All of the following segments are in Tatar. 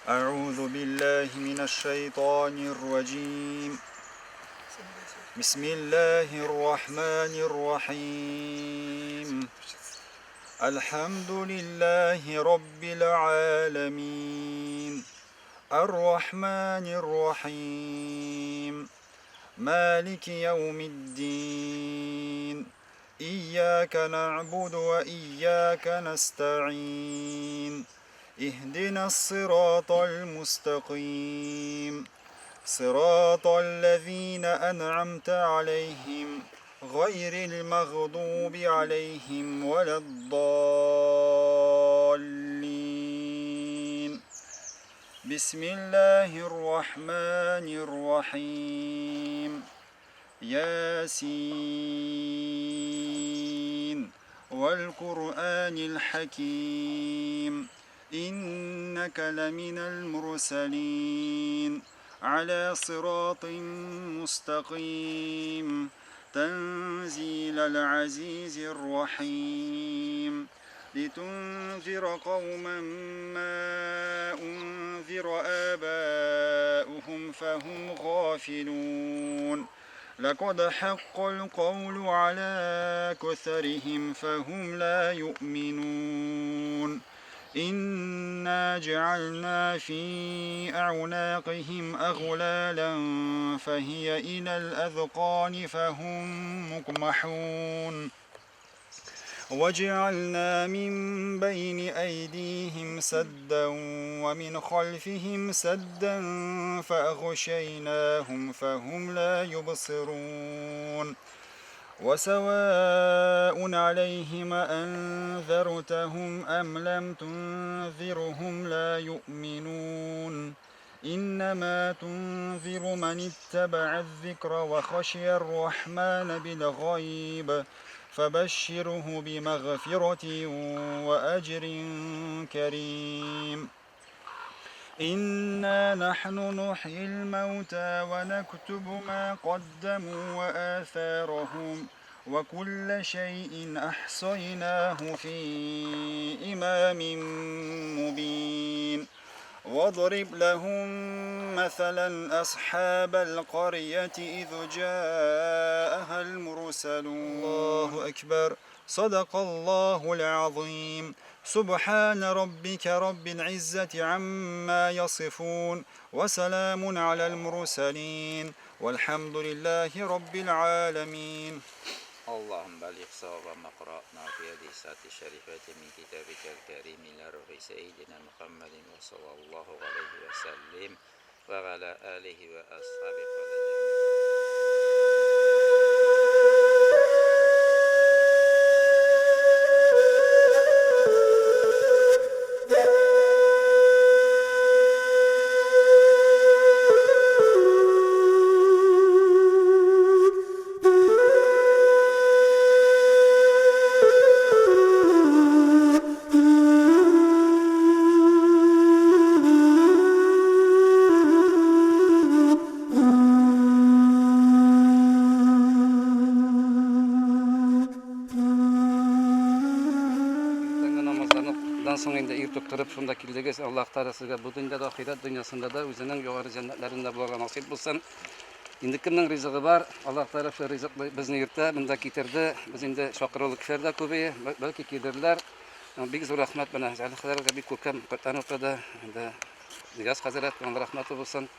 أعوذ بالله من الشيطان الرجيم. بسم الله الرحمن الرحيم. الحمد لله رب العالمين، الرحمن الرحيم، مالك يوم الدين، إياك نعبد وإياك نستعين، اهدنا الصراط المستقيم، صراط الذين أنعمت عليهم غير المغضوب عليهم ولا الضالين. بسم الله الرحمن الرحيم. ياسين والقرآن الحكيم، إنك لمن المرسلين على صراط مستقيم، تنزيل العزيز الرحيم، لتنذر قوما ما أنذر آباؤهم فهم غافلون، لقد حق القول على أكثرهم فهم لا يؤمنون. إنا جعلنا في أعناقهم أغلالا فهي إلى الأذقان فهم مقمحون، وجعلنا من بين أيديهم سدا ومن خلفهم سدا فأغشيناهم فهم لا يبصرون. وسواء عليهم أنذرتهم أم لم تنذرهم لا يؤمنون. إنما تنذر من اتبع الذكر وخشي الرحمن بالغيب، فبشره بمغفرة وأجر كريم. إنا نحن نحيي الموتى ونكتب ما قدموا وآثارهم، وكل شيء أحصيناه في إمام مبين. واضرب لهم مثلا أصحاب القرية إذ جاءها المرسلون. الله أكبر. صدق الله العظيم. سبحان ربك رب العزة عما يصفون، وسلام على المرسلين، والحمد لله رب العالمين. اللهم بلغ صواب ما قرأنا في هذه الساعة الشريفة من كتابك الكريم إلى روح سيدنا محمد صلى الله عليه وسلم وعلى آله وأصحابه соң енді ертіп тұрып шында келдігіз Аллах Тағала сізге бұл дүниеде ахират дүниесінде да өзінің жоғары жәннәтлерінде болуға насип болсын. Енді кімнің ризығы бар, Аллах Тағала шы ризық бізді ерте мұнда кетірді. Біз енді шақырылы кішер де көбейі, бәлки кедірлер. Бек зор рахмет бұна, жәліқлерге бек көкем Құр'ан оқыды. Енді Нияз Хазірет, оның рахметі болсын.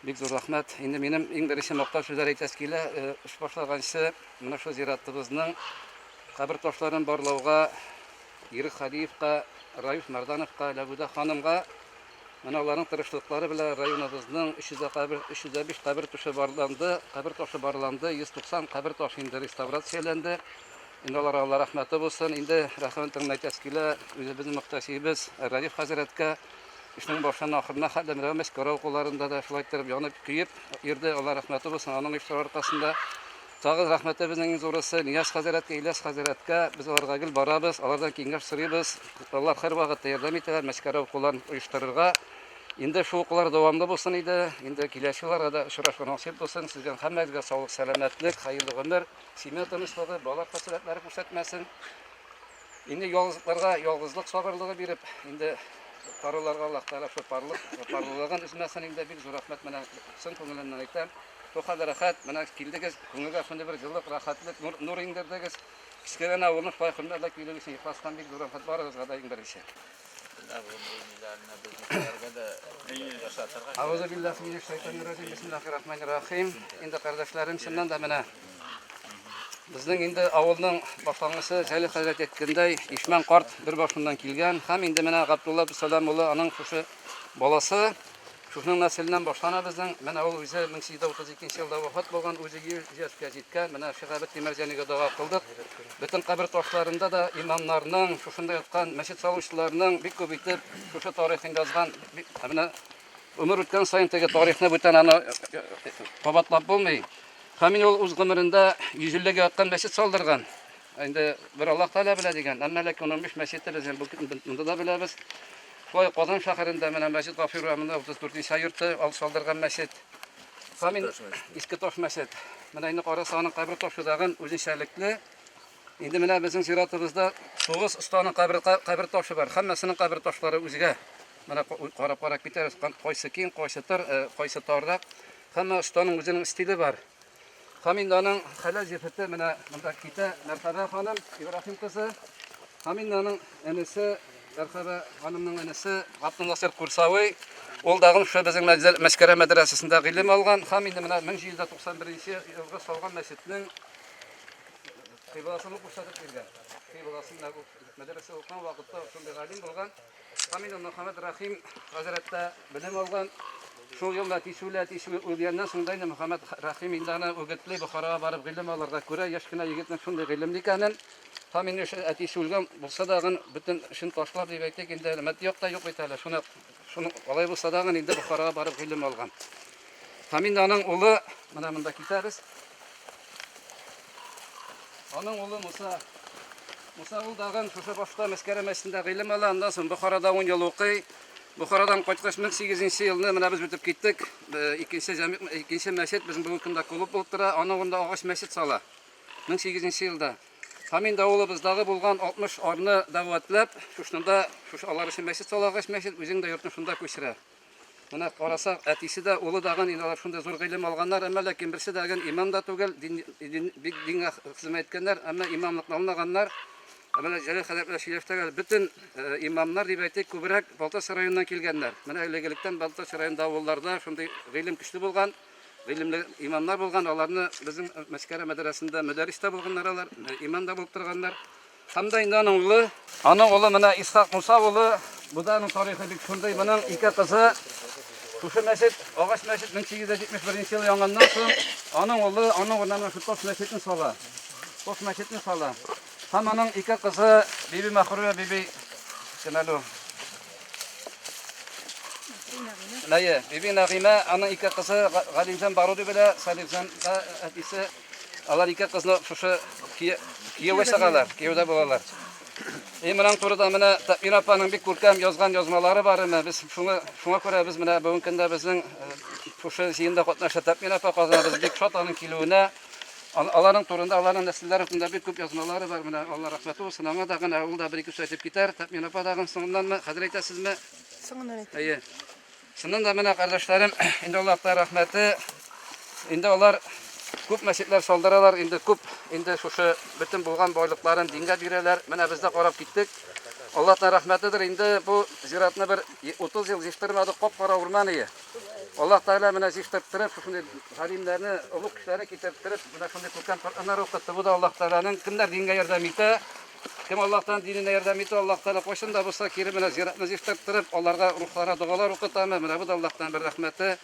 Бек зор рахмет. Енді менің ең бірінші мақтау сөздер айтас келі, үш башлағаншы мұна шу зираттыбызның қабір ташларын барлауға Ирик Халиевқа, Раюф Мардановқа, Ләбуда ханымға, мыналарның тырышлыклары белән районыбызның 305 кабер ташы барланды, 190 кабер ташы инде реставрацияланды. Инде аларга рәхмәте булсын. Инде рәхмәтен әйтәс килә үзебезнең мөхтәсибез Рәдиф хәзрәткә, эшнең башынан ахырына хәтле мәскәү кулларында да шулай итеп янып көеп йөрде. Алла рәхмәте булсын аның иштар аркасында. Тагы рәхмәте безнең зурысы Нияз хәзрәткә, Ильяс хәзрәткә, біз аларга гел барабыз, алардан киңәш сорыйбыз. Алар һәр вакытта ярдәм итәләр мәскәү кулларын оештырырга. Инде шу укулар дәвамлы булсын иде. Инде киләчәк елларда да очрашырга насыйп булсын. Сезгә һәммәгезгә саулык, сәламәтлек, хәерле гомер, симә тынычлыгы, балалар фасиләтләре күрсәтмәсен. Инде ялгызлыкларга ялгызлык сабырлыгы биреп, инде Tarılarga Allah Teala şu parlılığın üzmesin inde bir zor rahmet mena sın konularından aytam. Bu kadar rahat mena kildigiz konuga şunda bir yıllık rahatlık nur indirdigiz. Kiskeren avulmuş bayqımda da kildigiz ihlastan bir zor rahmet barız gadayın bir işe. Auzu billahi mineşşeytanirracim. Bismillahirrahmanirrahim. Indi kardeşlerim şundan da mena bizning endi avulning boshlang'ichi Jalil Hazrat aytganday Ishman qort bir boshundan kelgan. Ham endi mana Abdullah Salam o'g'li aning shu bolasi shuning naslidan boshlanadi bizning. Mana u o'zi 1832-yilda vafot bo'lgan, o'zi 100 yoshga yetgan. Mana Shahabat Temirjaniga duo qildik. Butun qabr toshlarida da imomlarning, shunda yotgan masjid soluvchilarning bir ko'p etib shu tarixini yozgan. Mana umr o'tgan sayin tega tarixni butun ana qabatlab bo'lmay. Hamin ol o'z g'umrida 100 yilga yotgan masjid soldırgan. Endi bir Alloh taolo biladigan. Amma lekin 15 masjidda biz bunda da bilamiz. Qo'y Qozon shahrida mana Masjid G'afur Rahimda 34-yurtda al soldırgan masjid. Hamin eski tosh masjid. Mana endi Qorasoning qabri toshidan o'zinchalikli. Endi mana bizning ziyoratimizda 9 ustaning qabri toshi bor. Hammasining qabri toshlari o'ziga. Mana qarab bitariz. Qo'ysa keyin, qo'ysa tor, qo'ysa torroq. Hamma ustaning o'zining stili bor. Hamindaning halal jefeti mana bunda kita Marhaba xonim İbrahim qizi. Hamindaning anisi Marhaba xonimning anisi Abdulnasir Qursaviy. Ol dag'in shu bizning Maskara madrasasida ilm olgan. Haminda mana 1191-yilga solgan masjidning qiblasini ko'rsatib bergan. Qiblasini madrasa o'qigan vaqtda shunday alim bo'lgan. Haminda Muhammad Rahim Hazratda bilim olgan. Şu yılda tisuli o'lgandan so'ng Muhammad Rahim indana o'gitli Buxoroga borib ilm olishga ko'ra yoshgina yigitning shunday ilmli ekanini ham endi o'sha tisulgan bo'lsa dag'in butun ishni tashlab deb aytdik, endi nima yo'qda yo'q aytadilar. Shuni olay bo'lsa dag'in endi Buxoroga borib ilm olgan. Hamindaning o'g'li mana bunda ketamiz. Onun o'g'li Musa ul dag'in shu boshqa Maskara masjidida ilm olgandan so'ng Buxoroda 10 yil o'qiy. Buxorodan qaytgach 1800-yilni mana biz bitib ketdik. Ikkinchi masjid bizning bugungi kunda klub bo'lib turadi. Ana unda og'ash masjid sola. 1800-yilda. Hamin davoli bizdagi bo'lgan 60 orni da'vatlab, shunda Alloh uchun masjid sola, og'ash masjid o'zingda yurtni shunda ko'chira. Mana qarasak atisida o'li dag'in ular shunda zo'r ilm olganlar, ammo lekin birisi dag'in imom da tugul, dinga xizmat etganlar, ammo imomlikni olmaganlar. Mana Jalil Hazratlar Shirifdagi bütün imamlar deb aytdik, ko'proq Baltash rayonidan kelganlar. Mana öylegelikten Baltash rayonida avullarda shunday ilim kuchli bo'lgan, ilimli imamlar bo'lgan, ularni bizning Maskara madrasasida mudarrisda bo'lganlar, ular imamda bo'lib turganlar. Hamda indaning o'g'li mana Ishaq Musa o'g'li, buning tarixi shunday, buning ikki qizi shu masjid, og'ash masjid 1871-yil yongandan so'ng onun o'rniga shu tosh masjidni sola. Tosh masjidni sola. Hamanın iki kızı Bibi Mahruya, Bibi Kenalu. Neye? Bibi Nagime, onun iki kızı Galimcan Barudi bile, Salifcan etisi. Allah iki kızını şu Kiyev'e sağlarlar, Kiyev'de bularlar. Emirhan Turu'da mene Tatmin Apa'nın bir kurkam yazgan yazmaları var mı? Biz şuna göre biz mene bugünkünde bizim şu şeyinde katnaşa Tatmin Apa kazanırız. Bir şatanın kiloğuna. Allah'ın torunda, Allah'ın nesilleri hakkında bir küp yazmaları var. Allah rahmeti olsun. Ama dağın avulda bir iki söyleyip gider. Tatmin Apa dağın sonundan mı? Hazreti siz mi? Sonundan et. İyi. Sonundan da bana kardeşlerim, indi Allah'ta rahmeti. İndi onlar küp mescitler saldıralar. İndi şu bütün bulgan boylıkların dinge bireler. Bana biz de qarab gittik. Allah'tan rahmetidir. İndi bu ziyaretini bir 30 yıl ziftirmedi. Qop-qora urmanıyı. Allah Teala bana ziftirtirip, şunday halimlerini, uluk kişileri getirtirip, bana şunday Kur'an Kur'anlar okuttı. Bu da Allah Teala'nın kimler dinge yardım etti, kim Allah'tan dinine yardım etti, Allah Teala koşun da bulsa kiri bana ziyaretini ziftirtirip, onlara ruhlara dualar okutamı. Bu da Allah'tan bir rahmeti.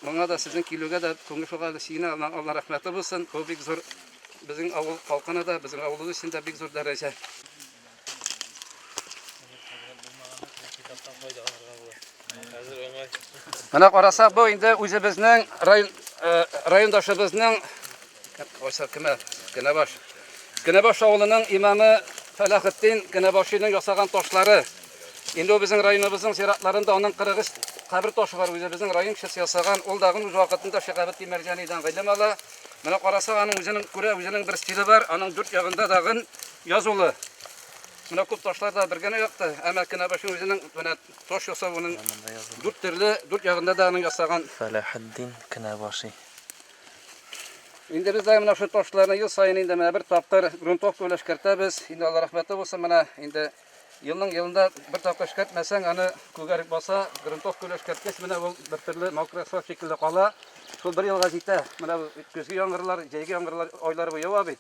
Bana da sizin kiloga da konuşuğa şeyine Allah rahmeti bulsun. Bu bir zor, bizim avul halkına da, bizim avulumuz için de bir zor derece. Mana qarasak bu endi o'zi bizning rayondoshimizning Kinabosh o'g'lining imomi Falahiddin Kinaboshining yasagan toshlari. Endi o bizning rayonimizning ziyoratlarida onun 40 qabr toshi bor. O'zi bizning rayon kishisi yasagan, ol dag'in o'z vaqtida Shahabat Temirjanidan ilm ola. Mana qarasak uning o'zining bir stili bor. Uning 4 yog'ida dag'in yozuli. Менә күп ташлар да бергә якты. Әмма Кенәбашның үзенең менә таш ясавының дүрт ягында да аның ясаган. Фәләхетдин Кенәбаши. Инде без дә менә шу ташларны ел сайын инде менә бер тапкыр грунтовка белән эшкәртәбез. Инде Алла рәхмәте булсын, менә инде елның бер тапкыр эшкәртмәсәң, аны күгәрек баса, грунтовка белән эшкәрткәч, менә ул бер төрле мокрый асфальт шикелле кала. Шул бер елга җитә. Менә көзге яңгырлар, җәйге яңгырлар айлары буе ява бит.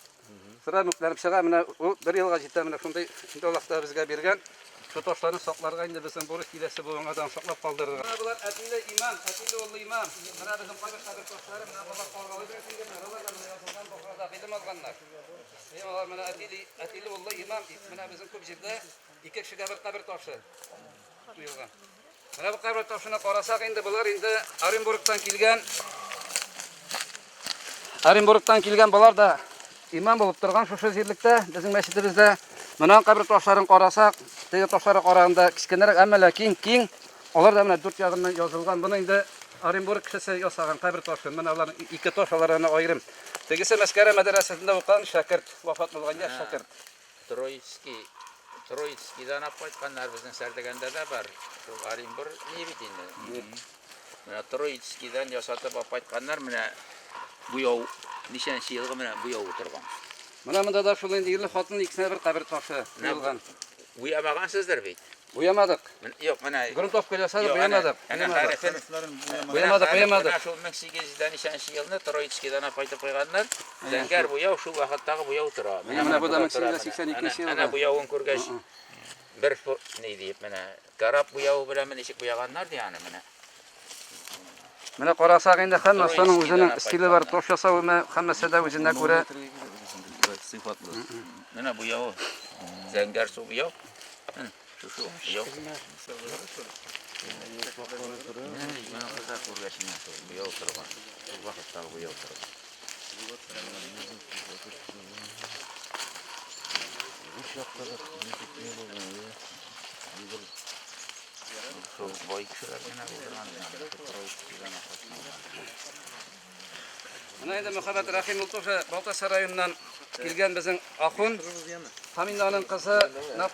Сыра мүкләнеп чыга, менә ул бер елга җитә. Менә шундай инде Аллаһ та безгә биргән. Шу ташларны сакларга инде безнең бурыч киләсе булганга да саклап калдырырга. Менә булар әтиле имам, әтиле уллы имам. Менә безнең кайбер ташлары менә булар калгалы бирсен, алар да менә язылган бохрада гыйлем алганнар. Алар менә әтиле уллы имам, менә безнең күп җирдә ике кешегә бер кабер ташы куелган. Менә бу кабер ташына карасак, инде булар инде Оренбургтан килгән булар да имам булып торган шушы җирлектә, безнең мәчетебездә. Менә кабер ташларын карасак, теге ташлары караганда кичкенәрәк, әмма ләкин киң. Алар да менә дүрт ягыннан язылган. Буны инде Оренбург кешесе ясаган кабер ташы. Менә аларның ике таш, аларны аерым. Тегесе Мәскәү мәдрәсәсендә укыган шәкерт, вафат булган яшь шәкерт. Троицкийдан алып кайтканнар безнең сәрдәгәндә дә бар. Шул Оренбург ни бит инде. Менә Троицкийдан ясатып алып кайтканнар, менә бу яу ничәнче елга менә бу яу утырган. Менә монда да шул инде ирле хатын икесенә бер кабер ташы куелган. Буямагансыздыр бит. Буямадык. Юк, менә Грунтовка ясадык, буямадык. Буямадык. Шул 1800 ничәнче елны Троицкийдан алып кайтып куйганнар. Зәңгәр бу яу шул вакыттагы бу яу тора. Менә бу да 1882 елда. Менә бу яуын күргәч бер ни дип менә карап бу яу белән ничек буяганнар ди аны менә. Менә карасак инде һәммәсенең үзенең стиле бар, таш ясау һәммәсе дә үзенә күрә сыйфатлы. Менә бу яу зәңгәр су бу яу. Шу яу. Менә кыза күргәчне бу яу торган. Бу вакытта бу яу торган. Шул бай кешеләр генә булган. Менә инде Мөхәммәд Рәхим Ултуша Балтас районыннан килгән безнең ахун. Хаминаның кызы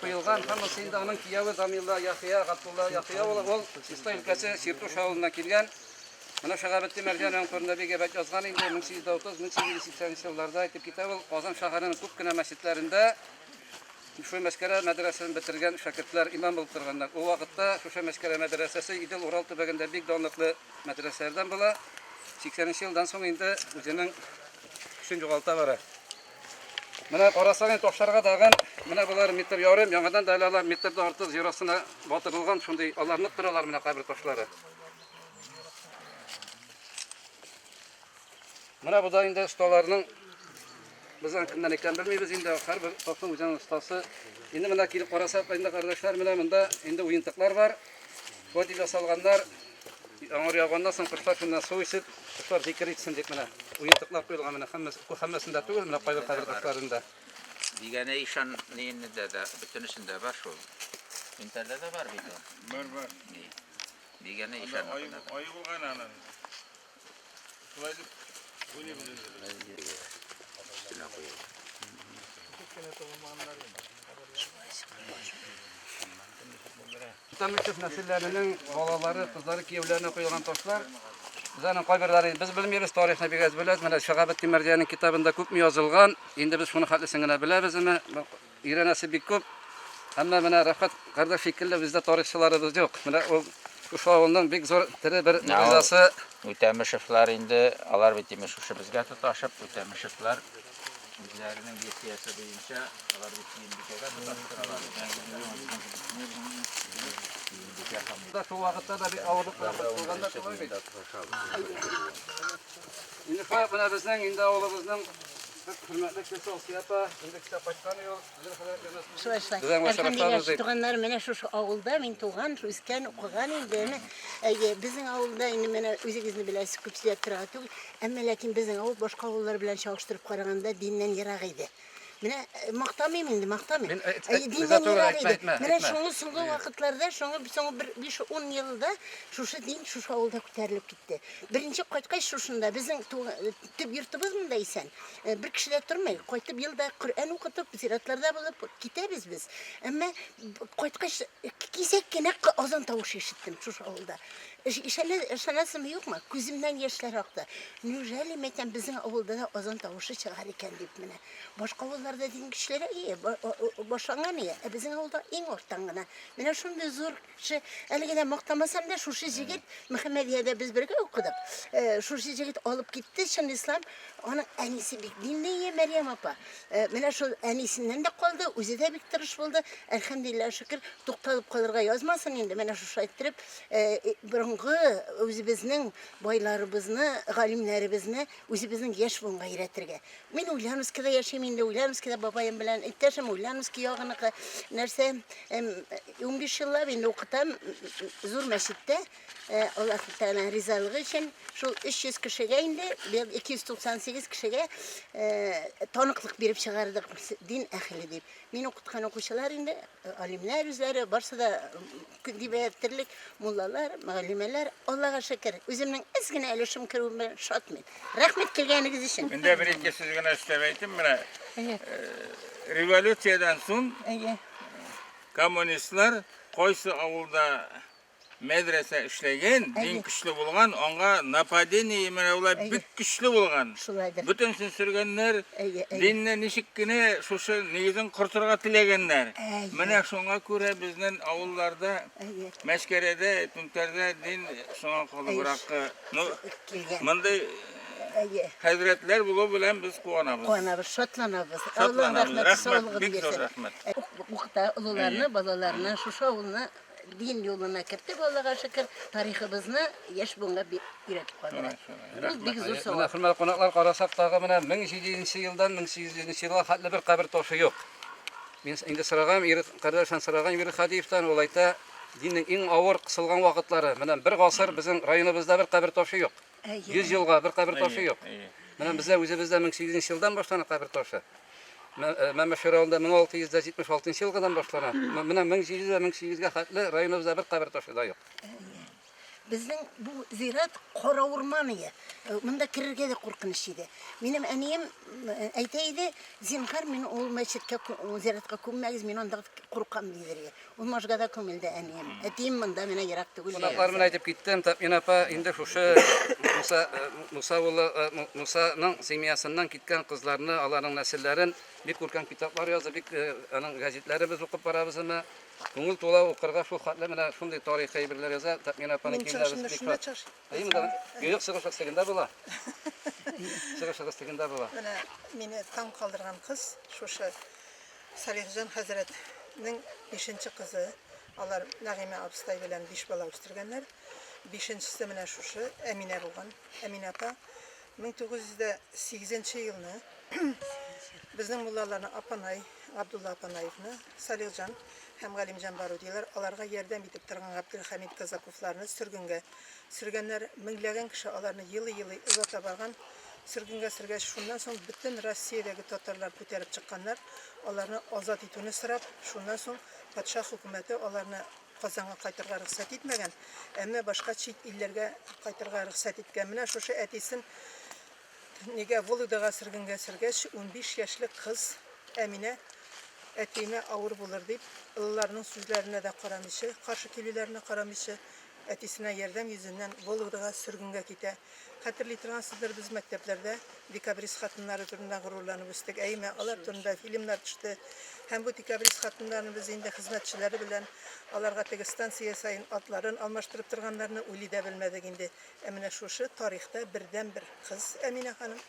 куелган, һәммәсе инде аның кияве Замилла Яхия, Габдулла Яхия ул Чистай өлкәсе Сиртуш авылыннан килгән. Менә Шәһәбетдин Мәрҗан турында бик әйбәт язган инде 1830-1880 елларда әйтеп китә ул. Казан шәһәренең күп кенә мәчетләрендә шушы Мәскәү мәдрәсәсен бетергән шәкертләр имам булып торганнар. Ул вакытта шушы Мәскәү мәдрәсәсе Идел Урал төбәгендә бик данлыклы мәдрәсәләрдән була. 80 елдан соң инде үзенең көчен югалта бара. Менә карасаң ташларга дагы менә булар метр ярым, яңадан да алар метрдан артык зирасына батырылган, шундый аларны торалар менә кабер ташлары. Менә бу да инде осталарның безнең кемнән икән белмибез инде, һәрбер ташның үзенең остасы. Инде менә килеп карасак инде кардәшләр, менә монда инде уентыклар бар. Бу дип ясалганнар. Аңар ягыннан соң кышлар шуннан су исеп, кышлар зикр итсен дип менә уентыклар куелган, менә һәммәсендә түгел, менә кайбер кабер ташларында. Дигәне ишан нинендә дә бөтенесендә бар шул. Интернетта да бар бит. Бар. Дигәне ишан. Ай булган аны. Шулай дип уйлыйбыз. Тәмәккә нәселләренең балалары, кызлары, кияүләренә куелган ташлар. Безнең кайберләре без белмибез, тарихны бик аз беләбез. Менә Шәһәбетдин Мәрҗанның китабында күпме язылган. Инде без шуны хәтлесен генә беләбез. Ирәнәсе бик күп. Әмма менә Рәхәт кардәш шикелле бездә тарихчыларыбыз юк. Менә ул шуның бик зур тере бер мөгъҗизасы. Үтәмешевләр инде алар бит имеш шушы безгә тоташып үтәмешевләр үзләренең бесиясе буенча алар бит киембикәгә тоташтыралар. Да шул вакытта да бик авырлыклар булганда шулай бит. Инде шулай менә безнең инде авылыбызның хөрмәтле кеше Алсыяпа, инде китап кайткан ел, туганнар менә шушы авылда мин туган, үскән, укыган инде. Безнең авылда инде менә үзегезне беләсез, күпчелек тора түгел. Әмма ләкин безнең авыл башка авыллар белән чагыштырып караганда диннән ерак иде. Менә мактамыйм инде, мактамыйм. Мен, Диндә Риза нирак әйтмә, иде. әйтмә, Менә әйтмә. шуңы соңгы вакытларда, соңгы бер 5-10 елда шушы дин шушы авылда күтәрелеп китте. Беренче кайткач шушында безнең төп йортыбыз монда исән. Бер кешедә тормый, кайтып елда Коръән укытып, зиратларда булып китәбез без. Әмма кайткач кисәк кенә азан тавышы ишеттем шушы авылда. Ышанасызмы юкмы? Күземнән яшьләр акты. Неужели мәйтәм безнең авылда да азан тавышы чыгар икән дип менә. Башка авылларда дин кешеләре башланган ие. Безнең авылда иң ортан гына. Менә шундый зур кеше, әлегә дә мактамасам да, шушы җегет Мөхәммәдиядә без бергә укыдык. Шушы җегет алып китте, чын ислам. Аның әнисе бик динле, Мәрьям апа. Менә шул әнисеннән дә калды, үзе дә бик тырыш булды. Әлхәмдулилlah шөкер, тукталып калырга язмасын инде. Менә шушы әйттереп, борынгы үзебезнең байларыбызны, галимнәребезне үзебезнең яшь буынга өйрәтергә. Мин Ульяновскида яшим инде, Ульяновскида бабаем белән иптәшем Ульяновский ягыныкы нәрсә 15 еллап инде укытам зур мәчеттә. Аллаһ Тәгалә ризалыгы өчен шул 300 кешегә инде 298 кешегә таныклык биреп чыгардык дин әһле дип. Мин укыткан укучылар инде алимнәр үзләре барсы да дибәтерлек муллалар, мөгаллимәләр, Аллаһка шөкер. Үземнең аз гына өлешем керүемә шатмын. Рәхмәт килгәнегез өчен. Мен дә бер-ике сүз генә эшләп әйтим, менә революциядән соң коммунистлар кайсы авылда мәдрәсә эшләгән, дин көчле булган, аңа нападение менә улар бик көчле булган. Шулайдыр. Бөтенсен сөргәннәр, динне ничек кенә шушы нигезен кыртырга теләгәннәр. Менә шуңа күрә безнең авылларда, Мәскәрәдә, Түнтәрдә дин шуңа калыбрак. Ну, мондый хәзрәтләр булу белән без куанабыз. Куанабыз, шатланабыз. Шатланабыз. Аллаһ рәхмәт, Рәхмәт, бик зур рәхмәт. Укыта улларны, балаларны шушы авылны дин юлына кертеп, Аллаһка шөкер, тарихыбызны яшь буынга өйрәтеп калдыра. Ул бик зур Менә савап. хөрмәтле кунаклар, карасак тагы менә 1700 елдан 1800 елга хәтле бер кабер ташы юк. Мин инде сорагам, кардәшән сорагам Ирек Хадиевтан, ул әйтә, диннең иң авыр кысылган вакытлары, менә бер гасыр безнең районыбызда бер кабер ташы юк. 100 елга бер кабер ташы юк. Менә бездә үзебездә 1800 елдан башлана кабер ташы. Мәмәшәр авылында 1676 елгадан башлана. Менә 1700-1800 хәтле районыбызда бер кабер ташы да юк. Безнең бу зират кара урман иде. Монда кирергә дә куркыныч иде. Минем әнием әйтә иде, зинһар мин ул мәчеткә, зиратка күммәгез, мин анда куркам дидер. Ул машгада күмелде әнием. Әтием монда менә ерак түгел. Кунаклар менә әйтеп киттем, Тәпин апа инде шушы Мусаның семьясыннан киткән кызларны, аларның нәселләрен бик күркәм китаплар язып, бик аның гәзитләре без укып барабызмы? Күңел тула укырга шул хәтле менә шундый тарихи әйберләр яза. Тәпин апаның киңләре бик шат. Әйме, юк сыгыш аслыгында була. Сыгыш аслыгында була. Менә мине таң калдырган кыз шушы Салихҗан хәзрәтнең 5нче кызы. Алар Нәгыймә абыстай белән 5 бала үстергәннәр. 5нчесе менә шушы Әминә булган. Әминә апа 1908 елны безнең муллаларны Апанай, Абдулла Апанаевны, Салихҗан һәм Галимҗан Барудилар аларга ярдәм итеп торган Габделхамид Казаковларны сөргәннәр, меңләгән кеше аларны елый-елый озата барган. Сөргөнгә сөргәч, шуннан соң бөтен Россиядәге татарлар күтәреп чыкканнар, аларны азат итүне сорап, шуннан соң патша хөкүмәте аларны Казанга кайтырга рөхсәт итмәгән, әмма башка чит илләргә кайтырга рөхсәт иткән. Менә шушы әтисен нигә Володага сөргөнгә сөргәч, 15 яшьлек кыз Әминә әтиенә авыр булыр дип, улларның сүзләренә дә карамыйча, каршы килүләренә карамыйча, әтисенә ярдәм йөзеннән Володага сөргөнгә китә. Хәтерли торгансыздыр, без мәктәпләрдә декабрист хатыннары турында горурланып үстек. Әйме, алар турында фильмнар төште. Һәм бу декабрист хатыннарны без инде хезмәтчеләре белән аларга теге станция сайын атларын алмаштырып торганнарны уйлый да белмәдек инде. Ә менә шушы тарихта бердән-бер кыз Әминә ханым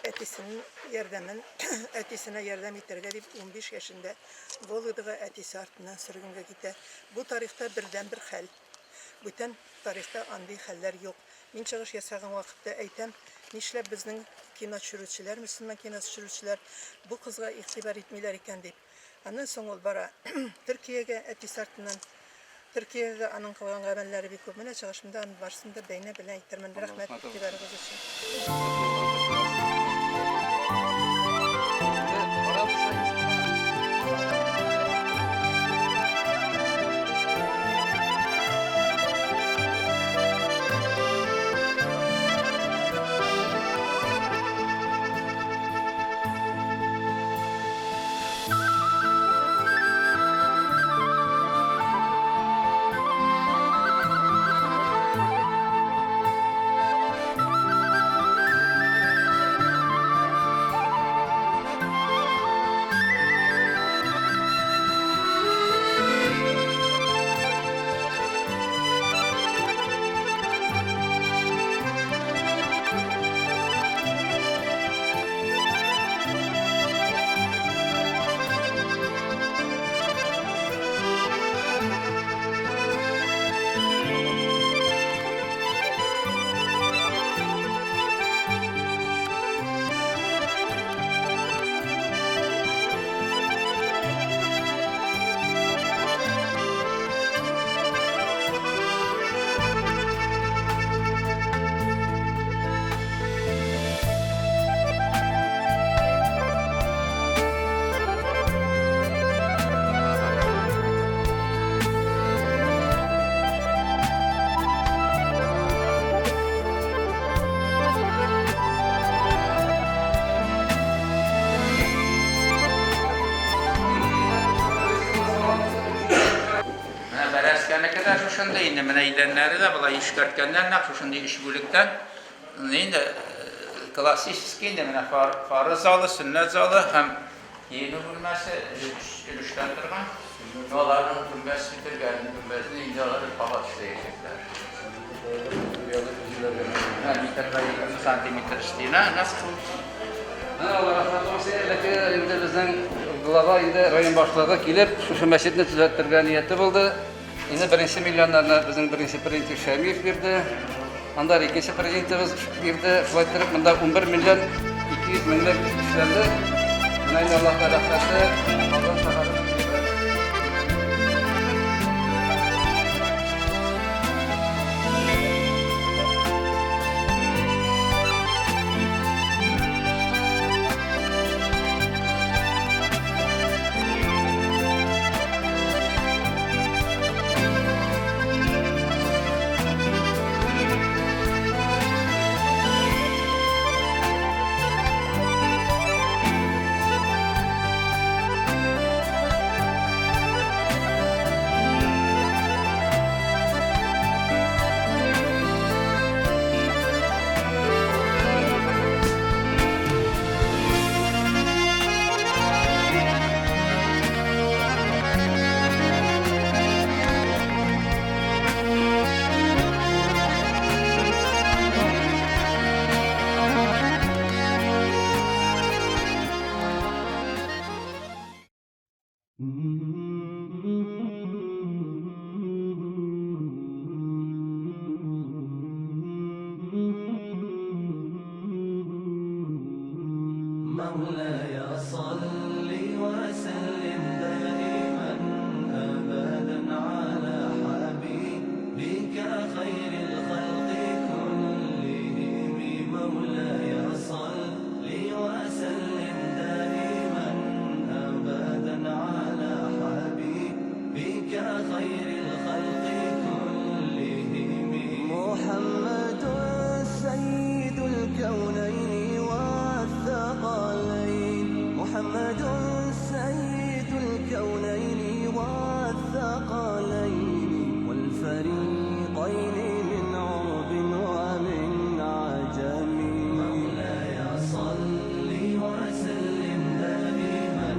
әтисенең ярдәмен, әтисенә ярдәм итәргә дип 15 яшендә Володага әтисе артыннан сөргөнгә китә. Бу тарихта бердән-бер хәл. Бүтән тарихта андый хәлләр юк. Мин чыгыш ясаган вакытта әйтәм, нишләп безнең кино төшерүчеләр, мөселман кино төшерүчеләр бу кызга игътибар итмиләр икән дип. Аннан соң ул бара Төркиягә әтисе артыннан, Төркиягә аның кылган гамәлләре бик күп. Менә чыгышымда аның барсында бәйнә белән әйтермен. Рәхмәт игътибарыгыз өчен. Seneki de şuşunda indi. Mene ilenleri de bula işkertkenden nak şuşunda iş bölükten. Indi klasik indi. Mene farı zalı, sünnet zalı hem yeni bölmesi ilişlendirmen. Onların bölmesi bitirgen, bölmesini indi alır palat işleyecekler. Yani metre 20 santimetre isteyine nasıl? Allah rahmet olsun. Indi bizden Glava indi rayon başlığı kelip şu mescidni tuzattirgan niyeti buldu. Indi birinci milyonlarni bizim birinci prezident Şamiyev berdi. Anda ikinci prezidentimiz berdi. Şulay qilib bunda 11 milyon 200 minglik ishlandi. Mana endi Allohga rahmati. Allah taolo مولاي صل وسلم دائما أبدا على حبيبك خير الخلق كلهم مولاي صل وسلم دائما أبدا على حبيبك خير الخلق كلهم محمد سيد الكونين والثقلين محمد سيد الكونين والثقلين والفريقين من عرب ومن عجم مولاي صل وسلم دائما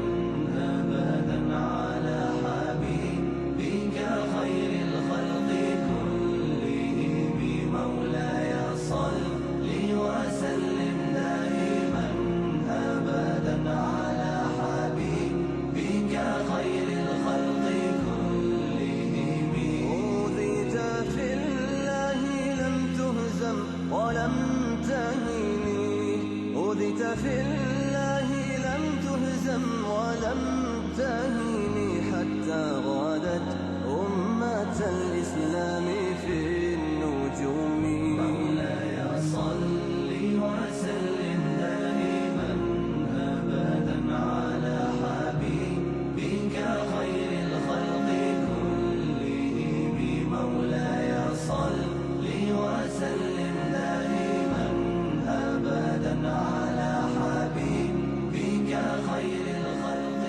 أبدا على حبيبك خير الخلق كلهم مولاي صل وسلم دائما أبدا على حبيبك خير الخلق كلهم أوذيت في الله لم تهزم ولم تهني أوذيت في الله لم تهزم ولم تهني حتى غادت أمة الإسلام في النجوم مولاي صل وسلم دائما أبدا على حبيبك خير الخلق كلهم مولاي صل وسلم دائما أبدا على حبيبك خير الخلق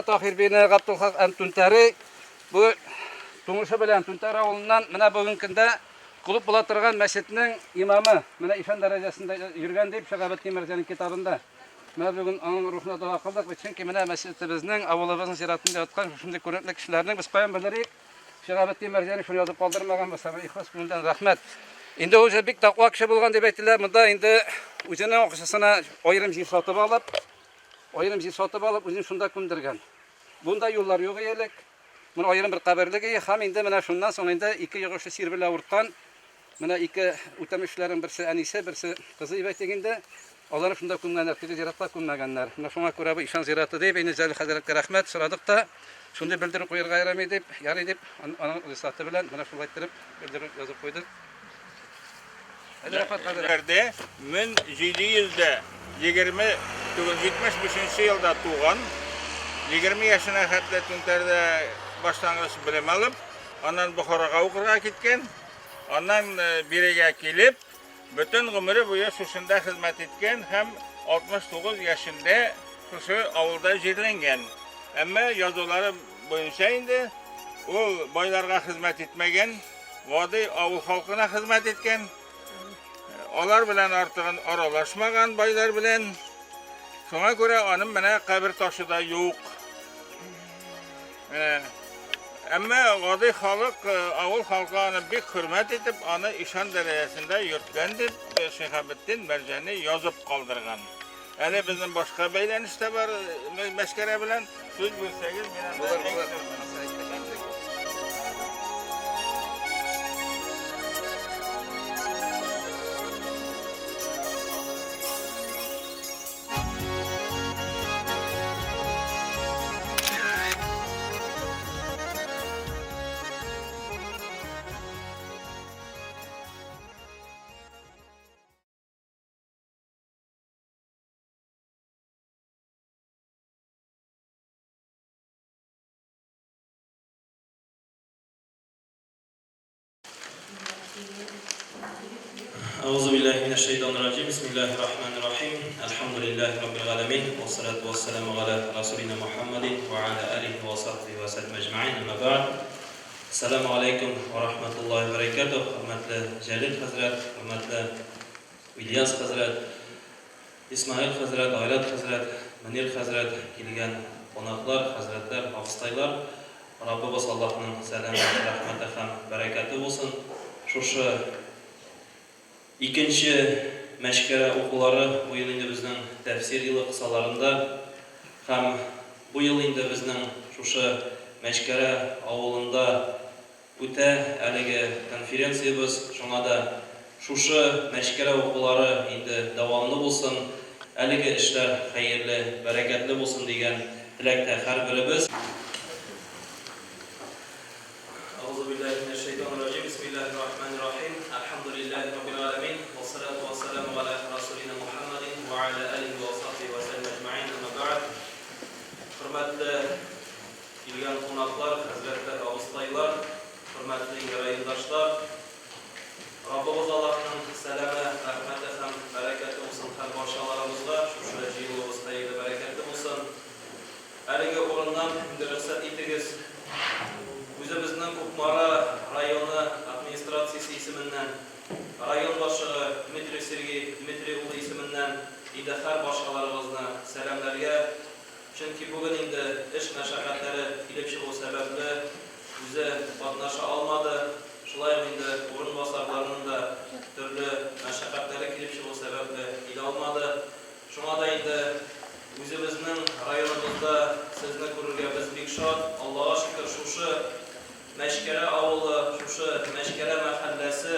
Tahir beyni Abdülhak Emtünteri bu Tunuşu bilen Tünteri avlundan mına bugün kinde kulup bulatırgan mescidinin imamı mına ifan derecesinde yürgen deyip Şekabet Demircan'ın kitabında mına bugün onun ruhuna dua kıldık ve çünkü mına mescidimizin avulumuzun ziyaretinde yatkan şimdi görüntülü kişilerinin biz bayan bilirik Şekabet Demircan'ı şunu yazıp kaldırmagan mesela ihlas gününden rahmet. Indi o bir takva kişi bulgan deyip ettiler mında indi üzerine okuşasına ayrım jil satıp alıp üzerine şunda kundurgan. Bunda yollar yok yerlik. Bunu ayrım bir kaberligi ham indi mana şundan sonra indi iki yığışı sirbirle vurtkan. Mana iki utamüşlerin birisi Anise, birisi kızı ibetliginde. Onları şunda kunganlar, tiri ziyaratla kunmaganlar. Mana şuna göre bu işan ziyaratı deyip, indi Zali Hazretleri rahmet soradık da şunda bildirip koyur gayram edip, yar edip, onun risatı bilen mana şunu ettirip bildirip yazıp koyduk. Nerede? Men 775 yılda tuğan, 20 yaşına hatta Tünter'de başlangıç bilim alıp, ondan Bukharaga okurga gitken, ondan birege kelip, bütün ömrü boyu şuşunda hizmet etken, hem 69 yaşında шушы авылда җирләнгән. Әмма язулары буенча инде ул байларга хезмәт итмәгән, гади авыл халкына хезмәт иткән. Алар белән артыгын аралашмаган байлар белән. Шуңа күрә аның менә кабер ташы да юк. Әмма гади халык, авыл халкы аны бик хөрмәт итеп, аны ишан дәрәҗәсендә йөрткән дип Шиһабетдин Мәрҗани язып калдырган. Әле безнең башка бәйләнештә бар мәшкәрә белән сүз бирсәгез, أعوذ بالله من الشيطان الرجيم بسم الله الرحمن الرحيم الحمد لله رب العالمين والصلاة والسلام على رسولنا محمد وعلى آله وصحبه وسلم أجمعين أما بعد السلام عليكم ورحمة الله وبركاته hurmatli Jalil Hazrat, hurmatli İlyas Hazrat, İsmail Hazrat, Ayrat Hazrat, Munir Hazrat, kelgan qonaqlar, hazratlar, hafizlar, Rabbimiz Allohning salami, rahmati ham barakati bo'lsin. Şuşu ikinci məşkərə oxuları bu yıl indi bizning təfsir yılı qısalarında ham bu yıl indi bizning şuşu məşkərə avulunda ötə əligi konferensiyamiz şuna da şuşu məşkərə oxuları indi davamlı olsun, əligi işlər xeyirli, bərəkətli olsun degan tiləkdə hər birimiz. Euzubillahimineşşeytanirracim. Bismillahirrahmanirrahim. Elhamdülillahi Rabbil alemin. Ve salatu ve selamu ala Resulina Muhammedin ve ala alihi ve sahbihi ve sellem ecma'in. Ama ba'd. Hürmetli ilgen konaklar, hazretler, avustaylar, hürmetli yayındaşlar. Rabbimiz Allah'ın selamı, rahmeti, hem bereketi olsun her başalarımızda. Şu yılımız hayırlı, bereketli olsun. Erge orundan rüxsat etiniz. Bizimizning Kukmara rayonu administratsiyasi isiminden, rayon başlığı Dmitriy Sergey Dmitriyoğlu isiminden indi her başkalarımızla selamlarga. Çünkü bugün indi iş meşakkatleri kelib chiqu sababli bize qatnasha olmadi. Şulay indi o'rin basarlarının da türlü meşakkatleri kelib chiqu sababli kela olmadi. Şuna da indi bizimizning rayonimizda sizni ko'rishga biz bek shod. Allohga shukr, şuşu Məşkərə avulu, şuşu Məşkərə məhəlləsi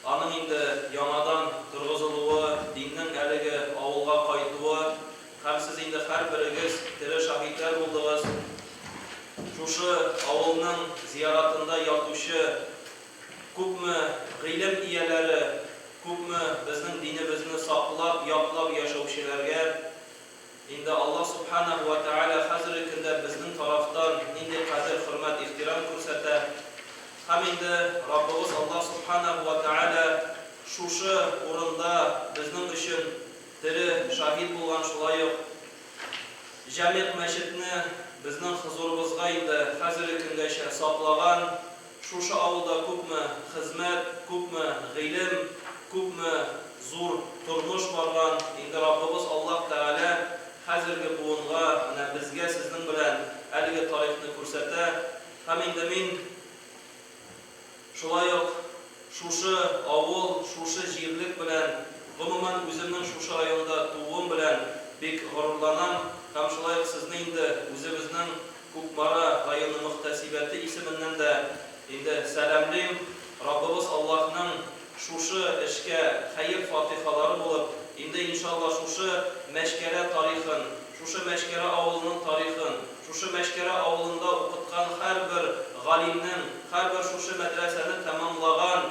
anın indi yanadan turğuzuluğu, dinnin əligi avulğa qaytığı, hem siz indi hər biriniz tiri şahidlər buldunuz. Şuşu avulunun ziyaratında yatışı köpmü ilim iyeleri, köpmü bizning dinimizni saqlab, yaqlab yaşauvchilarga indi Allah subhanahu wa ta'ala hazır kunda bizning tarafdan indi qadr, hurmat, ehtirom ko'rsata. Ham indi Rabbimiz Allah subhanahu wa ta'ala şuşu o'rinda bizning uchun tiri shahid bo'lgan shulayıq jami' masjidni bizning huzurimizga indi hazır kungacha saqlagan. Şuşu avulda ko'pmi xizmat, ko'pmi ilm, ko'pmi zo'r turmush bo'lgan. Indi Rabbimiz Allah ta'ala hazırgi buğunğa bizga sizning bilan aligi tarixni ko'rsata. Ham endi men shulayıq şuşu avul, şuşu yerlik bilan, umuman o'zimning Şuşu rayonida tug'im bilan bek g'ururlanam. Ham shulayıq sizni endi o'zimizning Kukmara rayoni muhtasibati ismidan da endi salamlayman. Rabbimiz Allohning Şuşu ishga xayr fotihalari bo'lib, endi inşallah Şuşu Məşkərə tarixin, Şuşu Məşkərə avulunun tarixin, Şuşu Məşkərə avulunda o'qitgan har bir g'alimning, har bir Şuşu madrasani tamamlagan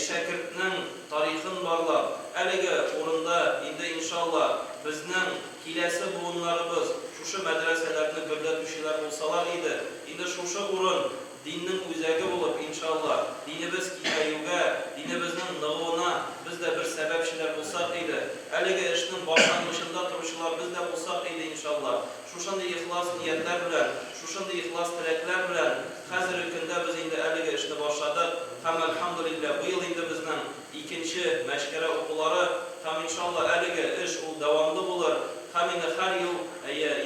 şagirdning tarixin barlab, aligi o'rinda endi inşallah bizning kelasi buğunlarimiz Şuşu madrasalarni gurlatuvchilar bo'lsalar edi. Endi Şuşu o'rin dinning o'zagi bo'lib, inshaalloh, dinimiz kengayuga, dinimizning nig'una biz de bir sebepçiler bo'lsak edi. Haligi ishning boshlang'ishida turishlar biz de bo'lsak edi inshaalloh. Shunday ixlos niyatlar bilan, shunday ixlos tilaklar bilan hozirgi kunda biz endi haligi ishni boshladik. Ham alhamdulillah bu yil endi bizning ikkinchi mashkara o'quvlari ham inshaalloh haligi ish u davomli bo'lar. Ham endi har yil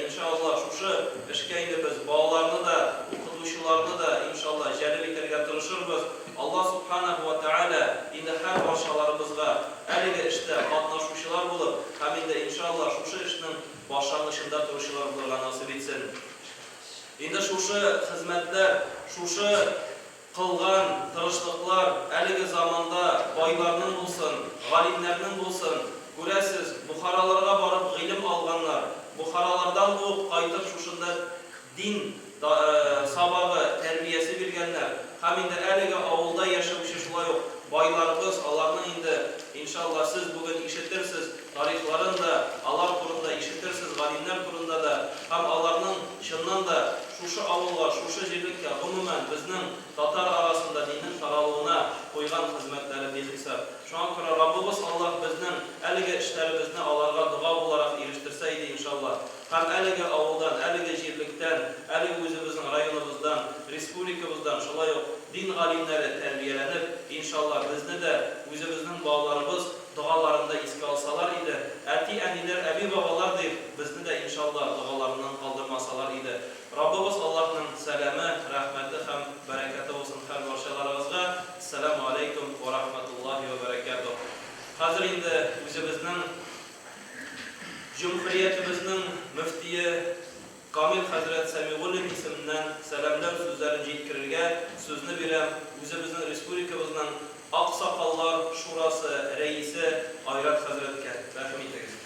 inshaalloh shu ishga endi biz bolalarni da, o'qituvchilarni da inshaalloh jalb etarga tirishamiz. Allah subhanahu va taala endi har barchalarimizga haligi ishda qatnashuvchilar bo'lib, ham endi inshaalloh shu ishning boshlang'ishida turishlar bo'lgan nasib etsin. Endi shu xizmatlar, shu qilgan tirishliklar haligi zamonda boylarning bo'lsin, g'alimlarning bo'lsin, ko'rasiz, Buxaralarga borib ilm olganlar, Buxaralardan o'qib qaytib shunda din sababı terbiyesi bilgenler, ham endi haligi avulda yashavchi shulay boylarimiz, Allah'ın endi inşallah siz bugün işitirsiz, tarixlarında, Allah turunda işitirsiz, galimler turunda da, ham Allah'ın şundan da şu avullar, şu jirlikka umuman bizning Tatar arasında dinin taralığına koygan hizmetleri bilgisar. Şu an ko'ra Rabbimiz Allah bizning haligi ishlarimizni Allah'a dua olarak eriştirseydi inşallah. Ham haligi avuldan, haligi jirlikten, haligi o'zimizning rayonimizdan, respublikamızdan şulay din galimleri terbiyelenip inşallah bizni de o'zimizning bolalarimiz dualarında iske alsalar idi. Erti eniler, ebi babalar deyip bizni de inşallah dualarından kaldırmasalar idi. Rabbimiz Allah'ın selamı, rahmeti hem bereketi olsun her barşalarımızga. Esselamu aleyküm ve rahmetullahi ve berekatuhu. Hazır indi o'zimizning Cumhuriyetimizning müftiyi Kamil Hazret Samiullah isminden selamlar sözlerini yetkirerge sözünü verem. O'zimizning respublikamızning Aksakallar Şurası reisi Ayrat Hazret'e rahmet eylesin.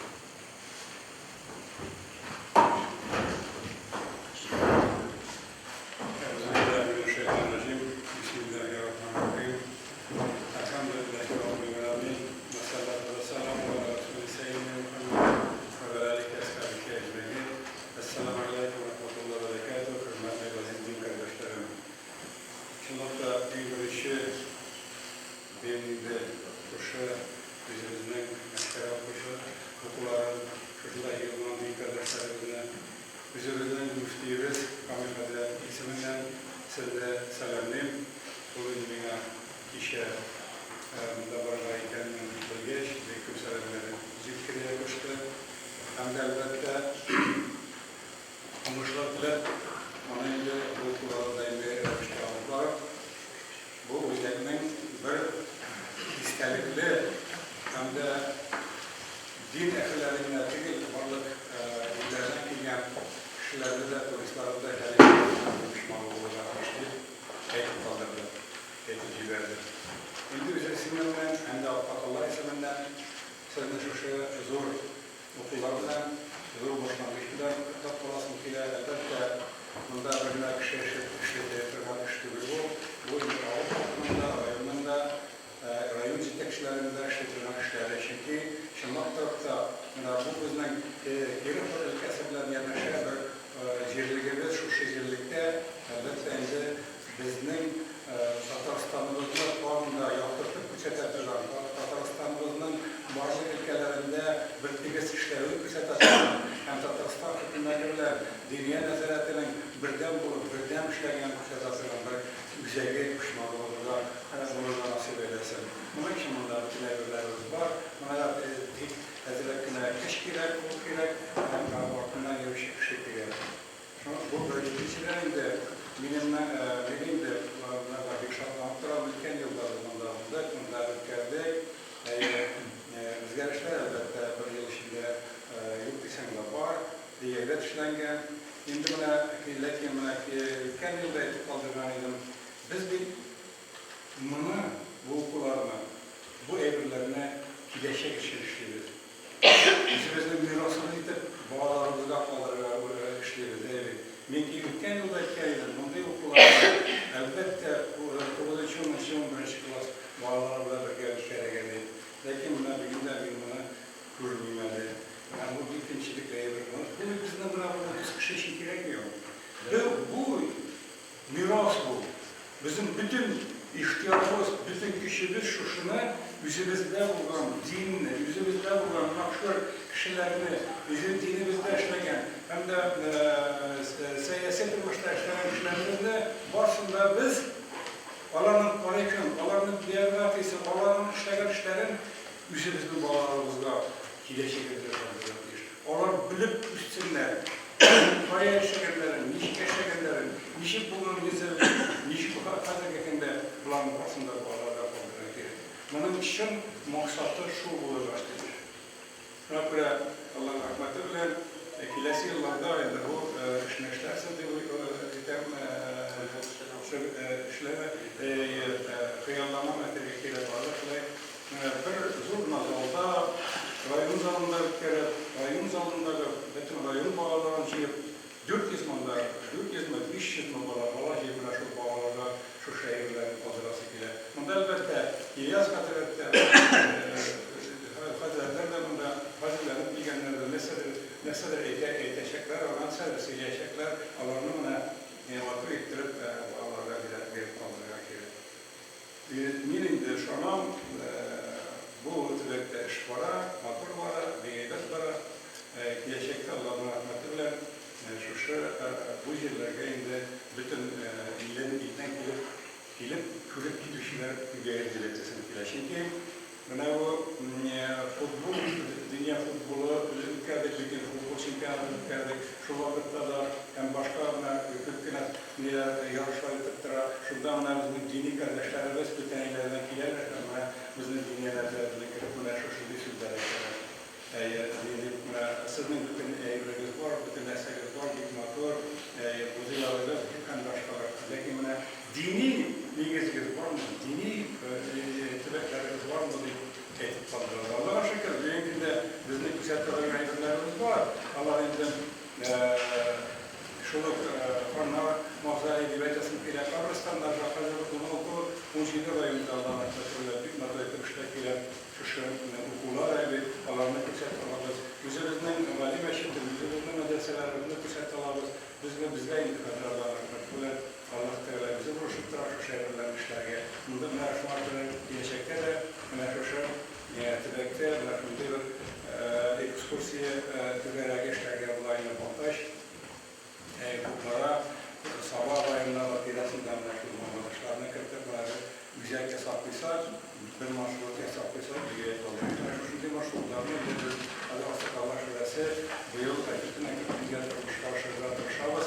Bu miras bu. Bizim bütün ihtiyarımız, bütün kişimiz şuşunu yüzümüzde bulan dinini, yüzümüzde bulan makşur kişilerini, bizim dinimizde işlegen hem de siyasi duruşta işlegen kişilerimizde başında biz Allah'ın parayken, Allah'ın biyografi, Allah'ın işlegen işlerin yüzümüzde bağlarımızda kileşik ediyorlar. Onlar bilip üstünler, paraya işlegenlerin, nişik işlegenlerin, nişik bulun bizi, nişik bu kadar gekende bulan basında bağlarda olduğuna gelir. Benim için maksatı şu olacaktır. Rabbim Allah'ın rahmeti ile kilesi yıllarda bu işleşlerse de işleme kıyallama metrikleri bağlı bir zor nazalda rayonun zalında bir kere rayonun zalında bütün rayon bağlarının şeyi 400 manda 400 metre 500 metre bağlar yemine şu bağlarda şu şehirlerin hazırası bile. Bunda elbette İlyas Katıret'te Hazretler'de bunda Hazretler'in bilgenlerde nesedir eğiteşekler, olan servisi yiyecekler, Allah'ın ona vakı ettirip Allah'a bir kaldırıyor ki. Milinde şu an bu tübekte iş var, makul var, beygət var. Gelecekte Allah'ın rahmetiyle bu yerlere indi bütün illerin ilden gelip kürek gidişler gayet dilektesini kileşinki. Bu futbol, dünya futbolu, ülkede bütün futbol şampiyonatı ülkede şu vakitte de hem başka ülkeler yarışlar yaptıra, şundan bizim dini kardeşlerimiz bütün illerden kilerler ama bizim dünyada buna şaşırdı sözler. Sizin bütün evleriniz var, bütün nesleriniz var, hikmet var, bu ziyalarda bütün başkalar. Lakin buna dini bilginiz var mı? Dini tübekleriniz var mı? Allah'a şükür, düğünkünde bizim güzellikler yayınlarımız var. Allah'ın şunu konular muhafazayı divacasını bile Kabristanlar, Rakazılık, bunu oku, Unşi'de rayonunda Allah'ın aktarıyla büyük nadayı kırıştakiyle şu okullar evi Allah'ın güzelliklerimiz. Yüzümüzden vali meşhurdur, yüzümüzden medreselerinde güzelliklerimiz. Bizde intikadar Allah'ın aktarıyla Allah Teala bizi vuruşuptur şu şehirlerin işlerine. Bunda münasımatları gelecekte de münasımatları tübekte, münasımatları ekskursiye tübere geçlerine bulayına montaj. Bunlara sabah ayında vakilesinden münasımatlarına kırtıp güzel hesaplıysa, bir marşrut hesaplıysa bir yere oluyor. Şimdi marşrutlarını bir Azakalar şurası bu yıl bütün ekibimizden karşılar duruşamız.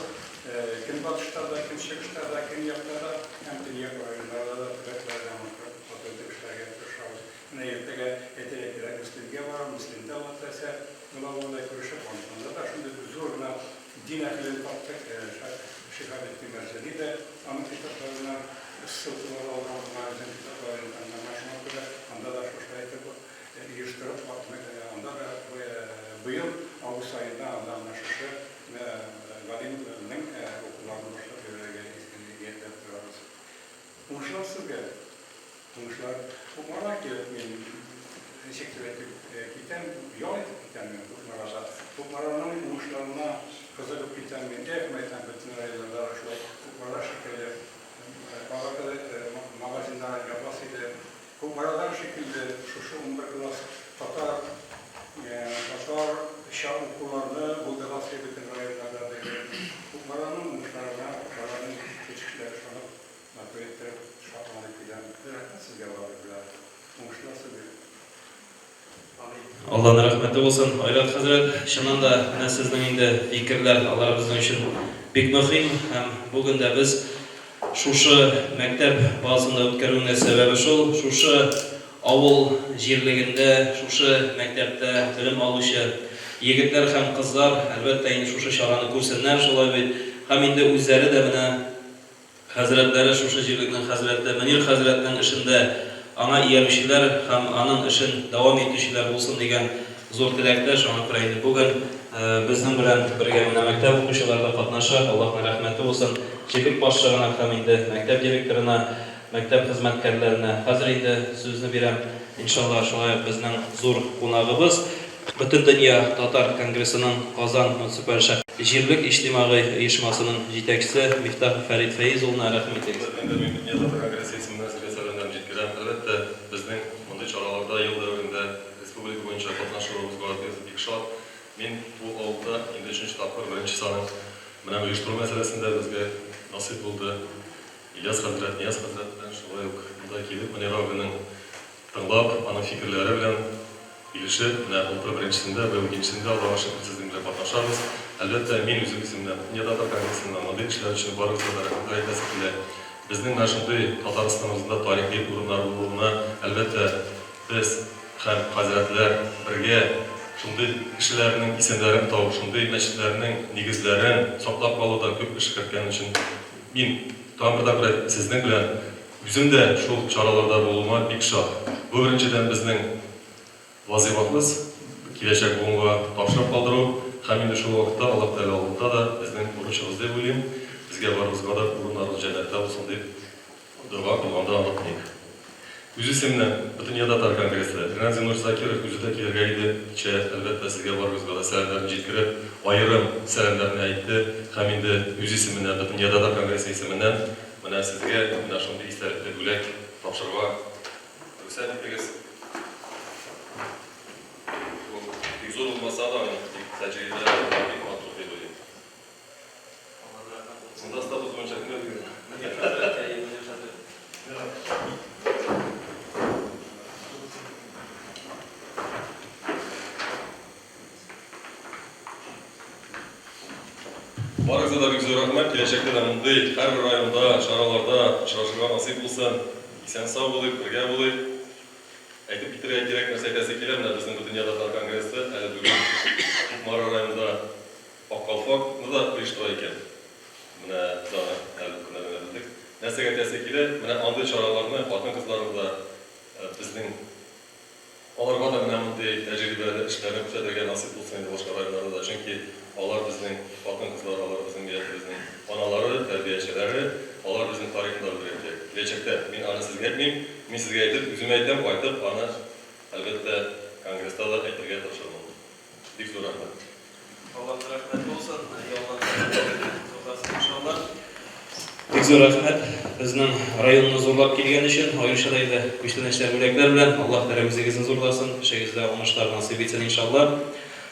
Kim batışlarda, kim çıkışlarda, kim yaklarda, hem de yak oyunlarda da tübeklerden otobüslerge duruşamız. Ne yurttaga yetenekler Müslüm'e var, Müslüm'de olmasa Gulavu'nda görüşüp onlarda da şimdi zorla din ehli baktık şehadetin mercedi de ama kitaplarına sıltıları olan maalesef kitaplarının anlaşmak bile anda da şu şeyde yürütürüp bakmak anda da bu yıl Ağustos ayında anlaşışı Galim'in okullarını başlatıyor yerler durarız. Konuşlar sizge, konuşlar bu merak etmeyin. Teşekkür ettik. Giden yol edip giden mi bu marada? Bu maranın konuşlarına kızılıp giden mi? Ekmekten bütün aylarda şöyle bu mara şekilde bağlı magazinler yapmasıydı. Bu maradan şekilde şu 11 klas Tatar şah okullarını bu devası bütün aylarda da bu maranın konuşlarına, maranın geçişleri şu an naklettir, şahmalık giden sizge varlıklar. Konuşlar sizge. Allah'ın rahmeti olsun. Ayrat Hazret, şundan da sizin indi fikirler Allah bizden için bek mühim. Hem bugün de biz şuşu mektep bazında ötkərüne sebebi şol, şuşu avul jirliginde, şuşu mektepte bilim alışı yigitler hem kızlar elbette indi şuşu şaranı kursunlar şolay bit. Hem indi üzeri de bana Hazretleri şuşu jirliginin Hazretleri, Menir Hazretlerinin işinde ana iyermişler hem anın işin devam etmişler olsun degen zor tilekler şu an kuraydı. Bugün bizden bilen birge mektep okuşularda katnaşa Allah'ın rahmeti olsun. Çekip başlığına hem indi mektep direktörüne, mektep hizmetkarlarına hazır indi sözünü birem. İnşallah şuna bizden zor konağımız. Бүтін дүния татар конгрессінің Қазан муниципаль шәһәр җирлек иҗтимагый оешмасының җитәкчесе Мифтах Фәрит Фәйзуллына рәхмәт әйтәбез. Әлбәттә, безнең мондый чараларда ел дәвамында республика буенча катнашуыбызга бик шат. Мин бу авылда инде 3нче тапкыр беренче санын менә оештыру мәсьәләсендә безгә насыйп булды. Ильяс хәзрәт, Нияз хәзрәт белән шулай ук монда килеп, Мөнир абыйның тыңлап, аның фикерләре белән килешеп, менә ул беренчесендә һәм икенчесендә Аллаһка шөкер сезнең белән катнашабыз. Әлбәттә, мин үзем исемнән Татар конгрессының мондый эшләр өчен барыгызга да рәхмәт әйтәсе килә. Безнең менә шундый Татарстаныбызда тарихи урыннар булуына, әлбәттә, без һәм хәзрәтләр бергә шундый кешеләрнең исемнәрен табып, шундый мәчетләрнең нигезләрен саклап калуда күп эш кергән өчен мин тагын сезнең белән үзем дә шул чараларда булуыма бик шат. Бу беренчедән безнең вазифабыз киләчәк буынга тапшырып калдыру һәм инде шул вакытта Аллаһ Тәгалә алдында да безнең бурычыбыз дип уйлыйм. Безгә барыбызга да урыннарыбыз җәннәттә булсын дип дуа кылганда онытмыйк. Үз исемнән Бөтен Татар конгрессы Ренат Зинур Закиров үзе дә килергә иде. Әлбәттә, сезгә барыбызга да сәламнәрен җиткереп, аерым сәламнәрне әйтте һәм инде үз исеменнән Бөтен Татар конгрессы исеменнән менә сезгә менә шундый истәлекле бүләк тапшырырга рөхсәт итегез. Зор olmasa da tecrübeler bir kontrol ediyor. Bunda status boyunca ne diyor? Barıza da büyük zor rahmet. Gelecekte de mutlu. Her bir rayonda, şaralarda çalışırga nasip bulsun. İsen sağ olayım, birge olayım. Әйтеп китерергә кирәк нәрсә әйтәсе килә, менә безнең Бөтен Татар конгрессы әле бүген Кукмара районында Аккалфакны да оештыра икән. Менә заны әле көннәрдә белдек. Нәрсәгә әйтәсе килә, менә андый чараларны хатын-кызларыбыз да безнең аларга да менә мондый тәҗрибәле эшләрне күрсәтергә насыйп булсын инде башка районнарда да. Чөнки алар безнең хатын-кызлар, алар безнең милләтебезнең аналары, тәрбиячеләре, алар безнең тарихны беләчәк. Киләчәктә мин аны сезгә әйтмим. Мин сезгә әйтеп, үзем әйтәм, кайтып, аны әлбәттә конгресста да әйтергә тырышырмын. Бик зур рәхмәт. Аллаһ рәхмәт булсын. Иншаллах. Бик зур рәхмәт. Безнең районны зурлап килгән өчен, аеруча да күчтәнәчләр бүләкләр белән Аллаһ тәрәзәгезне зурласын, эшегездә уңышлар насыйп итсен иншаллах.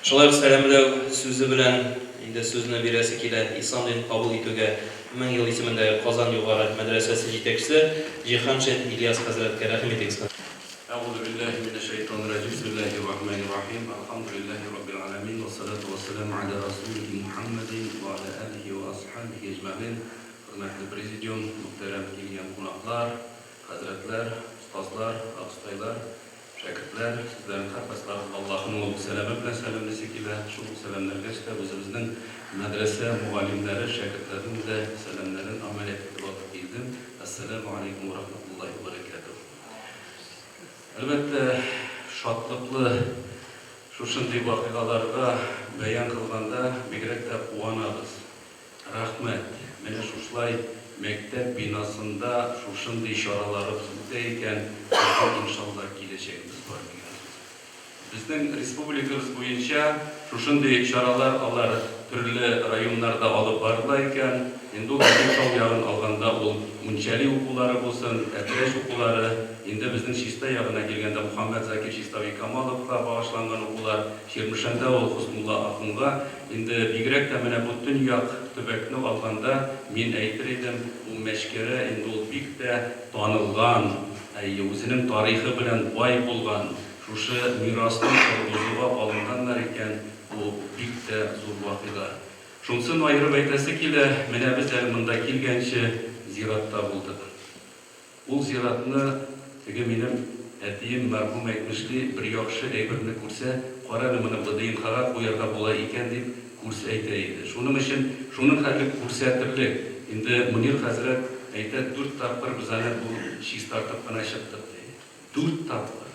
Шулай сәламләү сүзе белән инде сүзне бирәсе килә, ислам дин кабул итүгә 1000 ел исемендә Казан югары мәдрәсәсе җитәкчесе Җиһаншин Ильяс хәзрәткә рәхмәт әйтәбез. أعوذ بالله من الشيطان الرجيم بسم الله الرحمن الرحيم الحمد لله رب العالمين والصلاة والسلام على رسوله محمد وعلى آله وأصحابه أجمعين. Hürmetli Prezidium, muhterem gelgen konaklar, hazretler, ustazlar, ağustaylar, şakirtler, sizlerin karpasları Allah'ın olup selamı bilen selamlısı ile şu selamlarga işte özümüzün medrese muallimleri, şakirtlerin de selamların ameliyat edilatı giydim. Esselamu Aleyküm ve Rahmetullahi ve Berekatuhu. Elbette şatlıklı şuşunday vakıgalarga beyan kılganda bigrek de uanabız. Rahmet. Mene şuşlay mektep binasında şuşunday şaraları tutuyken inşallah geleceğimiz var. Bizden respublikamız boyunca şuşunday şaralar alır türlü rayonlarda alıp barılayken endi bizim yağın alganda ol Munçali okulları bolsun, Etreş okulları, endi bizning Şista yağına gelgende Muhammed Zakir Şistavi Kamalovga bağışlangan okullar, Şirmişanda ol Husmulla Akınga, endi bigrek de mene bütün yağ tübekni alganda men aytır edim, bu meşkere endi ol bik de tanılgan, özünün tarihi bilen bay bolgan, şuşu mirasını korguzuğa alınganlar eken, bu bik de zor vakıga. Şunsun ayırıp aytası kile, mene biz elmında kelgençe ziratta bulduk. Ул зиратны теге минем әтием мәрхүм әйтмешли, бер яхшы әйберне күрсә, караны моны БДНХга куярга була икән дип күрсәтә иде. Шуның өчен шуның хәтле күрсәтерлек. Инде Мөнир хәзрәт әйтә, 4 тапкыр без аны бу шиш тартып кына чыктык ди. 4 тапкыр.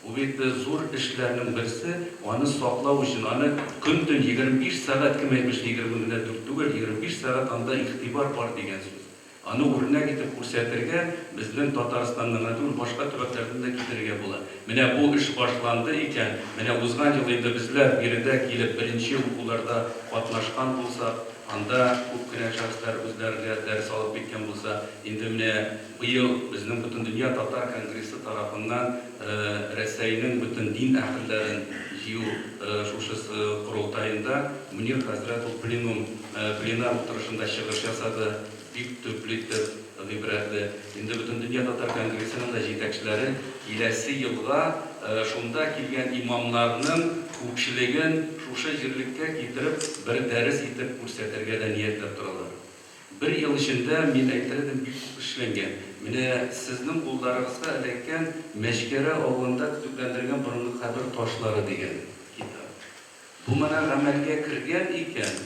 Бу бит зур эшләрнең берсе, аны саклау өчен аны көн-төн 25 сәгать кем әйтмешли, 20 генә 4 түгел, 25 сәгать анда игътибар бар дигән сүз. Аны үрнәк итеп күрсәтергә безнең Татарстанның түгел, башка төбәкләрдән дә китерергә була. Менә бу эш башланды икән, менә узган ел инде безләр биредә килеп беренче укуларда катнашкан булсак, анда күп кенә шәхесләр үзләренә дәрес алып киткән булса, инде менә быел безнең бөтен дөнья татар конгрессы тарафыннан Рәсәйнең бөтен дин әһелләрен җыю шушы курултаенда Мөнир хәзрәт ул пленар утырышында чыгыш ясады. Бик төпле итеп гыйбрәтле. Инде бөтен дөнья татар конгрессының да җитәкчеләре киләсе елга шунда килгән имамларның күпчелеген шушы җирлеккә китереп бер дәрес итеп күрсәтергә дә ниятләп торалар. Бер ел эчендә мин әйтерлек бик эшләнгән. Менә сезнең кулларыгызга эләккән Мәшкәрә авылында төпләндергән борынгы кабер ташлары дигән китап. Бу менә гамәлгә кергән икән,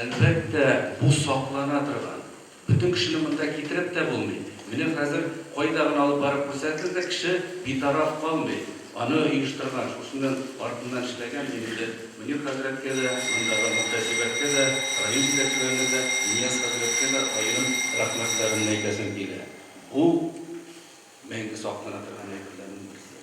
әлбәттә бу саклана торган. Bütün kişinin bunda getirip de bulmuyor. Benim hazır koyda alıp barıp koysatır da kişi bir taraf kalmıyor. Anı uyuşturgan, şusundan ardından işlegen benimde. Benim hazretke de, onlarda muhtasibetke de, rahim hizmetlerine de, niyaz hazretke de ayırın rahmetlerin neylesin bile. Bu, mengi saklanatırgan neylerin birisi.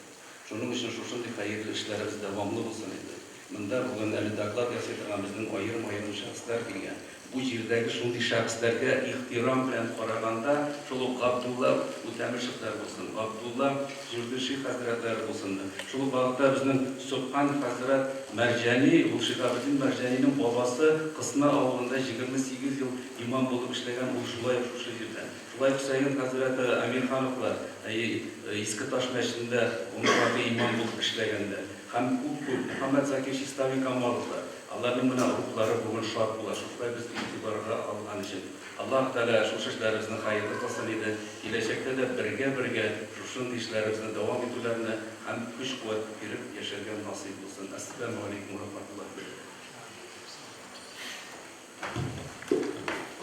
Şunun için şusunday hayırlı işlerimiz devamlı olsun edi. Bunda bugün eli daklat yasaytırgan bizden ayırım şahslar bilgen. Bu jirdagi shunday shaxslarga ehtirom bilan qaraganda Shuluq Abdulla Mutamirshevlar bo'lsin, Abdulla Jurdishiy hazratlari bo'lsin. Shu vaqtda bizning Subhan hazrat Marjani, bu Shihabuddin Marjanining bobosi Qisma ovulida 28 yil imom bo'lib ishlagan, u shulay shu yerda. Shulay Husayn hazrati Amirxonovlar eski Tosh masjidida umrga imom bo'lib ishlaganda, ham Muhammad Zaki Shistaviy Kamolovlar Allah'ın buna ruhları bugün şart bulaşıklar biz itibarına alınan için. Allah Teala şu işlerimizin hayırlı kılsın idi. Gelecekte de birge şu işlerimizin devam etülerine hem güç kuvvet verip yaşarken nasip olsun. Esselamu Aleyküm ve Rahmetullah.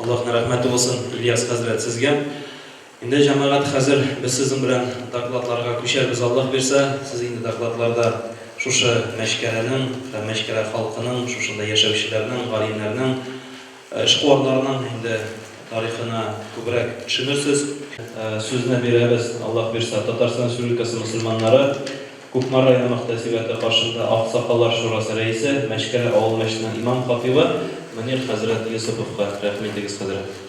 Allah'ın rahmeti olsun İlyas Hazret sizge. Şimdi cemaat hazır biz sizin bilen daklatlarga köşerbiz Allah verse siz indi daklatlarda şuşu Məşkərənin və Məşkərə xalqının, şuşunda yaşayışlarının, galimlərinin, işqorlarının indi tarixine kübrək düşünürsüz. Sözünə verəbiz Allah versə Tatarstan Respublikası Müslümanları Kukmar rayonu muhtəsibəti qarşında Ağsaqqallar Şurası rəisi Məşkərə Avul Məşqinin imam xatibi Münir Həzrət Yusupovqa rəhmətiniz Həzrət.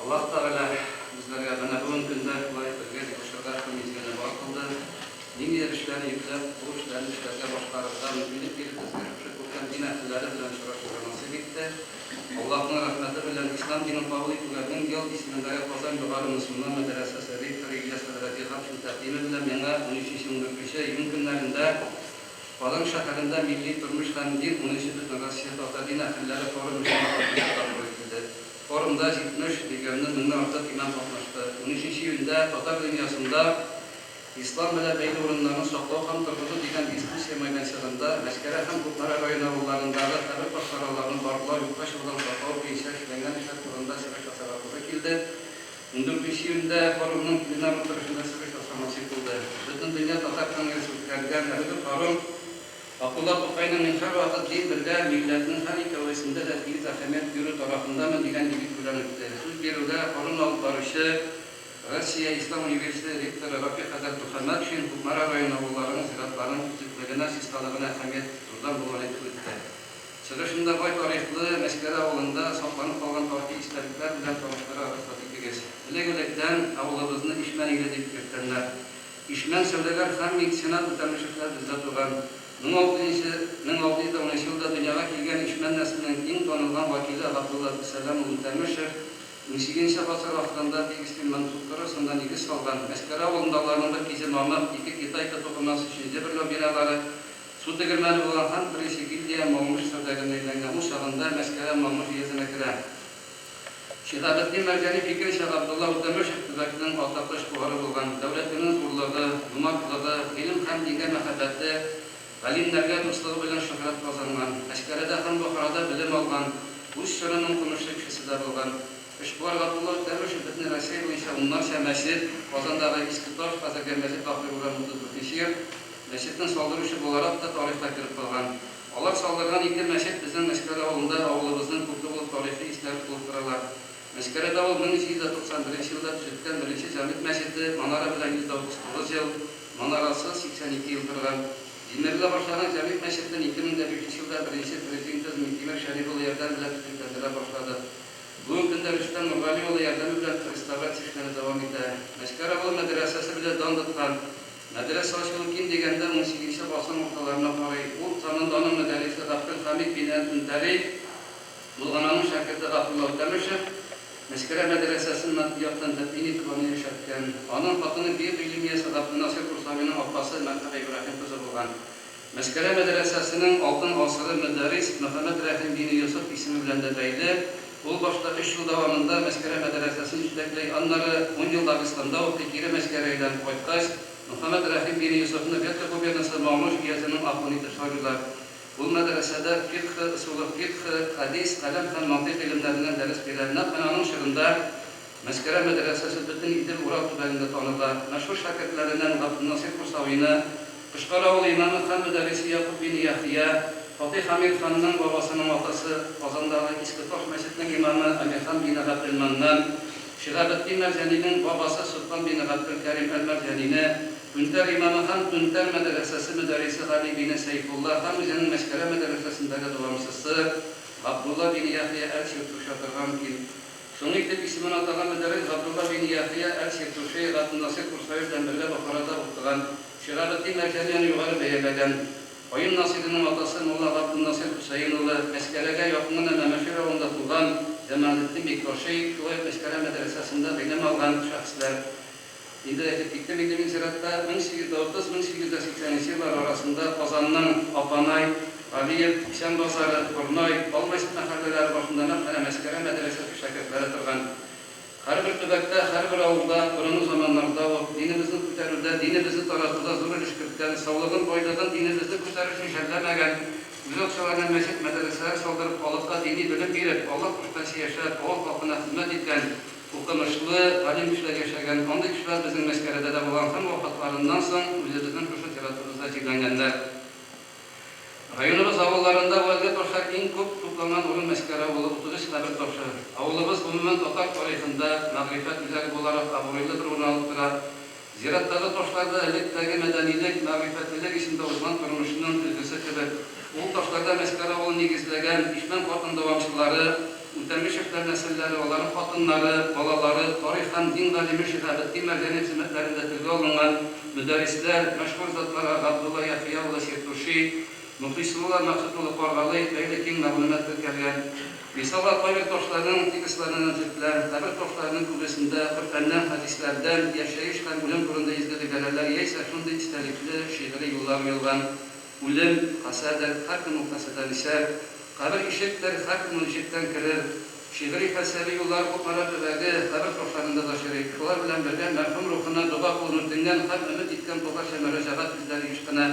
Allah Teala bizlerge bana bugün günde layıklığa koşarga mizgini var kıldı. Dini işlerini yüklep, bu işlerini işlerge başkarıda mümkünlük gelip bizlere köken din ehlileri bilen şuraşıra nasip etti. Allah'ın rahmeti bilen İslam dini kabul etkilerinin yıl ismindeki Kazan Yukarı Müslüman Medresesi Rektörü İlyas Hazreti Hamşin takdimi bilen bana 13. yılındaki yıl günlerinde Balın şehirinde milli durmuş hem din 13. Rusya Tatar din ehlileri forum müşahede kabul edildi. Forumda 70 diğerinin minne artık imam katlaştı. 13. yılında Tatar dünyasında İslam ve belli orunlarını saklağı ham turgudu diyen diskusiya meydanlarında Məşkərə hem Kukmar rayonu avullarındağı tarih başkaralarının barıqlar yuqaş olan saklağı peyşə işlenen işler turunda sırış tasarrufuna kildi. 14. yılında forumun plenar oturuşunda sırış tasarrufu kıldı. Bütün dünya Tatar Kongresi ütkərgən əvvəli forum Abdullah Tufay'ın minhar vakit değil birde milletinin her iki öğesinde de temiz ahemet yürü tarafından mı diyen gibi kullanıldı. Söz birinde Korun Alıp Barışı, Rusya İslam Üniversitesi Rektörü Rafi Hazret Muhammed için Kukmar rayonu avullarının ziratlarının kütüklerine, sistalığına ahemet turdan bulan etkilikte. Çıkışında boy tarihli Məşkərə avulunda saklanıp kalan tarihi isterlikler bilen tarafları arasında diktiğiz. Bilegülekten avulumuzun işmen ile diktirtenler. İşmen sövdeler hem medisina tutanmışlıklar bizde tuğan. 1610 yılda dünyaya gelgen işmen neslinin en tanınan vakili Abdullah Selam Mutamirşev 18. asır vaxtında tekstil mansupları sondan iki salgan Məşkərə avulundalarında kezi Mahmud iki Kitay toplaması için bir binaları su tegirməni olan han birisi Gildiya Mahmuş sövdəgənlerinden bu şağında Məşkərə Mahmuş yezine kira. Şihabuddin Marjani fikri Şeyh Abdullah Mutamirşev tübəkinin altaqlı işbuharı bulgan devletinin zorluğu, numarlığı, ilim hem dinge mehabbeti Alimlerge dostluğu bilen şöhret kazanılan, Məşkərədə hem Buxarada bilim algan, bu şörünün konuşlu kişisi de bulgan. Işbuar Abdullah Mutamirşev bitni Rasiye boyunca onlarca meşhur, Kazandağı İskitoş, Hazırgen Mezit Bakır Uğran Mutlu Türkişir, мәчеттің салдыручы буларак та тарихка кирип калган. Алар салдырган ике мәчет безнең Мәскәү авылында авылыбызның күпме булып тарихи исләр булып торалар. Мәскәүдә ул 1891 елда төзелгән беренче җәмгыять мәчете, манара белән 199 ел, манарасы 82 ел торган. Димерле башлаган җәмгыять мәчетен 2005 елда беренче президент Минтимер Шәриф улы ярдәм белән төзелдерә башлады. Бүгенге көндә Рөстәм Нургали улы ярдәме белән реставрация эшләре дәвам итә. Мәскәү авыл мәдрәсәсе белән дан тоткан мәдрәсә ачылу кин дигәндә 18 басым урталарына карый. Ул заманда аның мәдрәсәсе Габдул Хамид бин Әл-Тунтари булган аның шәкерте Габдулла Тәмишев Мәскәү мәдрәсәсен матбугаттан тәкъдим итүне яшәткән. Аның хатыны Бир Илмиясе Габдул Насир Курсавиның апасы Мәхмүд Ибраһим кызы булган. Мәскәү мәдрәсәсенең алтын гасыры мөдәррис Мөхәммәд Рәхим бин Юсуф исеме белән дә бәйле. Ул башта 3 ел дәвамында Мәскәү мәдрәсәсен җитәкләй, аннары 10 ел Дагыстанда укый, кире Мәскәүгә кайткач, Мөхәммәд Рәхим бин Юсуфны Ветка губернасы Мамлуш гезенең ахуни ташырлар. Ул мәдрәсәдә фикъ, усул фикъ, хадис, калам һәм мантыйк гыйлемнәреннән дәрес бирә. Аның шырында Мәскәү мәдрәсәсе бөтен Идел Урал төбәгендә таныла. Мәшһүр шәкертләреннән Габдул Насир Курсавины, Кышкар авыл имамы һәм мөдәррисе Якуб бин Яхия, Фатих Хамид ханның бабасының атасы, Казандагы Иске Таш мәчетенең имамы Әмирхан бин Габделманнан, Шиһабетдин Мәрҗәнинең бабасы Султан бин Габдул Кәрим әл-Мәрҗәнине, Түнтәр имамы һәм Түнтәр мәдрәсәсе мөдәррисе Гали бин Сәйфулла һәм үзенең Мәскәү мәдрәсәсендәге дәвамчысы Габдулла бин Яхия әл-Ширтуши торган кин. Шуңа итеп исемен атаган мөдәррис Габдулла бин Яхия әл-Ширтуши Габдул Насир Курсаев белән бергә Бохарада укыган. Шиһабетдин Мәрҗәнин югары бәяләгән. Кайын Насирның атасы Мулла Габдул Насир Хусаин улы Мәскәүгә якын Мәмәшир авылында туган, Җәмәлетдин Бекбаши шулай Мәскәү мәдрәсәсендә белем алган шәхесләр. Инде әйтеп мин зиратта 1830-1880 еллар арасында Казанның Апанай, Алиев, Ишан базары, Курнай, Алмайсып мәхәлләләре башында Мәскәү мәдрәсәсе шәкертләре торган. Һәрбер төбәктә, һәрбер авылда борынгы заманнарда динебезне күтәрүдә, динебезне таратуда зур өлеш керткән, саулыгын, байлыгын динебезне күтәрү өчен шәрләмәгән, үз акчаларыннан мәчет мәдрәсәләр салдырып, халыкка дини белем биреп, Аллаһ кушканча яшәп, авыл халкына хезмәт иткән, укымышлы, галим кешеләр яшәгән, андый кешеләр безнең Мәскәүдә дә булган һәм вакытларыннан соң үзебезнең шушы театрыбызда җирләнгәннәр. Районыбыз авылларында вәлгә ташлар иң күп тупланган урын Мәскәү авылы 33 кабер ташы. Авылыбыз гомумән татар тарихында мәгърифәт үзәге буларак абруйлы бер урын алып тора. Зираттагы ташларда электәге мәдәнилек, мәгърифәтлелек исендә узган тормышның үлгесе кебек. Ул ташларда Мәскәү авылын нигезләгән Ишмән катын дәвамчылары, Үтәмишевләр нәселләре, аларның хатыннары, балалары, тарих һәм дин галиме Шиһабетдин Мәрҗәни хезмәтләрендә телгә алынган мөдәррисләр, мәшһүр затлар Габдулла Яхия улы Ширтуши, Мөхлисулла Максут улы Каргалы бәйле киң мәгълүмат теркәлгән. Мисалга кайбер ташларның текстларынан үтүкләр, кайбер ташларның күбесендә Коръәннән, хадисләрдән, яшәеш һәм үлем турында изге гыйбарәләр яисә шундый истәлекле шигъри юллар уелган. Үлем, хасәдер, һәркем укасыда нисәр, кабер ишектер, һәркем ишектән керер. Шигъри фәлсәфи юллар Бухара төбәге кабер ташларында да ширик. Шулар белән бергә мәрхүм рухына дуа кылынып дингән һәм өмет иткән татарча мөрәҗәгать үзләре ишкенә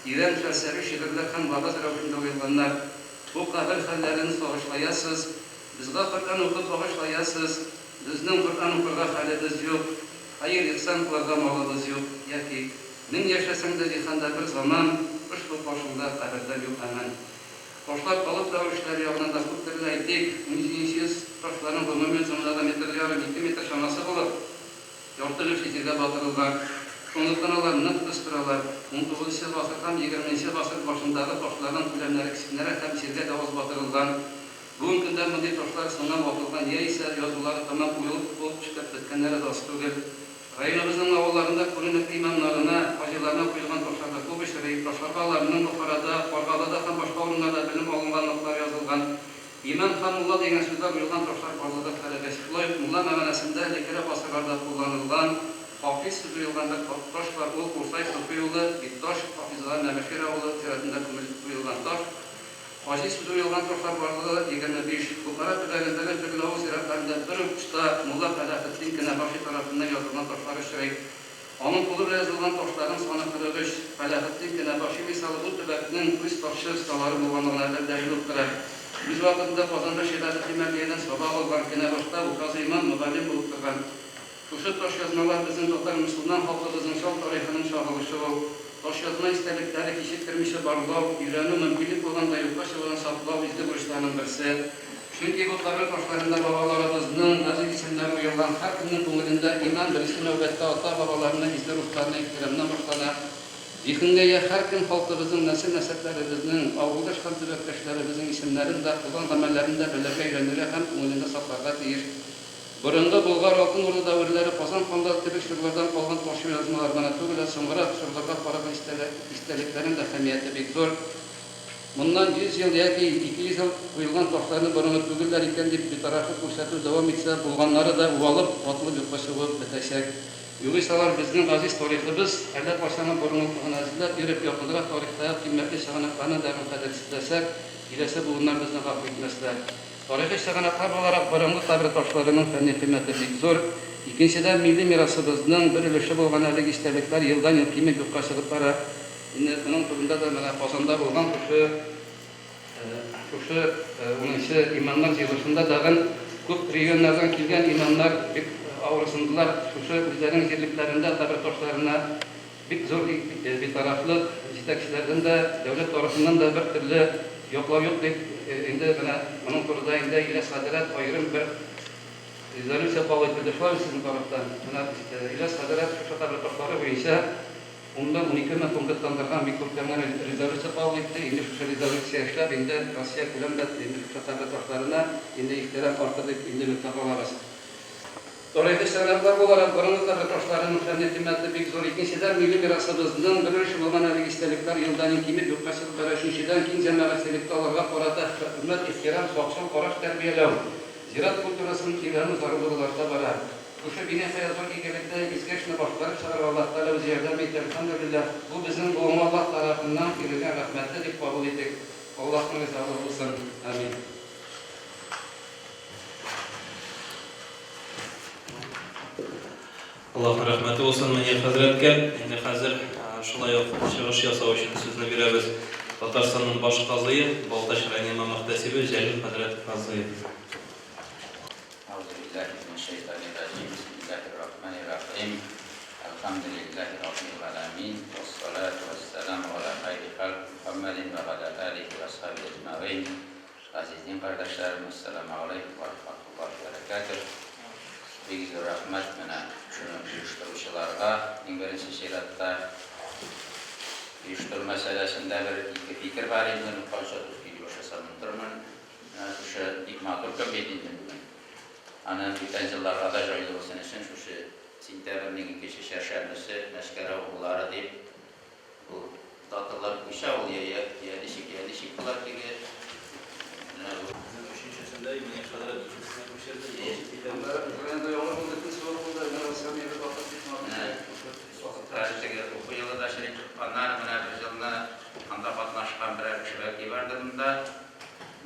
ирен фәлсәфи шигырьләр һәм бабаз рәвешендә уелганнар. Бу кабер хәлләрен сагышлаясыз, безгә Коръән укып багышлаясыз, безнең Коръән укырга хәлебез юк, хәер ихсан кылырга малыбыз юк, яки мин яшәсәң дә җиһанда бер заман ошбу башында кабердә юк әман. Ташлар калып рәвешләр ягынан да күптер әйтик, 1700 ташларның гомуми узынлыгы метр ярым, 2 метр чамасы булып, яртылыш җиргә батырылган. Шундыктан алар нык тыстыралар. 19 гасыр һәм 20 гасыр башындагы ташларның күләмнәре кечкенәрәк һәм җиргә дә аз батырылган. Бүгенге көндә мондый ташлар сынап атылган яисә язулары тамам уелып булып чыгып беткәннәре дә аз түгел. Районыбызның авылларында күренекле имамнарына, хаҗиларына куелган ташларда күп очрый. Ташларга аларның Бохарада, Каргалада һәм башка урыннарда белем алынганлыклар язылган. Имам һәм мулла дигән сүзләр уелган ташлар барлыгы хәлегә шулай мулла мәгънәсендә лекәре гасырларда кулланылган. Хафиз уелган бер таш бар, ул Курсай Суфи улы, Битташ, Хафизлар Мәмәшир авылы тирәсендә күмелеп уелган таш. Хаҗи сүзе уелган ташлар барлыгы 25. Бухара төбәгендәге төрле авыл зиратларында бер учта мулла Фәләхетдин Кенәбаши тарафыннан язылган ташлар очрый. Аның кулы белән язылган ташларның саны 43. Фәләхетдин Кенәбаши мисалы бу төбәкнең үз ташы осталары булганлыгына дәлил тора. Үз вакытында Казанда Шиһабетдин Мәрҗәнидән сабак алган Кенәбашта указ имам мөгаллим булып торган. Шушы таш язмалар безнең татар мөселман халкыбызның шал тарихының чагылышы ул. Taşyazma istekleri kişittirmişe barlav, yüreğine mümkünlük olan da yoktaş olan saplav izli burçlarının birisi. Çünkü bu tabi taşlarında babalarımızın aziz isimleri uyulan her günün konuğunda iman birisi nöbette ata babalarının izli ruhlarına iktiramına başlana. Yıkıngaya her gün halkımızın nesilletlerimizin, avuldaşkan tübektaşlarımızın isimlerinde, olan amellerinde belirge öğrenirler hem konuğunda saklarga deyir. Burunda Bulgar altın ordu davirleri Kazan Kandal tebekşirlerden kalan taşı yazmalarına tügüle sonra şurada paraga isteliklerin de hemiyeti pek zor. Bundan 100 yıl yaki 200 yıl kuyulgan taşlarını burunu tügüller iken deyip bir tarafı ko'rsatuv devam etse bulganları da uvalıp atılıp yoklaşıp bitecek. Yugisalar bizning aziz tariximiz, Allah başlanan burunluğunu azizlab yürüp yakındıra tarixda kıymetli şahanlıklarını da mukaddesizlersek, ilese bunlar bizni gafil etmezler. Tarihi şahanlıklar olarak burunlu tabir taşlarının fenni kıymeti pek zor. İkinciden milli mirasımızın bir ülüşü bulgan alik işlerlikler yıldan yıl kıymet yokkaşılıklara. Bunun turunda da Kazan'da bulgan kuşu 10. imanlar yılışında dağın көп regionlardan kelgan imamlar avrasındılar. Şu bizlerin yerliklerinde tabir taşlarına bir zor bir taraflı yetakçilerden de devlet tarafından da bir türlü yoklav yok deyip indi bunun turunda indi İlyas Hadirat ayrım bir rezolüsiya kabul ettirdiler sizin taraftan. İlyas Hadirat şu tabir taşları boyunca ondan 12 bin konkretlandırgan bir kurtarma rezolüsiya kabul etti. Indi şu rezolüsiya işler indi Rusya kullandı şu tabir taşlarına indi ihtiram artırdık indi müttefalar. Tarihi sanatlar olarak burunlu tabir taşlarının fenni kıymeti pek zor. İkinciden milli mirasımızın bir bulgan alik istelikler yıldan yıl kıymet yokkaşılıklar. Üçüncüden kin cemaatçilikte olarga karata hürmet, ihtiram, soksun, karaş terbiyelev. Ziraat kulturasının ilanı zarurlularda barar. Kuşu bine hayatın ikilikte izgeçini başlarıp çağırır Allah Teala bizi yerden bir elhamdülillah. Bu bizim doğum Allah tarafından verilgen rahmetli deyip kabul ettik. Allah'ın rızası olsun. Amin. Allah'ın rahmeti olsun. Meni Hazretke. Endi hazır şulay çıgış yasao üçün sözünü berебez. Tatarstan'ın baş kazıyı Baltaş Rayonuna muhtasibi Jalil Hazret kazıyı. Euzubillahimineşşeytanirracim. Bismillahirrahmanirrahim. Elhamdülillahi Rabbil alemin. Vessalatu vesselamu ala hayri halk Muhammedin ve ala alihi ve ashabi ecmaîn. Aziz din kardeşlerim, esselamu aleyküm ve rahmetullahi ve berekatuhu. Bizi rahmet mene şunu uyuşturucularga, birinci şeriatta uyuşturucu meselesinde bir fikir var idi. Konuşa video şasanındırmın. Şu ikmatur kabedindim. Ana bütün yıllarda da joylu olsun için şu sentyabrın ikinci şerşembesi meşgere oğulları deyip bu tatlılar kuşa oluyor ya yerleşik bular ki Üçüncüsünde yine kadar bu yılı da şimdi onlar bir yılda anda katlaşkan birer kişiler verdığında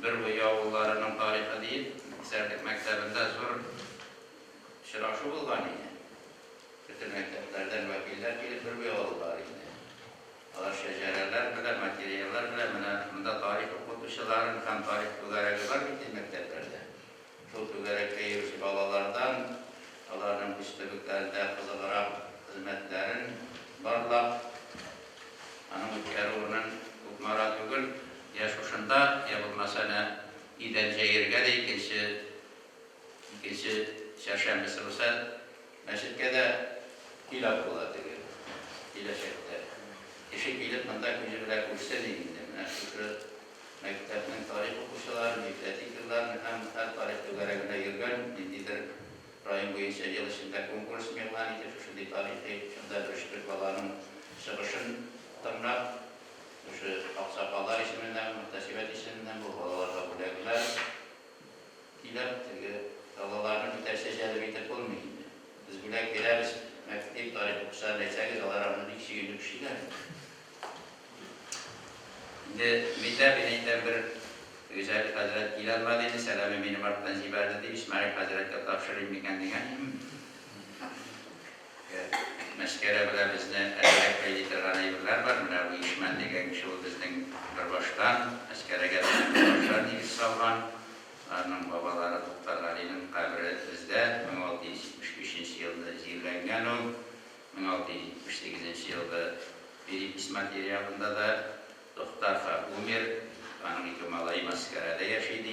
bir bu yavrularının tarihi değil, Serdik Mektebi'nde zor şıraşı bulgan idi. Bütün mekteplerden vekiller gelip bir bu yavrular idi. Ağır şecereler bile, materyaller bile, bunda tarih okutuşuların, kan tarih tügerekler bitti mekteplerde. Şu tügerekle yürüyüşü babalardan, onların üstülüklerinde kızılarak hizmetlerin barlap, anın ülkelerinin hukmara tügül, yaş hoşunda yapılmasa ne İdence yerge de ikinci çarşambesi olsa meşrikke de hilaf oladı. Hile şekilde. Eşik hilaf bunda gücü bile kursa değildi. Şu mektebinin tarih okuşular, mektetik yılların hem her tarih tügeregine yürgen, dindidir. Rahim boyunca yıl içinde konkurs meylan idi. Şu tarihi, şunda Rüştürk Balanın çıkışın tımrak, şu aksakallar isminden, muhtasibet isminden bu balalar kabul ediler. İlap, dalaların bir terseceli bitip olmayın. Biz bilek bileriz, mektep tarih okusarla içeriz, alarımın ikisi günlük kişiler. Şimdi Mittab ineyden bir Güzel Hazret İlhan Valid'i selamı benim arttan ziberdi deyip İsmail Hazret'e tavşırayım bir kendine. Meskere bile bizden erkek kaydıtırgan eyvler var. Bu işmen degen kişi o bizden bir baştan. Meskere gelen başlar değil sallan. Onun babaları Tuktarları'nın kabri bizde 1675 yılda zirlengen o. 1678 yılda Birikis materialında da Doktor Umir, onun iki malayı maskarada yaşaydı.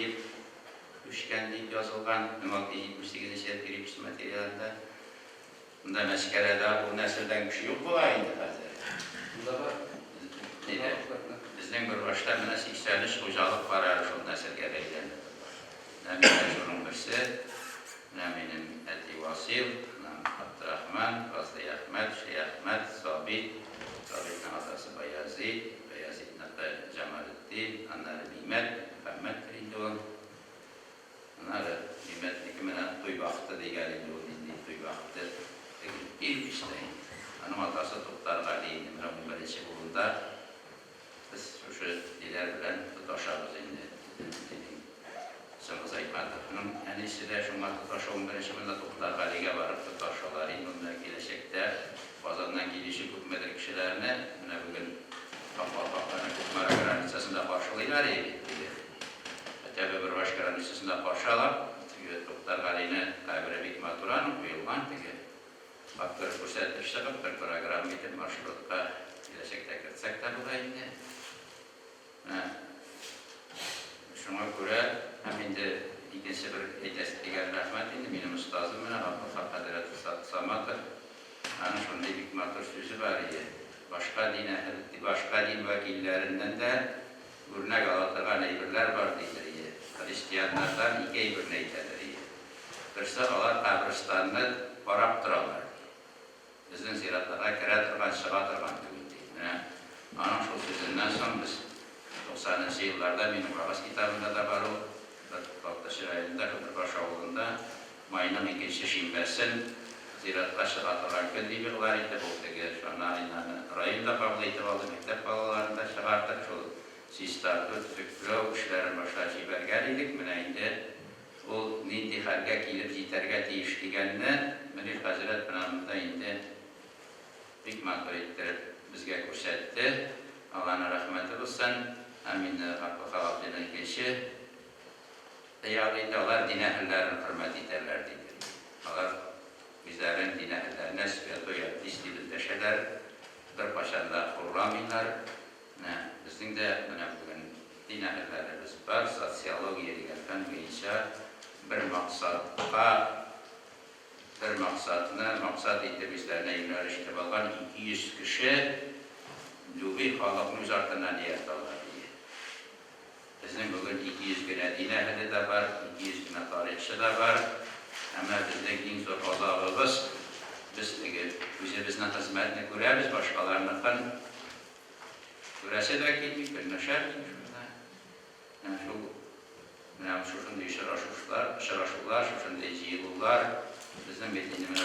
Üçgen deyip yazılgan 1678 yıl birikis materialında. Bunda maskarada bu nesilden bir şey yok bu ayında hazır. Bunda var. Bizden bir başta bana 83 hocalık kararı şu nesil gerekli. Benim şunun birisi, benim Eti Vasil, Abdurrahman, Fazlı Ahmet, Şeyh Ahmet, Sabit, Sabit'in atası Bayezid, Bayezid'in atı Cemalettin, anları Nimet, Muhammed Rindoğan. Onları Nimet'deki bana duybaktı diyelim, duybaktı. İlk işte, hanım atası Doktor Ali'nin Rabbim'in bulunda, biz şu diler bilen tutaşarız indi. Sınıf zayıfladıkının en iyisi de şunlar tutaşağın birinci Doktor Ali'ye varıp tutaşaların bundan gelecekte bazından gelişi kutmedir kişilerine bugün kapatmaklarını kutmara granitsasında karşılayırlar ya. Tabi bir baş granitsasında karşılayalım. Doktor Ali'ne kabire bitme duran uyulman ki faktör fırsatlaşsa faktör program getir marşrutka gelecekte kırtsak da bu gayinde. Şuna göre hem de ikinci bir etkisiyle rahmet indi benim ustazım bana Abdülhak Hazreti Samat'ır. Onun şunda bir matır sözü var ya. Başka din vakillerinden de örnek alatılan eybirler var deyir. Hristiyanlardan iki eybir neytedir. Birisi onlar kabristanını baraptıralar. Bizim ziyaretlara kiretirgan, çıkartırgan deyir. Onun şu sözünden sonra biz 90'lı yıllarda benim Rabas kitabında da var o. Baktaşır ayında Kıbrıs Oğlu'nda Mayın'ın ikinci şimbesin ziyaretler çıkartılan köndüğü var idi bu tege. Şu an rayında kabul itibarlı mektep balalarında çıkarttık. Şu sistardı, tüklü, işlerin başına çibergeliydik. Müneyinde o nindi halga gelip ziterge değiştiğinde Münir Hazret Pınar'ında indi büyük makbul ettirip bizge görsetti. Allah'ına rahmeti olsun. Amin. Hakkı Abdül'ün kişi Deyalıydalar din ehillerin hürmet ederler dedi. Onlar bizlerin din ehillerine sübiyatoya istibildeşeler, bir paşanda kurulamayınlar. Bizim de bugün din ehillerimiz var, sosyologiye gelken geyişe bir maksat ettiğimizlerine yönelişte bakan 200 kişi Lübi halkın üzerinde niyet alır. Bizim bugün 200 güne din ehli de var, 200 güne tarihçi de var. Ama bizdeki en zor azabımız, bizden hizmetini görürüz, başkalarından görese de gelmiyor, bir neşer şu şunda şıraşıklar, şu şunda cihlular, bizim bildiğimiz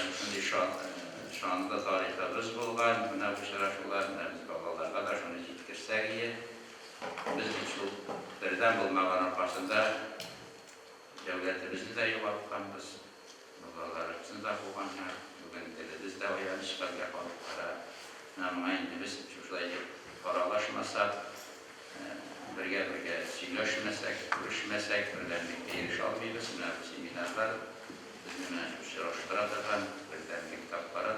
şu anda tarihlerimiz bulgan, bu şıraşıklar, biz babalar kadar şunu ciddirsek iyi. Biz şu birden bulmağın arkasında devletimizi de yoğaltkanız, babalarımızı da bulganlar, bugün biz de o yanlışlar yapalım. Ama biz şurada paralaşmasak, birge söyleşmesek, görüşmesek, birdenlikte eriş almayız. Bu seminarlar bizim şıraştıratırgan, birdenlik kitaplara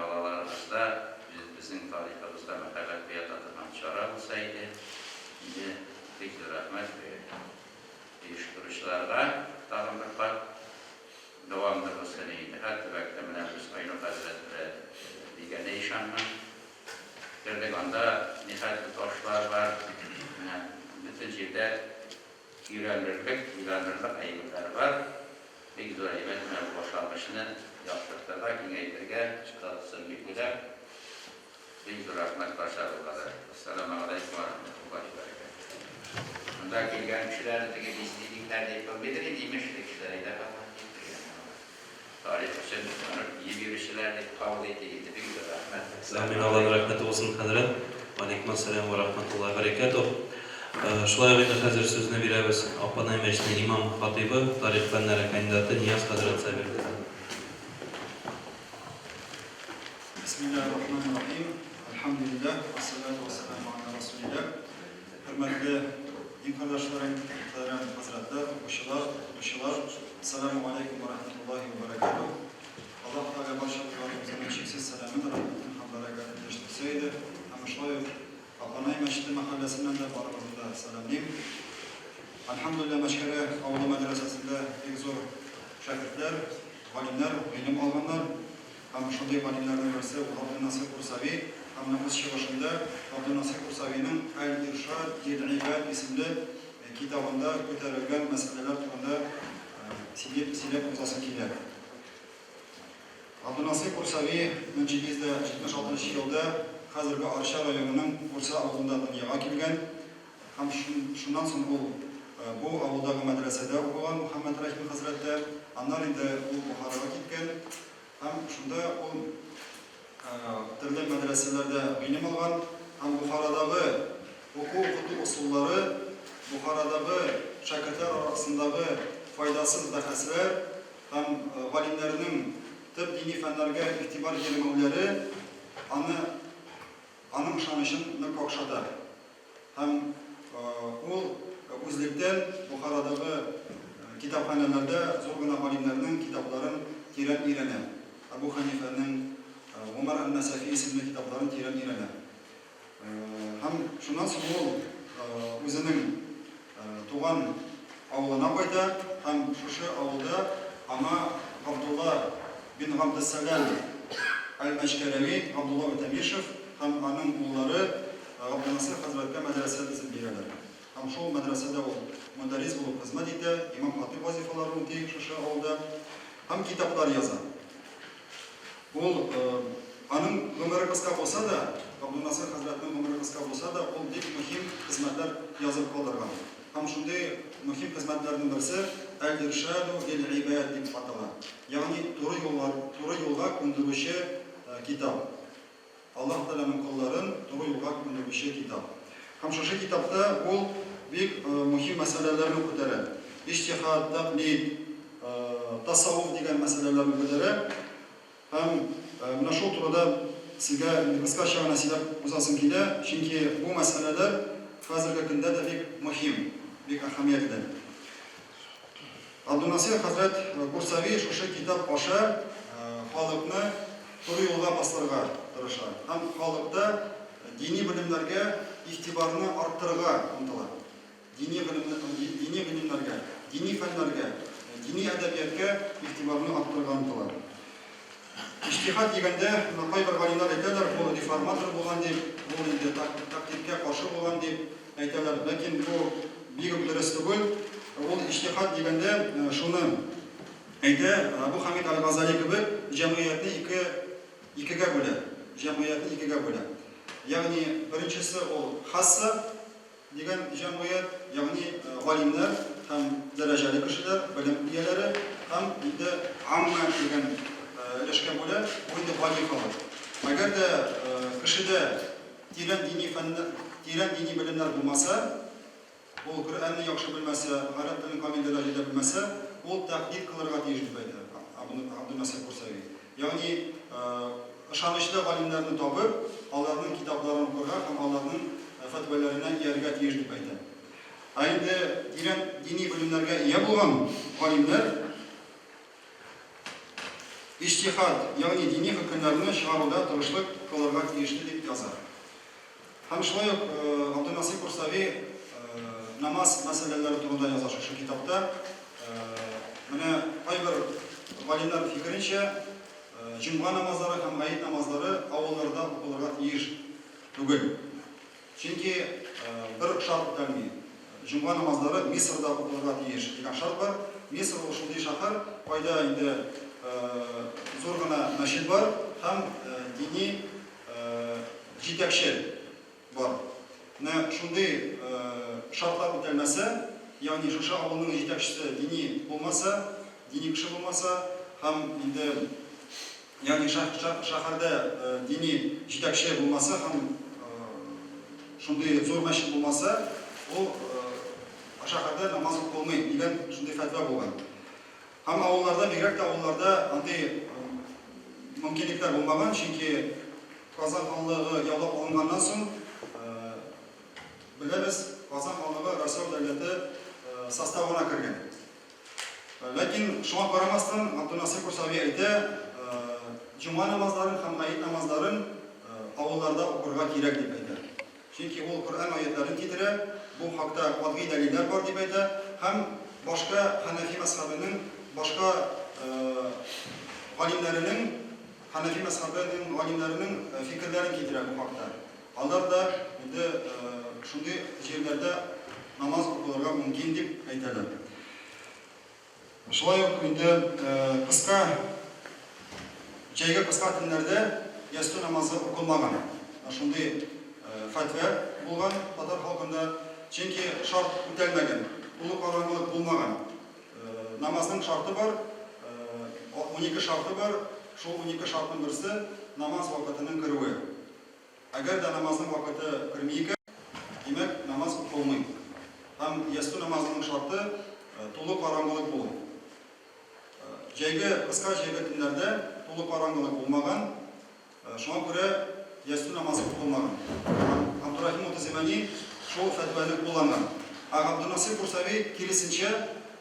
babalarımızda bizim tarihimizde muhabbet beyat atılan çare olsaydı, şimdi Fikri Rahmet ve uyuşturucularda tarımlıklar devamlı bu seneydi. Hatta beklemine biz aynı Hazretleri digene işanma. Gördük anda nihayetli taşlar var. Bütün cilde güvenirlik ayıbılar var. Bir güzel ayıbet boşalmışını yaptıkta da yine çıkartsın bir güzel. Bir rahmet başarıları. Esselamu Aleyküm ve Rahmetullahi ve Berekatuhu. Bunda gelgen kişilerdeki istedikler de yapabilir, demiş kişileriyle falan. Tarih için iyi bir kişilerle kabul edildi. Bir güzel rahmet. Amin. Allah'ın rahmeti olsun kadar. Aleyküm selam ve rahmetullahi ve berekatuhu. Şulay gıydı hazır sözüne birimiz Appanay Meclisi'nin İmam Hatibi, tarih fenleri kandidatı Niyaz Hazret Sabir'dir. Bismillahirrahmanirrahim. Elhamdülillah. Vessalatu vesselamu ala Resulillah. Hürmetli din kardeşlerim, hazretler, uşular. Selamun aleyküm ve rahmetullahi ve berekatuhu. Allah Teala başarılarımızın eşiksiz selamını rahmetin habere gerçekleştirseydi. de barımızda selamlayayım. Elhamdülillah Meşkere Avlu Medresesi'nde pek zor şakirtler, alimler, ilim almanlar, hem şunday alimlerden birisi Abdülnasir Kursavi, hem de bu başında Abdülnasir Kursavi'nin El-İrşad Yed'ibad isimli kitabında götürülgen meseleler turunda silip uzasın kiler. Abdülnasir Kursavi 1976 yılda hazırki Arşa rayonunun Bursa avlunda dünyaya kelgen. Hem şundan sonra bu avluldagi medresede okugan Muhammed Rahim Hazretler, anlar indi u Buxoroga ketgan. Hem shunda u turli medreselerde ilim olgan, hem Buxorodagi o'quv usullari, Buxorodagi shogirdlar orasındagi foydasiz darslar, hem alimlarning tib diniy fanlarga e'tibor bermavlari anın ishonishini qo'qishadi. Hem u o'zlikdan Buxorodagi kitobxonalarda zo'rgina olimlarning kitoblarini teran o'rganadi. Abu Hanifaning Umar al-Nasafiy ismli kitoblarini teran o'rganadi. Ham shundan so'ng u o'zining tug'an avluna qo'ydi. Ham shu avlda ama Abdullah bin Abdussalam al-Mashkaravi, Abdullah Utamirshov ham onun o'g'illari Abdülnasir Hazretga medrese dizib berdilar. Ham shu medresede o müderris bo'lib xizmat etdi, imom xatib vazifalarini o'taydi shu avlda. Ham kitoblar yozadi. U onun umri qisqa bo'lsa da, Abdülnasir Hazretning umri qisqa bo'lsa da, u bek muhim xizmatlar yozib qoldirgan. Ham shunday muhim xizmatlarning birisi Al-Irshad lil-ibad deb ataladi. Ya'ni to'g'ri yo'lga ko'ndiruvchi kitob. Allah Teala'nın kulların doğru yola göndermişi kitap. Hem şu kitapta o büyük mühim meselelerini kotarır. İçtihad, taklid, tasavvuf diyen meselelerini kotarır. Hem şu turda sizge kısa şahane silip uzasın ki de, çünkü bu meseleler hazırki günde de büyük mühim, büyük ahamiyetli. Abdülnasir Hazret Kursavi şu kitap başa halkını doğru yola bastırır. Hem halkta dini bilimlerge ihtibarını arttırıga umtılır. Dini bilimlerge, dini fenlerge, dini edebiyatga ihtibarını arttırıga umtılır. İçtihad degende kaybar alimler aytadilar, bu reformator bo'lgan deb, bu taklidga qarshi bo'lgan deb aytadilar. Lekin bu büyük dürüst değil. O içtihad degende şunu aytadi, Abu Hamid al-G'azali gibi jamiyatni ikkiga bo'ladi. Jamiyatni ikkiga bo'ladi. Ya'ni birinchisi o hassa degan jamiyat, ya'ni olimlar, ham darajali kishilar, bilim egalari, ham endi amma degan ilishgan bo'ladi. Bu endi vazifalar. Agarda kishida teran diniy bilimlar bo'lmasa, u Qur'onni yaxshi bilmasa, arab tilini komil darajada bilmasa, u taqlid qilarga tegishmaydi. Abdülnasir Kursavi. Ya'ni ishonchli olimlarni topib, ularning kitoblarini o'qirga, ham ularning fatvolarına yerga tegishib aytadi. Endi diniy bilimlarga ega bo'lgan olimlar İçtihad, ya'ni diniy hukmlarni chiqaruvda turishlik qilarga tegishli deb yozadi. Ham shunday Abdülnasir Kursavi namaz masalalari turida yozishi shu kitobda. Mana bir olimlar fikrincha Cuma namazları hem ayet namazları avullarda okularga tegishli tugul. Çünkü bir şart ötelmi. Cuma namazları Mısır'da okularga tegishli degan şart var. Mısır uşunday shahar, oyda endi zo'rgina masjid var, hem diniy yetakchi var. Shunday shartlar o'talmasa, ya'ni shu avulning yetakchisi diniy bo'lmasa, diniy kishi bo'lmasa, ham endi yani shaharda diniy yetakchi bo'lmasa, ham shunday zo'r masjid bo'lmasa, u shaharda namoz o'qilmaydi degan shunday fatvo bo'lgan. Ham avullarda, bekrak avullarda anday mumkinliklar bo'lmagan, chunki Qozon xonligi yawlab olingandan so'ng bilamiz, Qozon xonligi Rossiya davlati sostavına kirgan. Lekin shunga qaramasdan Abdülnasir Kursavi aytdi, Cuma namazların hem ayet namazların avullarda okurga kerak deb aytadi. Чөнки ул Коръән аятларын китерә, бу хакта катгый дәлилләр бар дип әйтә, һәм башка Ханафи мазһабының башка галимнәренең Ханафи мазһабының галимнәренең фикерләрен китерә бу хакта. Алар да инде шундый җирләрдә намаз укылырга мөмкин дип әйтәләр. Шулай ук инде кыска җәйге кыска төннәрдә ястү намазы укылмаган. Шундый фатва булган татар халкында, чөнки шарт үтәлмәгән, улы караңгылык булмаган. Намазның шарты бар, 12 шарты бар, шул 12 шартның берсе намаз вакытының керүе. Әгәр дә намазның вакыты керми икән, димәк намаз укылмый. Һәм ястү намазының шарты тулы караңгылык булу. Җәйге кыска җәйге төннәрдә тулы караңгылык булмаган, шуңа күрә ястү намазы укылмаган. Абдурахим Мутазимани шул фатваны кулланган. Абдунасир Курсави киресенчә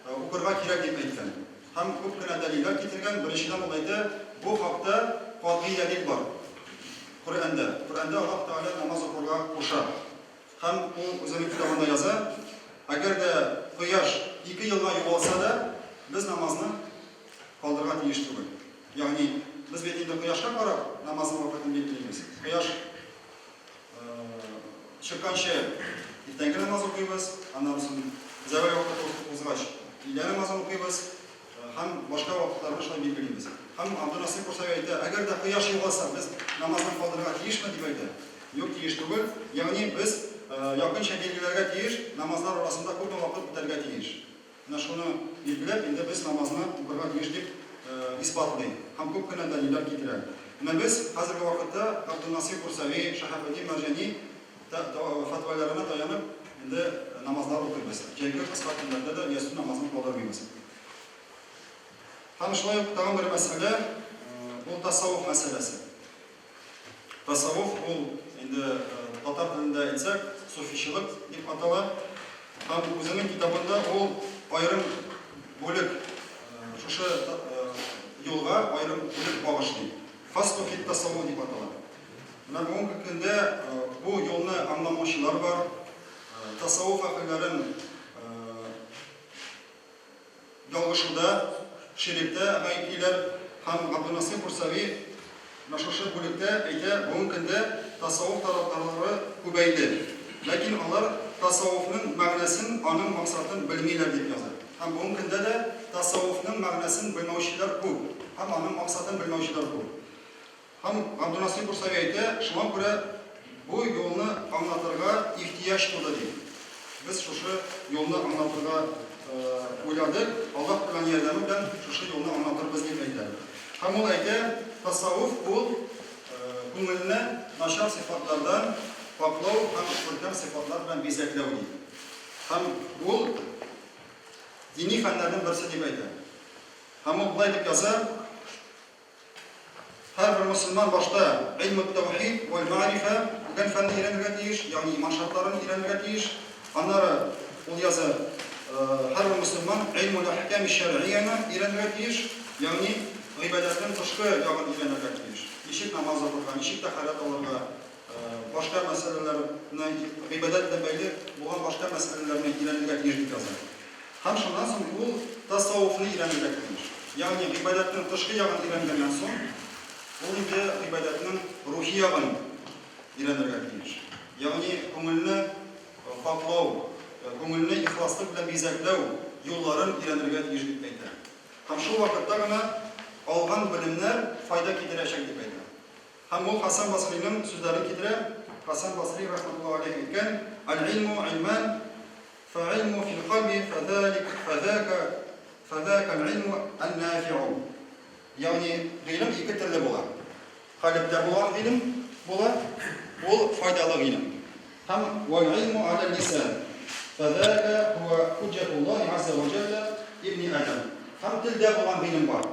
укырга кирәк дип әйткән. Һәм күп кенә дәлилләр китергән. Беренчедән ул әйтә, бу хакта катгый дәлил бар. Коръәндә Аллаһ Тәгалә намаз укырга куша. Һәм ул үзенең китабында яза, әгәр дә кояш 2 елга югалса да, без намазны калдырга тиеш түгел. Ягъни без бит инде кояшка карап намазның вакытын билгелибез. Кояш чыкканчы иртәнге намаз укыйбыз, аннан соң зәвал вакыты узгач илә намазын укыйбыз һәм башка вакытларны шулай билгелибез. Һәм Абдунасир Курсави әйтә, әгәр дә кояш югалса, без намазны калдырга тиешме дип әйтә. Юк, тиеш түгел. Ягъни без якынча билгеләргә тиеш, намазлар арасында күп вакыт үтәргә тиеш. Менә шуны билгеләп, инде без намазны укырга тиеш дип исбатлый. Һәм күп кенә дәлилләр китерә. Менә без хәзерге вакытта Абдунасир Курсави, Шаһабәддин Марҗани фатваларына таянып, инде намазлар укыйбыз. Җәйге кыска көннәрдә дә ястү намазын кылдырмыйбыз. Һәм шулай ук тагын бер мәсьәлә, ул тасаввуф мәсьәләсе. Тасаввуф ул инде татар телендә әйтсәк, суфичилык дип атала. Һәм үзенең китабында ул аерым бүлек шушы юлга аерым бүлек багышлый. Фаслу фит тасаввуф дип атала. Менә бүгенге көндә бу юлны аңламаучылар бар. Тасаввуф әһелләрен ялгышуда, ширектә гаеплиләр. Һәм Абдунасир Курсави шушы бүлектә әйтә, бүгенге көндә тасаввуф тарафдарлары күбәйде. Ләкин алар тасаввуфның мәгънәсен, аның максатын белмиләр дип яза. Һәм бүгенге көндә дә тасаввуфның мәгънәсен белмәүчеләр күп, һәм аның максатын белмәүчеләр күп. Һәм Абдунасир Курсави әйтә, шуңа күрә бу юлны аңлатырга ихтияҗ туды ди. Без шушы юлны аңлатырга уйладык, Аллаһ белән ярдәме белән шушы юлны аңлатырбыз дип әйтә. Һәм ул әйтә, тасаввуф ул күңелне начар сыйфатлардан паклау һәм күркәм сыйфатлар белән бизәкләү ди. Һәм ул дини фәннәрнең берсе дип әйтә. Һәм ул болай дип яза, һәрбер мөселман башта илмут тавхид вал ма'рифа дигән фәнне өйрәнергә тиеш, ягъни иман шартларын өйрәнергә тиеш. Аннары ул яза, һәрбер мөселман илмул ахкам шәр'ияне өйрәнергә тиеш, ягъни гыйбадәтнең тышкы ягын өйрәнергә тиеш. Ничек намаз укырга, ничек тәһарәт алырга, башка мәсьәләләрне гыйбадәт белән бәйле булган башка мәсьәләләрне өйрәнергә тиеш дип яза. Һәм шуннан соң ул тасаввуфны өйрәнергә тиеш. Ягъни гыйбадәтнең тышкы ягын өйрәнгәннән соң ул инде гыйбадәтнең рухи ягын өйрәнергә тиеш. Ягъни күңелне паклау, күңелне ихласлык белән бизәкләү юлларын өйрәнергә тиеш дип әйтә. Һәм шул вакытта гына алган белемнәр файда китерәчәк дип әйтә. Һәм ул Хасан Басриның сүзләрен китерә. Хасан Басри рахматуллаһи алейһи әйткән: "Аль-илму илман, фа-илму фил qalbi, фа-зака аль-илму ан-нафи'у." Ягъни гыйлем ике төрле була. Калбтә булган гыйлем була, ул файдалы гыйлем. Һәм вал-илму аля лисан, фа-зака хува хуҗҗатуллаһи азза ва җалла ибни Адам. Һәм телдә булган гыйлем бар.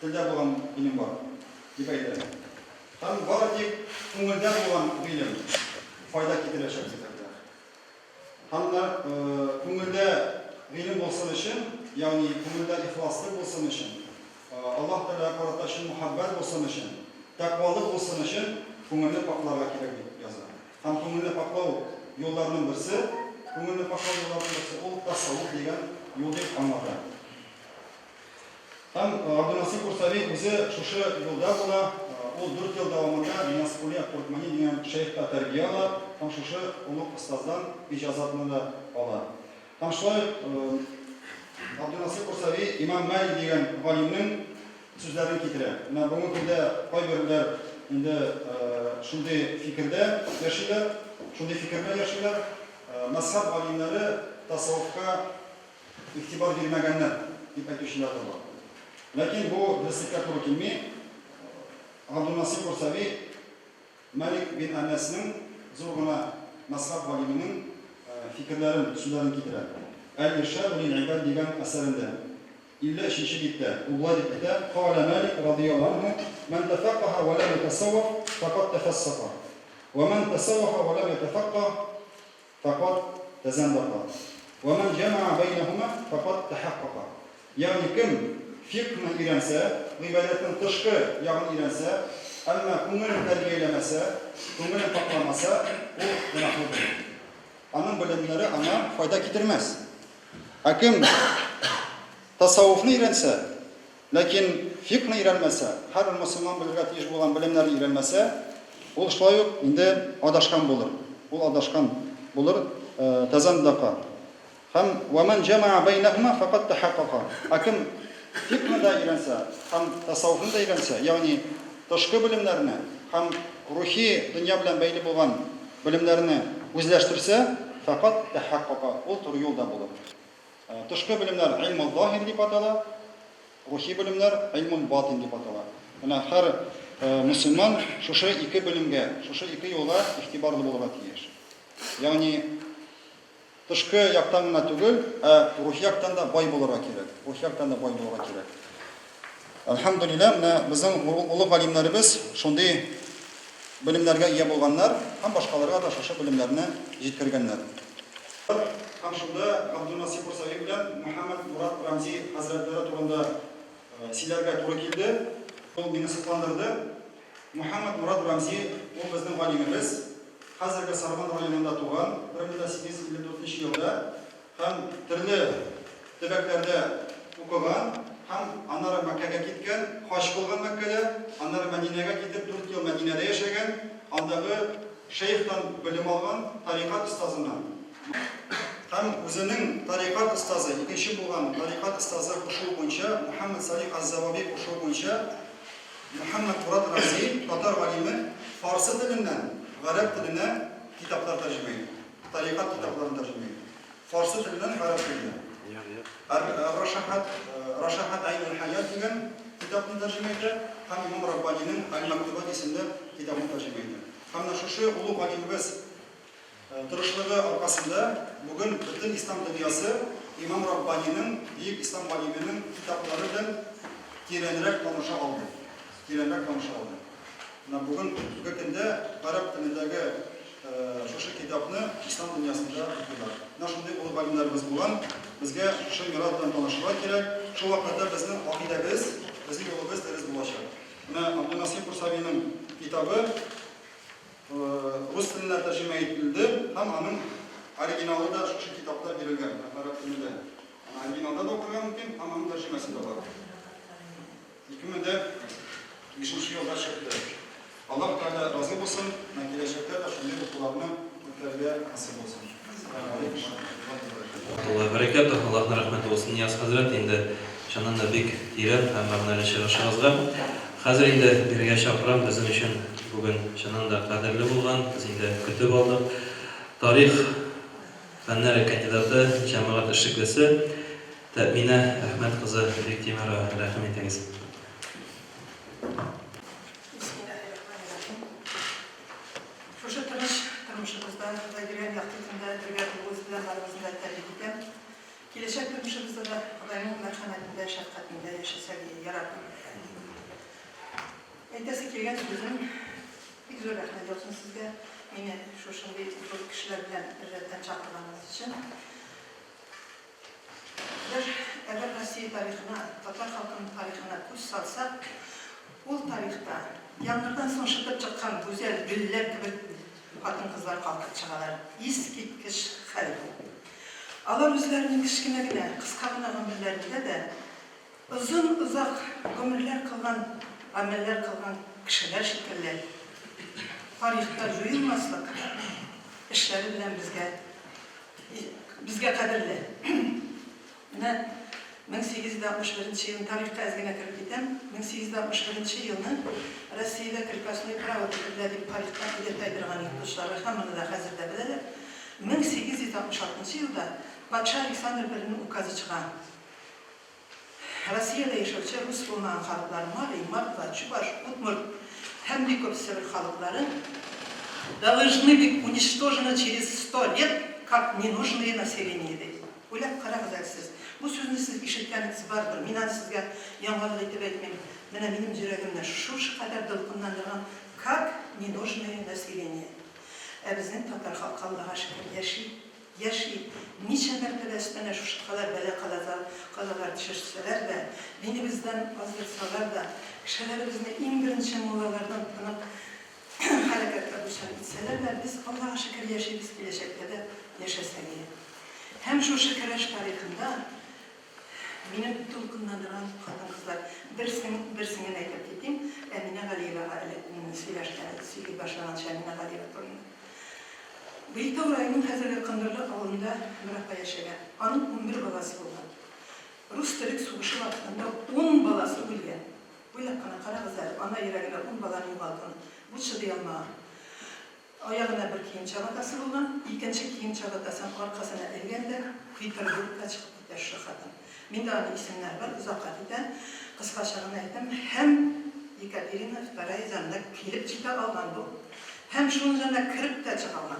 Телдә булган гыйлем бар дип әйтә. Һәм бары тик күңелдә булган гыйлем файда китерәчәк дип әйтә. Һәм күңелдә гыйлем булсын өчен, ягъни күңелдә ихласлык булсын өчен, Аллаһ Тәгалә карата мөхәббәт булсын өчен, тәкъвалык булсын өчен күңелне пакларга кирәк дип яза. һәм күңелне паклау юлларының берсе, күңелне паклау юлларының берсе ул тасаввуф дигән юл дип аңлата. Һәм Абдунасир Курсави үзе шушы юлда була, ул 4 ел дәвамында Динасполия Туркмани дигән шейхта тәрбия ала, һәм шушы улуг остаздан иҗазатны да ала. Һәм шулай Абдунасир Курсави Имам Малик дигән галимнең сүзләрен китерә. Менә бүгенге көндә кайберләр инде шундый фикердә яшиләр, мазһаб галимнәре тасаввуфка игътибар бирмәгәннәр дип әйтүчеләр бар. Ләкин бу дөреслеккә туры килми. Абдунасир Курсави Малик бин Анасның зур гына мазһаб галименең фикерләрен, сүзләрен китерә. Әл-Иршад лил-Ибад дигән әсәрендә 53-нче биттә улай дип әйтә: "Кала Малик радиллаһу анһу: "Ман тафаққаһа ва лам ятасавваф фақад тафассақа, ва ман тасаввафа ва лам ятафаққах фақад тазандақа, ва ман җама'a байнахума фақад тахаққақа." Ягъни кем фикъны өйрәнсә, гыйбадәтнең тышкы ягын өйрәнсә, әмма күңелен тәрбияләмәсә, күңелен пакламаса, ул гөнаһлы булыр. Аның белемнәре аңа файда китермәс. Ә кем тасаввуфны өйрәнсә, ләкин фикъны өйрәнмәсә, һәр мөселман белергә тиеш булган белемнәрне өйрәнмәсә, ул шулай ук инде адашкан булыр. Ул адашкан булыр, тазандақа. Һәм ва ман җама'a байнахума фақад тахаққақа. Ә кем фикъны да өйрәнсә, һәм тасаввуфны да өйрәнсә, ягъни тышкы белемнәрне һәм рухи дөнья белән бәйле булган белемнәрне үзләштерсә, фақат тахаққақа, ул туры юлда булыр. Тышкы белемнәр илмул заһир дип атала, рухи белемнәр илмул батин дип атала. Менә һәр мөселман шушы ике белемгә, шушы ике юлга игътибарлы булырга тиеш. Ягъни тышкы яктан гына түгел, рухи яктан да бай булырга кирәк. Рухи яктан да бай булырга кирәк. Алхамдулилlah, менә безнең улуг галимнәребез шундый белемнәргә ия булганнар, һәм башкаларга да шушы белемнәрне җиткергәннәр. Һәм шунда Абдунасир Курсави белән Мөхәммәд Мурат Рамзи хәзрәтләре турында сөйләргә туры килде. Ул мине сокландырды. Мөхәммәд Мурат Рамзи ул безнең галимебез. Хәзерге Сарман районында туган, 1854 елда һәм төрле төбәкләрдә укыган, һәм аннары Мәккәгә киткән, хаҗ кылган Мәккәдә, аннары Мәдинәгә китеп 4 ел Мәдинәдә яшәгән, андагы шейхтан белем алган, тарикат остазыннан. Һәм үзенең тарикат остазы, икенче булган тарикат остазы кушуы буенча, Мөхәммәд Салих аз-Заваби кушуы буенча, Мөхәммәд Мурат Рамзи, татар галиме, фарсы теленнән гарәп теленә китаплар тәрҗемә итә. Тарикат китапларын тәрҗемә итә. Фарсы теленнән гарәп теленә. Рашахат Айнул Хаят дигән китапны тәрҗемә итә, һәм Имам Раббаниның Аль-Мактубат исемле китабын тәрҗемә итә. Һәм шушы улуг галимебез тырышлыгы аркасында бүген бөтен ислам дөньясы Имам Раббаниның, бөек ислам галименең китаплары белән тирәнрәк таныша алды. Бүген көндә гарәп телендәге шушы китапны ислам дөньясында укыйлар. Шундый улуг галимнәребез булган, безгә шушы мират белән танышырга кирәк. Шул вакытта безнең акыйдәбез, безнең юлыбыз дөрес булачак. Менә Абдунасир Курсавиның китабы рус теленә тәрҗемә ителде, һәм аның оригиналы да шушы китапта бирелгән, гарәп телендә. Оригиналда да укырга мөмкин, һәм аның тәрҗемәсе дә бар. 2005 елда чыкты. Аллаһ Тәгалә разы булсын, киләчәктә дә шундый укуларны үткәрергә насыйп булсын. Аллаһ бәрәкәт, Аллаһның рәхмәте булсын. Нияз хәзрәт инде шуннан да бик тирән һәм мәгънәле чыгышыгызга. Хәзер инде бергә чакырам, безнең өчен бүген шуннан да кадерле булган, без инде көтеп алдык. Тарих фәннәре кандидаты, җәмәгать эшлеклесе Тәминә Әхмәт кызы Биктимова, рәхмәт итегез. Шушы тормышыбызда, Худайбирән яктысында бергә булыгыз белән барыбызны тәбрик итәм. Киләчәк тормышыбызда да Худайның мәрхәмәтендә, шәфкатендә яшәсәк яратып. Әйтәсе килгән сүзем бик зур рәхмәт olsun сезгә. Мине шушындай зур кешеләр белән рәттән чакырганыгыз өчен. Әгәр Россия тарихына, татар халкының тарихына күз салсак, ул тарихта яңгырдан соң шытып чыккан гүзәл гөлләр кебек Kadın kızlar kalkıp çıkarlar. İskitkiş hal. Alar özlerinin kişkinegine, kıskagına ömürlerinde de uzun uzak ömürler kılgan, ameller kılgan kişiler şekilleri tarihte juyulmaslık işleri bilen bizge kadirli. Ne 1861 yılın tarihte ezgine kirip gitem. 1861 yılın Rossiyada Krikasnoy pravo tükürlediği tarihten detaylarını yurtduşları hamını da hazırda bileler. 1866 yılda Paşa Alexander I'nin ukazı çıkan Rossiyada yaşavçı Rus bulunan halkların Martva, Çubaş, Udmurt hem de köpsevir halkların должны быть уничтожены через 100 лет, как ненужные население. Uylap karagızaksız. Bu sözünü siz işitkeniniz vardır. Minan sizge yangalık etip etmeyim. Benim yüreğimde şu kadar dılgınlandırgan как ненужные население. Bizim Tatar halkı Allah'a şükür yaşayıp niçe mertebesine şu kadar bela kalalar düşürseler de dinimizden azırsalar da kişilerimizin en birinci muğlalardan tanıp hareketler düşen etseler de biz Allah'a şükür yaşayıp gelecekte de yaşasayız. Hem şu şükreş tarihinde benim dılgınlandıran kadın kızlar birisinin ayıp dediğim Emine Galiyeva Sivil başlanan Emine Galiyeva torunu. Bıyıkta orayının hazırlığı Kındırlı avlunda Mürahba yaşayan. Onun 11 balası olan. Rus-Türk soğuşu vaktinde 10 balası ölgen. Böyle kara kızar, ana yüreğine 10 balanın yuvalduğunu. Bu çıdıyalma. Ayağına bir kiyim çabatası olan, ikinci kiyim çabatasının arkasına elgende Peterburg'a çıkıp gider şu kadın. Mindağın isimler var, uzakat eden. Kıskaçağına ettim. Hem Yekaterina II zanında kilip çıta algan bu. Hem şunun zanında kırıp da çıkalgan.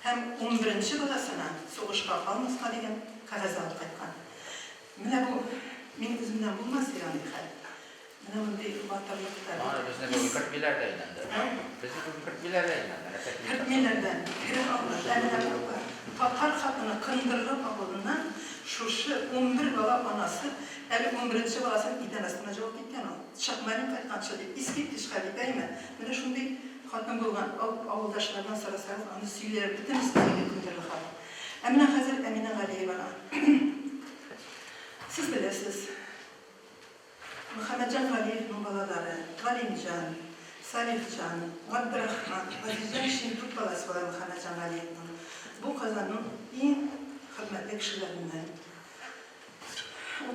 Hem 11. balasına soğuşka almasına degen karaz alıp kaytkan. Mine bu, min üzümden bulmaz yani hal. Mine bunday batırlıklar. Bizni bu 40 milyarda inandı. Bizni bu 40 milyarda inandı. 40 milyardan kırıp alınır. Emine bu var. Tatar kadını kındırılıp alından şuşu 11 bala anası, 11. balasının idanasına cevap gitken o. Çakmayın kaytkançı değil. İskip işgali değil mi? Mine şunday kadın bulgan avuldaşlardan sarasarız, onu süyüler bütün istemeyi kındırılır. Emine Hazır, Emine Galiyeva. Siz bilesiniz. Muhammedcan Galiyev'in balaları, Galimcan, Salihcan, Abdurrahman, Azizcan Şintürk balası var Muhammedcan Galiyev'in. Bu kazanın en hizmetli kişilerinden.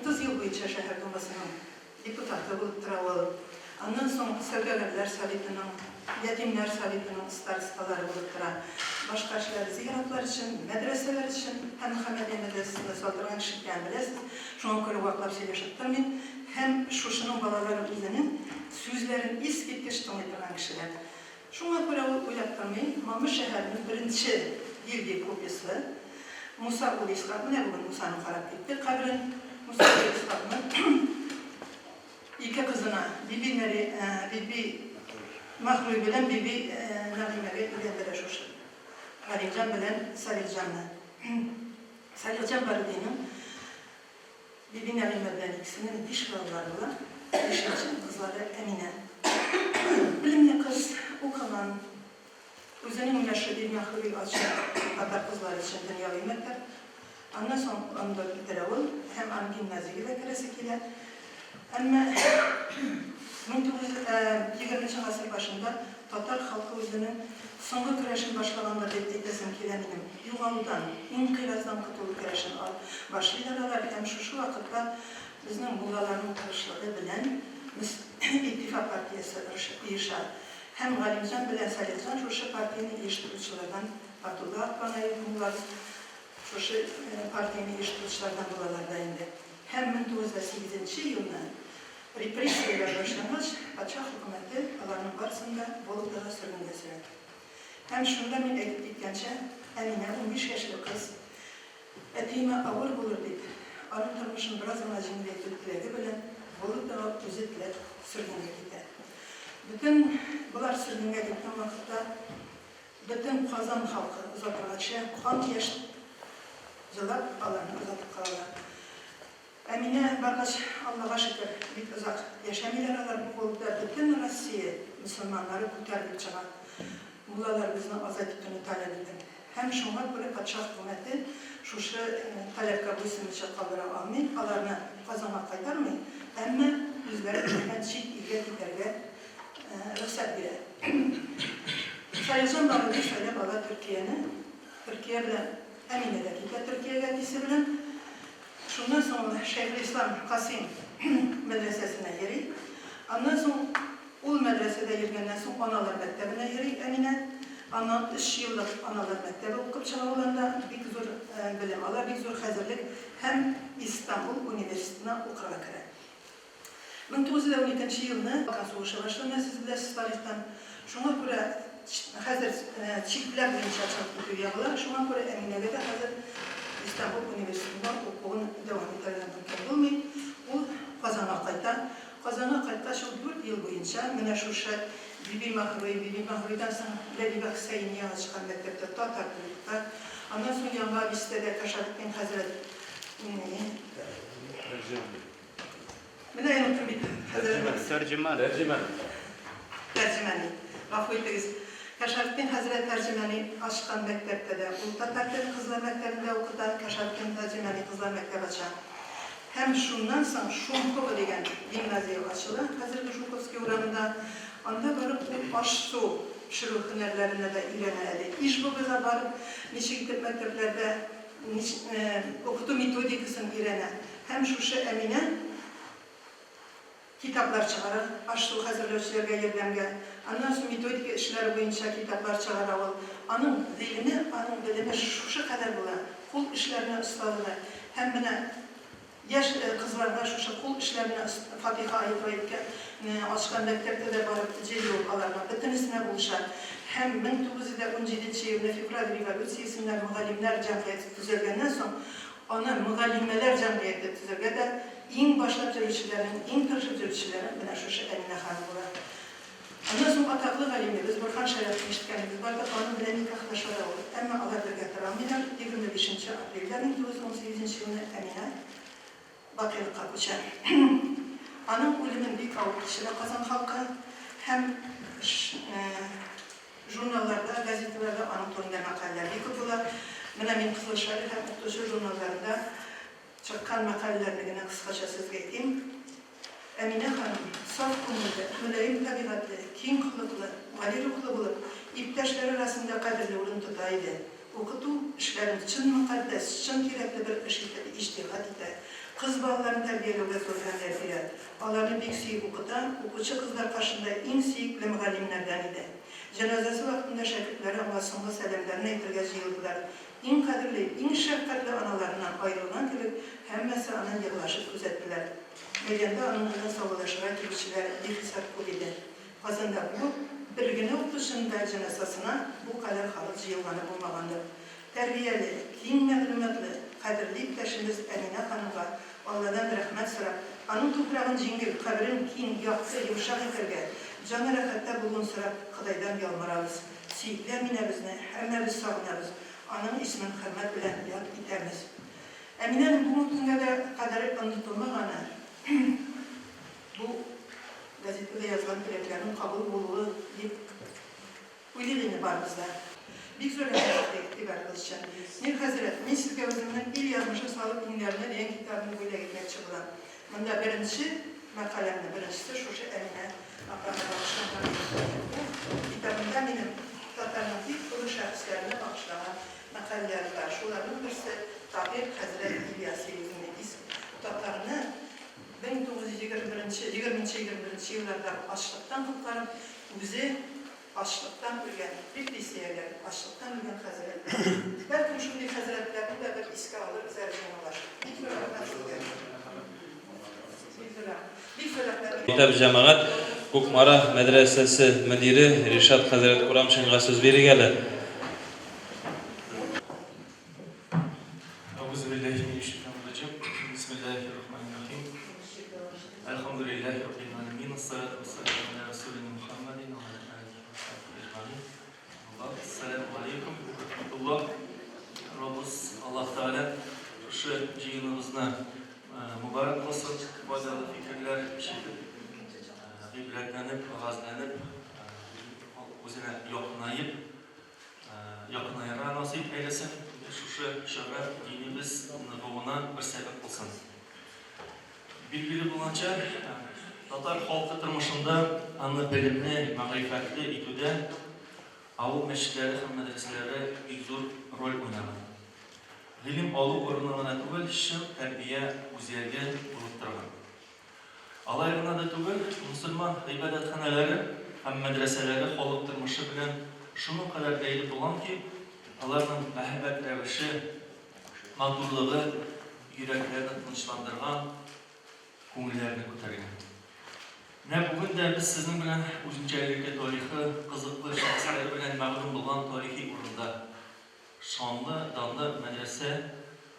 30 yıl boyunca şehir dumasının deputatı bulup tıralı. Ondan sonra Sevdalarlar Sovyeti'nin, Yetimler Sovyeti'nin starostaları bulup tıra. Başka şeyler ziyaretler için, medreseler için, hem Muhammediye medresesinde saldırgan kişilikten bilesiniz. Şuna göre vaklar söyleşittirmeyin. Hem şuşunun balaları özünün sözlerin iskitkiş tanıtılan kişiler. Şuna göre uyaptırmayın. Mamı şehirinin birinci yılgi kopyası Musa Ulu İskak'ın, ne bugün Musa'nın karakteri? Kabrin Musa Ulu İskak'ın iki kızına, Bibi Mahruy bilen Bibi Nagimeri Ülender'e şuşu. Galimcan bilen Salihcan'la. Salihcan Barıdi'nin Bibi Nagimer'den ikisinin diş bağlarıyla diş için kızları Emine. Bilimli kız okunan, özünün yaşadığı Mahruy açık Tatar kızları için dünyalı hizmetler. Ondan sonra onu da bitiravul, hem an gimnaziyle keresikiyle. Ama 1920 asır başında Tatar halkı özünün soңғы күрәшін başlaganda деп әйтәсем килә минем. Югалудан, инкыйлаздан кытылу күрәшен башлыйлар алар. Һәм шушы вакытта безнең муллаларның тырышлыгы белән İttifak партиясы оеша. Һәм Галимҗан белән Салихҗан шушы партияны оештыручылардан Абдулла Апанаев муллар шушы партияны оештыручылардан булалар да инде. Һәм 1908 елда репрессиялар башлангач, патша хөкүмәте аларның барысын да Вологдага сөргөнгә сөргән. Hem şunda min edip gitkençe Emine 15 yaşlı kız etime ağır bulur deyip onun tanışın biraz amacını ettikledi bilen Vologdaga özetler sürgünge gider. Bütün bular sürgünge gittiğim vakitte bütün Kazan halkı uzatırgaçı kan yaş yıllar alanı uzatıp kalırlar. Emine bargaç Allah'a şükür bir uzak yaşamıyla bu kolda bütün Rusya Müslümanları kurtarıp çıkar. Mullalarımızın azat ettiğini talep edin. Hem şuna göre padişah hükümeti şuşu talepka boysunmuşa kaldıran amin. Alarını kazanmak kaytarmayın. Ama bizlere hemen çiğ ilge giderge ruhsat bile. Sayıcan bağlı söyle baba Türkiye'nin. Türkiye bilen Emine'deki Türkiye geldisi bilen şundan sonra Şeyhülislam Kasim medresesine yeri. Ondan sonra ul medresede yürgenden sonra analar mektebine yeri Emine. Ondan 3 yıllık analar mektebi okup çıkarılanda bir zor bilim alır, bir zor hazırlık hem İstanbul Üniversitesi'ne okula girer. 1912 yılında Balkan Soğuşu başlandı. Siz bilesiniz tarihten. Şuna göre hazır çiftler bilinç açılıp yapılar. Şuna göre Emine'de de hazır İstanbul Üniversitesi'nde okulun devam ettirildiği mümkün bulmayın. O Kazana kayıtta şu 4 yıl boyunca mene şu Bibi Mahru'dan sonra Levi Hüseyin'e çıkan mektepte Tatar Kırıklar. Ondan sonra yanına bir sitede Kaşarlık'ın Hazret mene yanıtım bir Hazret tercümeni. Rahmetliyiz. Kaşarlık'ın Hazret tercümeni açıkan mektepte de Tatar Kızlar Mektebi'nde okudan Kaşarlık'ın tercümeni Kızlar Mektebi açan. Hem şundan sonra Şumkova degen gimnaziya açıldı. Hazırda Şumkovski uğramında onda barıp aş su pişiriu hünerlerine de iğreneledi. İş bu bize barıp niçe gidip mekteplerde okudu metodikasını iğrene. Hem şu Emine kitaplar çıkarır. Aş su hazırlıyorçilerge yerlemge. Ondan sonra metodika işleri boyunca kitaplar çıkarır. Onun dilini şu kadar bulan. Kul işlerine ısladılar. Hem bana yaş kızlarga şu kul işlerine Fatiha ayıp açıkan mektepte de barıp celi alarlar. Bitinisine buluşar. Hem 1917 yılında fevral revolüsyasında mügallimler cemiyeti düzelgenden sonra ona mügallimeler cemiyeti düzelgede en başlıca ölçülerin, en tırşıcı ölçülerin bana şu Emine Hanım var. Ondan sonra ataklı galimimiz Burhan Şeref'in işitkenimiz var da onun bile nikahlaşmaları olur. Ama Allah'ta getirenler 25. April'de 1918 yılında Emine Bakırlık'a koşar. Anın ölümün büyük avukçısıyla Kazan halkı hem jurnallarda, gazetelerde anın torunda makaleler yıkıldılar. Menemin Kızılşehir hem Oktaşı jurnallarında çıkan makalelerini kısaca söz geçeyim. Emine Hanım, saf konuda, mülayim tabiatlı, kim kılıklı, vali ruhlu bulup, iptaşları arasında kadirli olun tutaydı. Okutu işlerin çın mukaddes, çın gerekli bir iştihat eder. Kız bağlarını terbiyeliğe zorlanlar birer. Onların bir siyik okutan, okuçu kızlar karşında en siyikli mügallimlerden idi. Cenazesi vaktinde şakirtleri Allah'ın selamlarına itirgaz yığıldılar. En kadirli, en şefkatli analarından ayrılan gibi hemmesi anın yığılaşıp gözettiler. Medyanda anınlarına savaşıra girişçiler bir hesap kulidi. Kazanda bu, bir güne okutuşun der cenazasına bu kadar halık yığılanı bulmağandır. Terbiyeli, kim mağlumatlı, kadirli iptaşımız Emine Hanım'a Allah'dan rahmet sorar. Anın toprağın cingil, kabrin kin, yaktı, yumuşak etirge, canı rahatta bulun sorar, Kıdaydan yalmararız. Siyikler minebizne, hem biz sağınarız. Anın ismin hürmet bilen yad itemiz. Emine'nin bu günde kadar anlatılmağına, bu gazetede yazılan dileklerin kabul bulduğu bir uyliliğini var bizler. Bir söylemekte iktibar kılışan. Mir Hazret, men sizge özümün il yazmışı sağlık dinlerine deyen kitabını böyle gitmek çıkılan. Bunda birinci makalemde birincisi şu Emine Akran'a bakışlarına kitabında benim alternatif kılı şahıslarına bakışlanan makaleler var. Şuların birisi Tahir Hazret İlyasi yüzünde Tatarını 1921 yıllarda açlıktan kurtarıp bizi açlıktan ölgen, bir liseyerler, açlıktan ölgen Hazretler. Belki şu bir Hazretler'in de bir iska alır, zercine ulaşır. Maktab Cemaat Kukmara Medresesi Müdiri Rişat Hazret Kuramşın'a söz veriyorlar. Euzubillahimineşşeytanirracim. Bismillahirrahmanirrahim. Elhamdülillahi Rabbil alemin. Esselatu vesselamu ala Resulina Muhammedin ve ala alihi ve sahbihi ecmaîn. Esselamu aleyküm ve rahmetullah. Rabbimiz Allah Teala şu yayınımızda mübarek olsun. Faydalı fikirler işitip, ibretlenip, gazlanıp, özüne yoklayıp киңәеп, якынайырга насыйп әйләсен, шушы чара динебез ныгуына бер сәбәп булсын. Билгеле булганча, татар халкы тормышында аны белемле, мәгърифәтле итүдә авыл мәчетләре һәм мәдрәсәләре бик зур роль уйнаган. Гыйлем алу урыны гына түгел, чын тәрбия үзәге булып торган. Алай гына да түгел, мусульман гыйбадәтханәләре һәм мәдрәсәләре халык тормышы белән шуның кадәр бәйле булган ки, аларның мәхәббәт рәвеше, матурлыгы йөрәкләрне тынычландырган, күңелләрне күтәргән. Менә бүген дә біз сезнең белән үзенчәлекле тарихы, кызыклы шәхесләр белән мәгълүм булган тарихи урында шанлы, данлы мәдрәсә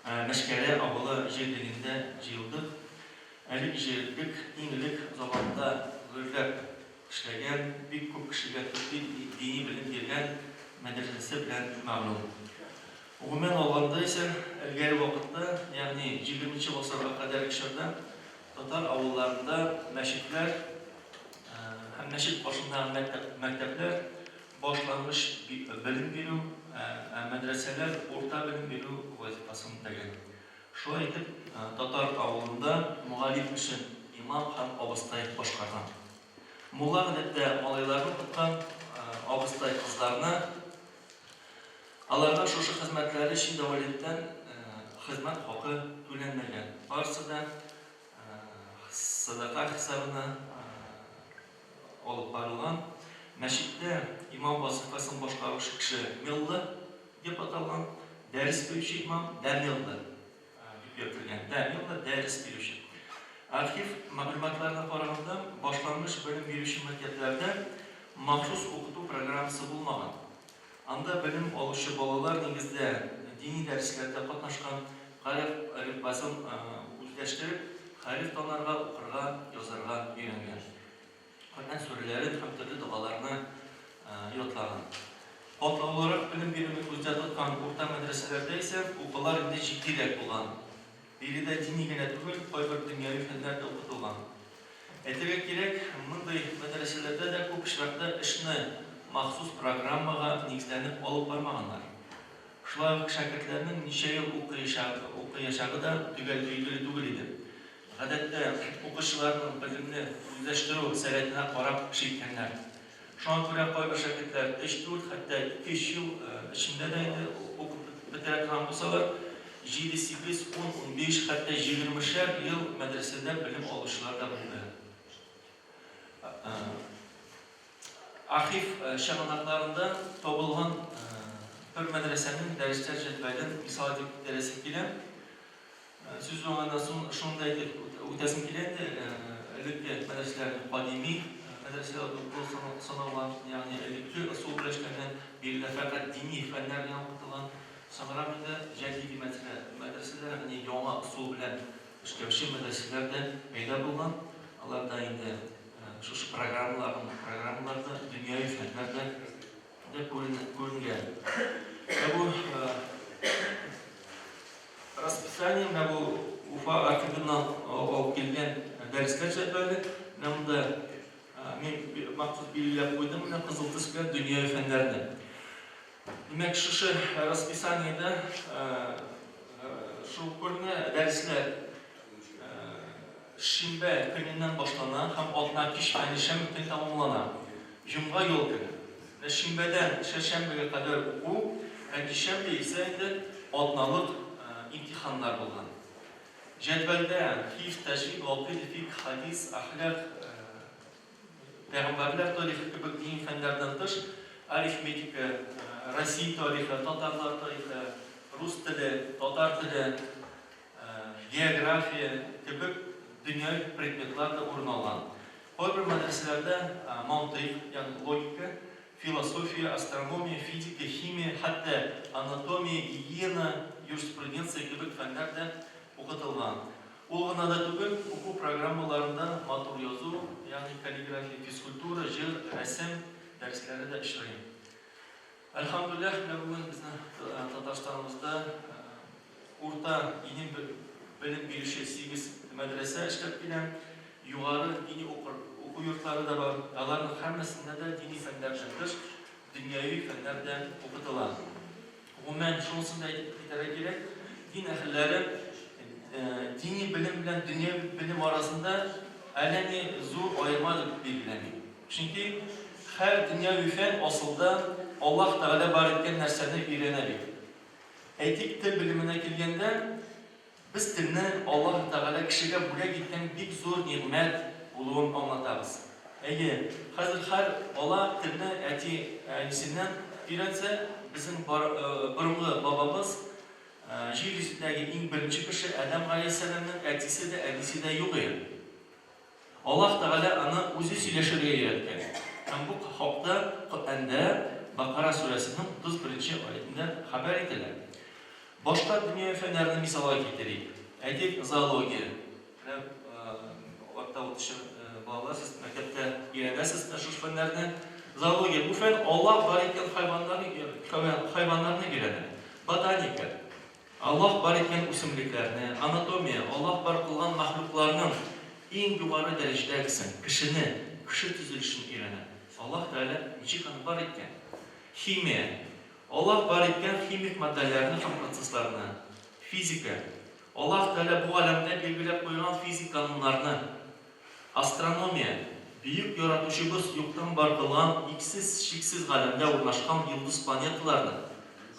Мәшкәрә авылы җирлегендә җыелдык. Әлеге җирлек иң элек заманда гөрләп эшләгән, бик күп кешегә дини белем биргән мәдрәсәсе белән мәгълүм. Гомумән алганда исә, элгәре вакытта, ягъни 20нче гасырга кадәр чорда татар авылларында мәчетләр һәм мәчет башындагы мәктәпләр башлангыч белем бирү, мәдрәсәләр урта белем бирү вазифасын үтәгән. Шулай итеп, татар авылында мугалим эшен имам һәм абыстай башкарган. Мулла гадәттә малайларны укыткан, абыстай кызларны аларга шушы хезмәтләре өчен дәүләттән хезмәт хакы түләнмәгән. Барысы да садака хисабына алып барылган. Мәчеттә имам вазифасын башкаручы кеше милла дип аталган, дәрес бирүче имам дәмилла дип йөртелгән. Дәмилла дәрес бирүче. Архив мәгълүматларына караганда, башлангыч белем бирүче мәктәпләрдә махсус укыту программасы булмаган. Анда белем алучы балалар нигездә дини дәресләрдә катнашкан, гариф әлифбасын үзләштереп, хариф танарга, укырга, язарга өйрәнгән. Коръән сүрәләрен һәм төрле дуаларны йотлаган. Катлаулырак белем бирүне күздә тоткан урта мәдрәсәләрдә исә укулар инде җитдирәк булган. Биредә дини генә түгел, кайбер дөньяви фәннәр дә укытылган. Әйтергә кирәк, мондай мәдрәсәләрдә дә күп очракта эшне махсус программага нигезләнеп алып бармаганнар. Шулай ук шәкертләрнең ничә ел укыячагы да төгәл билгеле түгел иде. Гадәттә, укучыларның белемне үзләштерү сәләтенә карап эшләгәннәр. Шуңа күрә кайбер шәкертләр 3-4, хәтта 2 ел эчендә дә укып бетерә торган булсалар, 7-8, 10, 15, хәтта 20шәр ел мәдрәсәдә белем алучылар да булды. Архив чыганакларында табылган бер мәдрәсәнең дәресләр җәдвәлен мисал итеп күтәрәсе килә. Сүз уңайдан соң шундай итеп үтәсем килә инде, элекке мәдрәсәләрне кадими мәдрәсәләр булып саналган, ягъни элекке ысул белән бирелә фәкать дини фәннәр генә укытылган. Соңрак инде җәдид мәдрәсәләр, ягъни яңа ысул белән эшләүче мәдрәсәләр дә пәйда булган. Аларда инде шушы программаларда дөньяви фәннәр дә күренгән. Бу расписание, бу Уфа архивыннан алып килгән дәресләр җәдвәле, монда мин махсус билгеләп куйдым, менә кызыл төс белән дөньяви фәннәрне. Димәк, шушы расписаниедә шу күренә дәресләр шимбә көненнән башлана һәм атна кич шәмбе көнне тәмамлана. Җомга ел көне. Шимбәдән шәмбегә кадәр уку, шәмбе исә инде атналык имтиханнар булган. Җәдвәлдә хифз, тәҗвид, гакыйда, фикъ, хадис, әхлак, пәйгамбәрләр тарихы кебек дини фәннәрдән тыш, арифметика, Россия тарихы, татарлар тарихы, рус теле, татар теле, география кебек дөньяви предметлар да урын алган. Кайбер мәдрәсәләрдә мантыйк, ягъни логика, философия, астрономия, физика, химия, хәтта анатомия, гигиена, юриспруденция кебек фәннәр дә укытылган. Ул гына да түгел, уку программаларында матур язу, ягъни каллиграфия, физкультура, җыр, рәсем дәресләре дә очрый. Әлхәмдүлилләх, бүген безнең Татарстаныбызда урта дини белем бирүче 8 мәдрәсә эшләп килә. Югары дини уку йортлары да бар. Аларның һәммәсендә дә дини фәннәр җитеш, дөньяви мәктәпләрдә укытыла. Гомумән шунысын да әйтеп китәргә кирәк. Дин әһелләре дини белем белән дөнья белем арасында әллә ни зур аерма дип билгеләми. Чөнки һәр дөньяви фән асылда Аллаһ Тәгалә бар иткән нәрсәне өйрәнә бит. Әйтик, тел белеменә килгәндә, biz телне Аллаһ Тәгалә кешегә бүләк иткән бик зур ниғмәт булуын аңлатабыз. Әйе, хәзер һәр бала телне әтисеннән өйрәнсә, безнең борынгы бабабыз җир йөзендәге иң беренче кеше Адам галәйһиссәламның әтисе дә, әнисе дә юк иде. Аллаһ Тәгалә аны үзе сөйләшергә өйрәткән. Һәм бу хакта Коръәндә Бакара сүрәсенең 31-нче аятында хәбәр ителә. Башка дөнья фәннәрен мисалга китерик. Әйтик, зоология. Вакытта утышы балалар, сез мәктәптә өйрәнәсез шушы фәннәрне. Зоология бу фән Аллаһ бар иткән хайваннарны өйрәнә. Ботаника. Аллаһ бар иткән үсемлекләрне, анатомия, Аллаһ бар кылган мәхлукларның иң югары дәрәҗәдәгесен, кеше төзелешен өйрәнә. Аллаһ Тәгалә ничек аны бар иткән? Химия. Аллаһ бар иткән химик матдәләрне һәм процессларны. Физика. Аллаһ Тәгалә бу галәмдә билгеләп куйган физик кануннарны. Астрономия. Бөек яратучыбыз юктан бар кылган иксез-чиксез галәмдә урнашкан йолдыз планеталарны.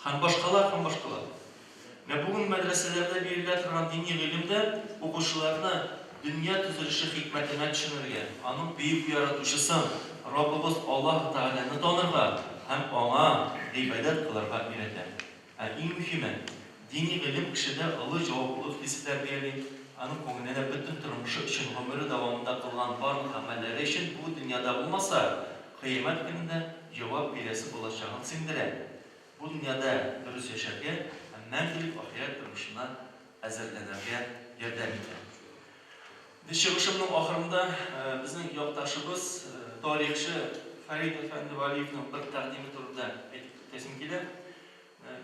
Һәм башкалар. Бүген мәдрәсәләрдә бирелә торган дини гыйлемдә укучыларны дөнья төзелеше хикмәтенә төшенергә, аның бөек яратучысын, Раббыбыз Аллаһ Тәгаләне танырга һәм аңа гыйбадәт кылырга өйрәтә. Иң мөһиме, дини гыйлем кешедә олы җаваплылык хисе тәрбияли, аның күңеленә бөтен тормышы өчен гомере дәвамында кылган барлык гамәлләре өчен бу дөньяда булмаса, кыямәт көнендә җавап бирәсе булачагын сиңдерә. Бу дөньяда дөрес яшәргә һәм мәңгелек ахират тормышына әзерләнергә ярдәм итә. Чыгышымның ахырында безнең якташыбыз, тарихчы Фәрит әфәнде Валиевның бер тәкъдиме турында әйтеп үтәсем килә.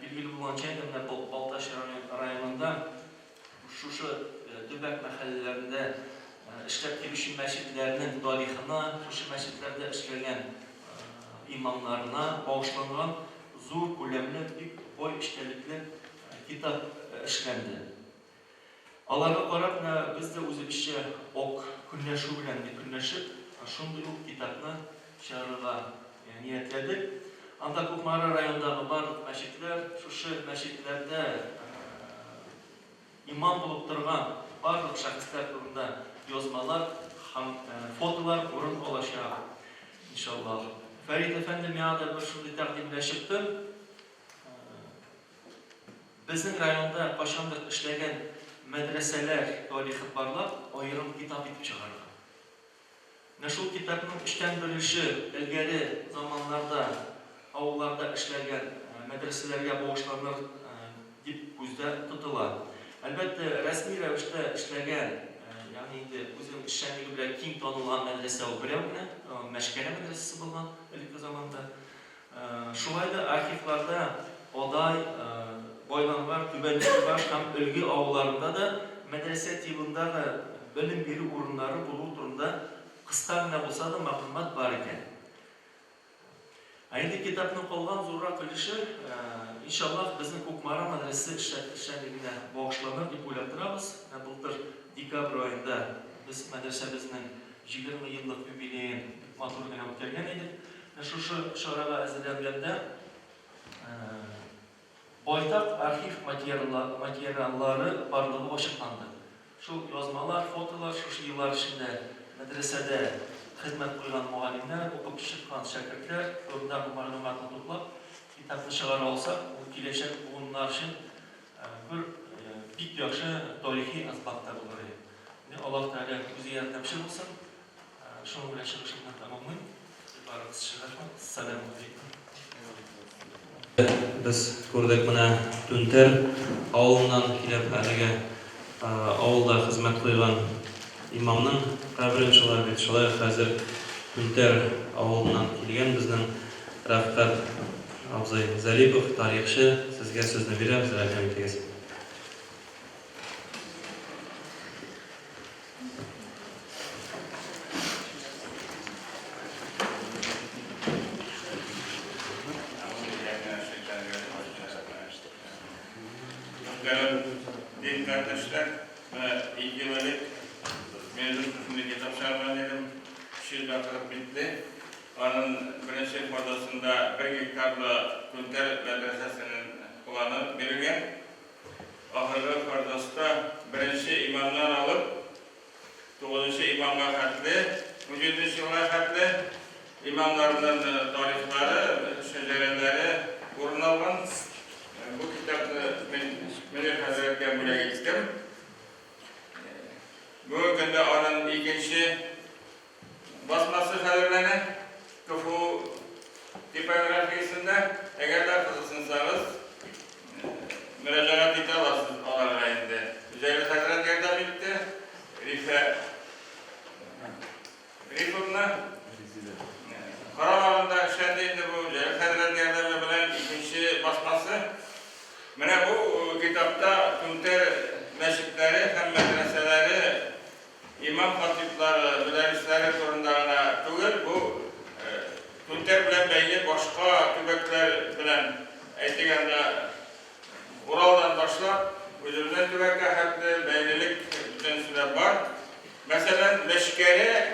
Билгеле булганча, Балташ районында шушы төбәк мәхәлләләрендә эшләп килүче мәчетләрнең тарихына, шушы мәчетләрдә эшләгән имамнарына багышланган зур күләмле, бик бай эчтәлекле китап эшләнде. Аларга карап, без дә үзебезчә ок көнләшү белән көнләшеп, шундый ук китапны чыгарырга ниятләдек. Анда Кукмара районындагы барлык мәчетләр, шушы мәчетләрдә имам булып торган барлык шәхесләр турында язмалар һәм фотолар урын алачак. Иншаллах. Фәрит әфәнде миңа да бер шундый тәкъдимләр чыкты. Безнең районда кайчандыр эшләгән мәдрәсәләр тарихы барлап, аерым китап итеп чыгарга. Шул китапның эштән беренче элгәре заманнарда авылларда эшләгән мәдрәсәләргә багышланыр дип күздә тотыла. Әлбәттә, рәсми рәвештә эшләгән, ягъни инде үзенең эшчәнлеге белән киң танылган мәдрәсә ул берәү генә, Мәшкәрә мәдрәсәсе булган элекке заманда. Шулай да архивларда Адай, Байлангар, Түбәнчебаш һәм Өлге авылларында да мәдрәсә тибындагы белем бирү урыннары булу турында кыска гына булса да мәгълүмат бар икән. Инде китапның калган зуррак өлеше, иншаллах, безнең Кукмара мәдрәсәсе эшчәнлегенә багышланыр дип уйлап торабыз. Былтыр декабрь айында без мәдрәсәбезнең 20 еллык юбилеен матур гына үткәргән идек. Шушы чарага әзерләнгәндә байтак архив материаллары барлыгы ачыкланды. Шул язмалар, фотолар шушы еллар эчендә мәдрәсәдә хезмәт куйган мугалимнәр, укып чыккан шәкертләр турындагы мәгълүматны туплап, китапны чыгара алсак, ул киләчәк буыннар өчен бер бик яхшы тарихи аспектта булыр иде. Аллаһ Тәгалә үзе ярдәмче булсын. Шуның белән чыгышымны тәмамлыйм. Барыгыз рәхмәт. Ассаламу алейкум. Biz күрдек менә Түнтәр авылыннан килеп әлегә авылда хезмәт куйган имамның каберен шулай бит. Шулай хәзер Түнтәр авылыннан килгән безнең Рафкат абзый Залипов, тарихчы, сезгә сүзне бирәм, рәхмәт итегез. Hürmetli kardeşler, ilk yıllık mevcut üstünde kitap çağırman dedim. Şiir bakılıp bitti. Onun birinci fazlasında 1 hektarlı Tunter Medresesi'nin kullanı verilgen. Ahırlı fazlasında birinci imamdan alıp 9. imamga hatli, 17. yıla hatli imamlarının tarihleri, şecereleri orun algan. Bu kitabı Münir Hazretleri buraya gittim. Bugün de onun ikinci basması hazırlanır. Kufu tipografisinde eğer de kızılsınsanız müracaat ite alasınız onlarla indi. Üzeyli Hazretleri'den bitti. Rifur'na Karalarında şendiydi bu Üzeyli Hazretleri'den ve bilen ikinci basması. Mene bu kitapta Tunter meşrikleri hem medreseleri, imam hatipleri, müderrisleri turunlarına tügül bu Tunter bilen beyli başka tübekler bilen eytigende Ural'dan başlap özümüzden tübekle hakkı beylilik tensüler var. Mesela Meşkeri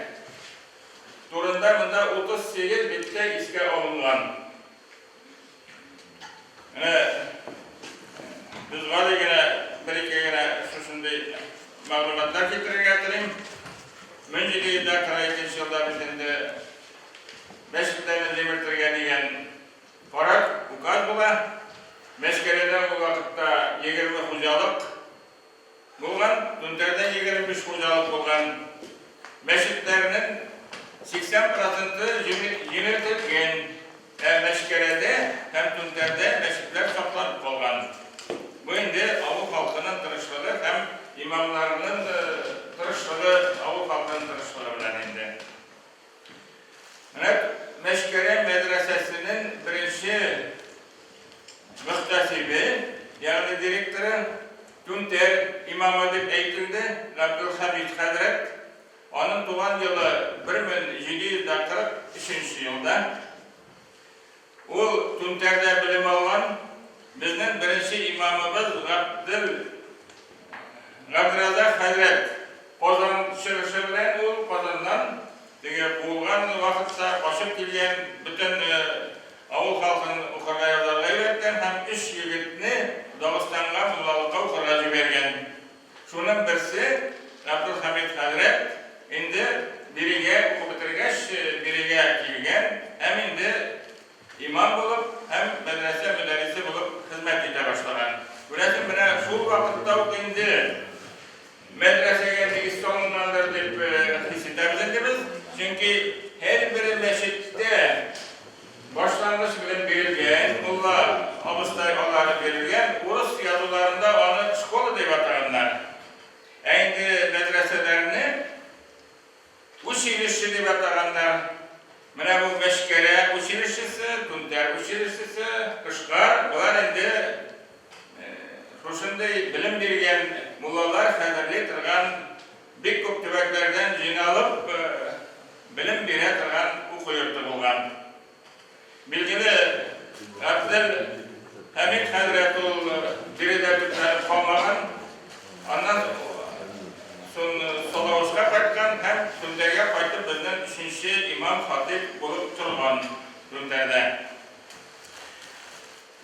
turunda bunda 38 bitte iske alıngan. Biz galiba yine bir-iki yine şusunday mağlumatlar getireyim. Önceki yılda Karayetiş yılda bizinde Meşkitlerini demirtirgen diyen Korak, ukaz bula. Meşkereden bu vakitte 20 hocalık bulgan, Tunter'den 25 hocalık bulgan. Meşkitlerinin 80%'ı yöneltilgen. Hem Meşkere'de hem Tunter'de meşkitler saklanıp kalgan. Bu indi Avuk halkının tırışlığı hem imamlarının tırışlığı, Avuk halkının tırışlığı bilen indi. Evet, Meşkere Medresesi'nin birinci mühtesibi, yani direktörü Tunter İmam Edip eğitildi, Abdülhamid Hazret. Onun doğan yılı 1743 yılda. O Tunter'de bilim alan bizden birinci imamımız Abdülrazak Hazret. Kozan şırışırlen o Kozan'dan bulgan vakitte başıp gelgen bütün avul halkının ukarga yazarlığı verken hem 3 yigitini Dağıstan'a mullalıkta ukarga jibergen. Şunun birisi Abdülhamid Hazret indi biriga oku bitirgeç biriga kelgen hem indi imam bulup hem medrese müderrisi bulup hizmet ete başlagan. Burası bana şu vakitte indi medreseye tegist olunandır deyip hissederdik biz. Çünkü her bir meşitte başlangıç bilen verilgen, mulla abıstay Allah'ı verilgen, Urus yazılarında onu şkola deyip atağınlar. Endi medreselerini uçilişçi deyip atağınlar. Mene bu Meşkere uçilişçisi, Tunter uçilişçisi, Kışkar, bunlar endi şuşunday bilim verilgen mullalar hazırlayı tırgan bir köp tübeklerden jinalıp bilim bire tırgan ukuyurtu bulgan. Bilgili Abdülhamid Hazret ol diride tutar kalmagan, ondan Solavuş'a kaytkan hem Tunter'e kaytıp bizden 3. imam hatip bulup turgan Tunter'de.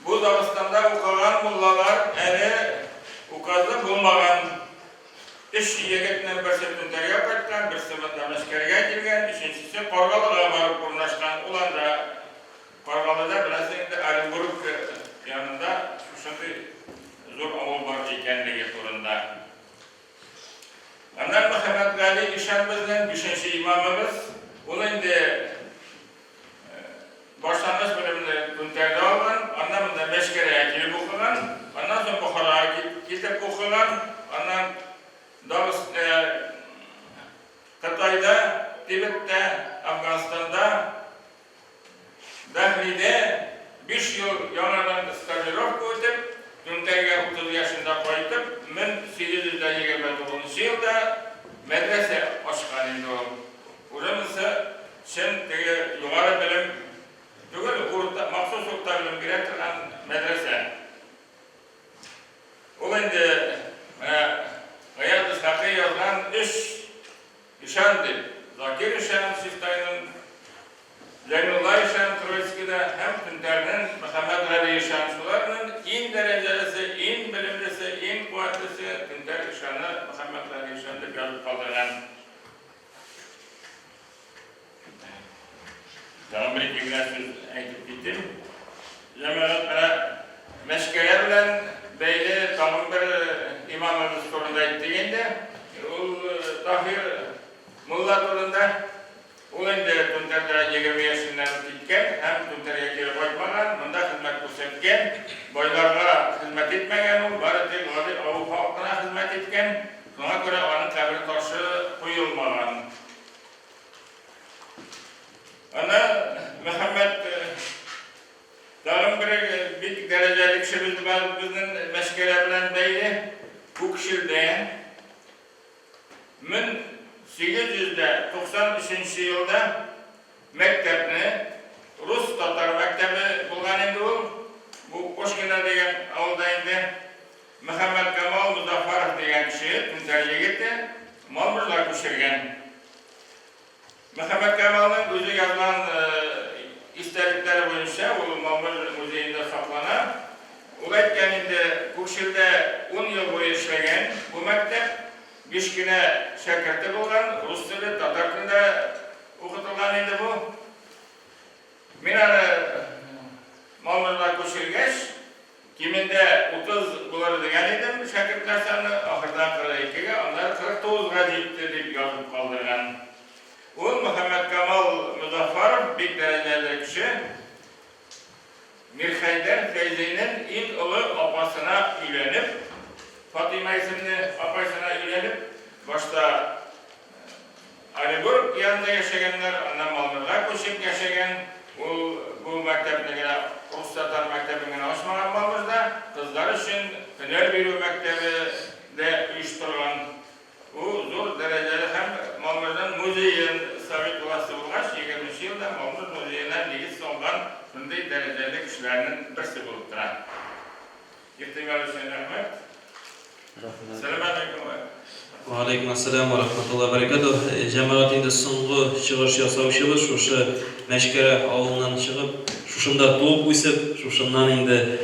Bu Dağıstan'da ukagan mullalar eli ukazı bulmagan. 3 yigitinin birisi Tunter'e kaytkan, birisi Meşkere'ye girgen, 3'üncüsü Korgalı'ya varıp kurnaşkan. Ulan da Korgalı'da biraz indi Alimburg yanında şuşundu zor avul var ikenligi turunda. Ondan Muhammed Gali İşan bizden 5. imamımız. Onu indi başlangıç bölümünde Tunter'de olgan, ondan da Meşkere'ye gelip okugan, ondan sonra Bukhara'ya gidip okugan, ondan Kıtay'da, Tibet'te, Afganistan'da, Dahli'de 5 yıl yanadan stajirovka ötüp, Tunter'e 30 yaşında koyup, 1829 yılda medrese açkan indi o. Uzunsa, şimdi yukarı bilim, maksus okta bilim giren medrese. O indi dip yazıp kaldırgan. Tamam, bir-iki güne söz aytıp gittim. Cemaat bana meşkere bilen beyli tamam bir imamımız turunda ettiğinde ol Tahir Mulla turunda ol indi Tunter'de 20 yaşından gitken hem Tunter'e geri koymadan bunda hizmet kursetken boylarga hizmet etmegen ol bari tek avu halkına hizmet etken sonra göre onun kabri taşı koyulmagan. Ana Muhammed Dalım bir derecelik kişimiz var bizden meşgele bilen beyli bu kişilden 1893 yılda mektebini Rus Tatar mektebi bulgan indi bu Koşkina degen avulda indi Muhammed Kemal Muzaffarov degen kişi Tunter'e gitti mamurlar pişirgen Muhammed Kemal'ın özü yazılan istedikleri boyunca o Mamur Müzeyinde saklanan o etkeninde Kukşil'de 10 yıl boyu işlegen bu mektep Bişkine şirketi olan Rus dili, Tatar dilinde okutulan indi bu. Minare Mamurlar Kukşilgeç kiminde 30 buları degen idim şirketler sanı ahırdan 42'ye onlar 49'a ciddi deyip yazıp kaldırgan. Ol Muhammed Kemal Muzaffarov bir dereceli kişi Mir Haydar Feyzi'nin ilk oğlu apasına üylenip Fatıma isimli apasına üylenip başta Aliburg yanında yaşayanlar annem malmırlar koşup yaşayan bu mektebine gene Rus Tatar mektebine açmagan malmırda kızlar için hüner veriyor mektebi de uyuşturulan bu zor dereceli hem Mamur'dan müzeyin Sovet olası olğaç 20. yılda Mamur müzeyinden ligis olgan bunday dereceli kişilerinin birisi bulup duran. İhtimal için rahmet. Selamun aleyküm. Wa alaykum assalam wa rahmatullahi wa barakatuh. Cemaatinde soňgy çygyş ýasawçybys şuşy Meşkere awulundan çygyp, şuşunda doğup üsüp, şuşundan indi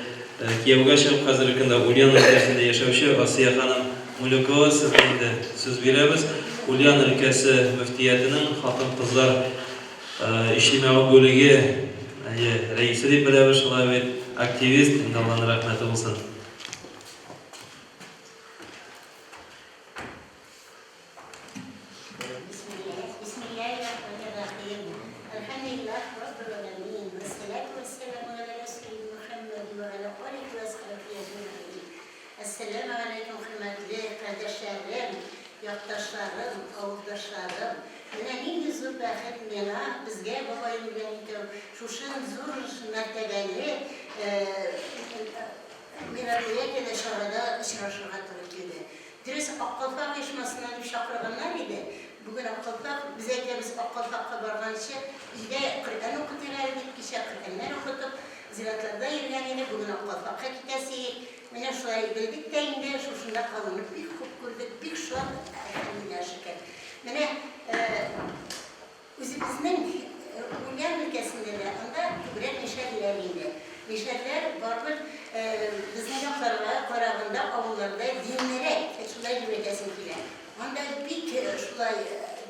Kiýewge çygyp hazırky kunda Ulyan ülkesinde ýaşawçy Asiýa hanım Mulukova sizde söz beremiz. Ulyan ülkesi müftiyetinin hatım kızlar işleme bölügi reisi dip bilemiz, şolay bir aktivist, Allah'ın rahmeti olsun. Esselamu aleyküm hürmetli kardeşlerim, yurttaşlarım, avuldaşlarım. Mene neydi zor bəxet mena bizge babayım benim şuşun zor mertebeli meralıya gede şahada şaşırga turukiydi. Dürüst Akkalfak eşmasından bir şakırganlar idi. Bugün Akkalfak bize de biz Akkalfak'a bargan işe bizde Kur'an okutular edip kişi Kur'anlar okutup ziratlarda yürüyenine bugün Akkalfak'a gitmesi mene şurayı bildik de indi şuşunda kalınıp bir hukuk kurduk bir şu an elhamdülillah şükür. Mene özümüzün Ulyan ülkesinde de anda kübret neşerleriydi. Neşerler vardır bizim yaklarına, kararında, avullarda dinlere, şulay cümlesinkiler. Anda bir şulay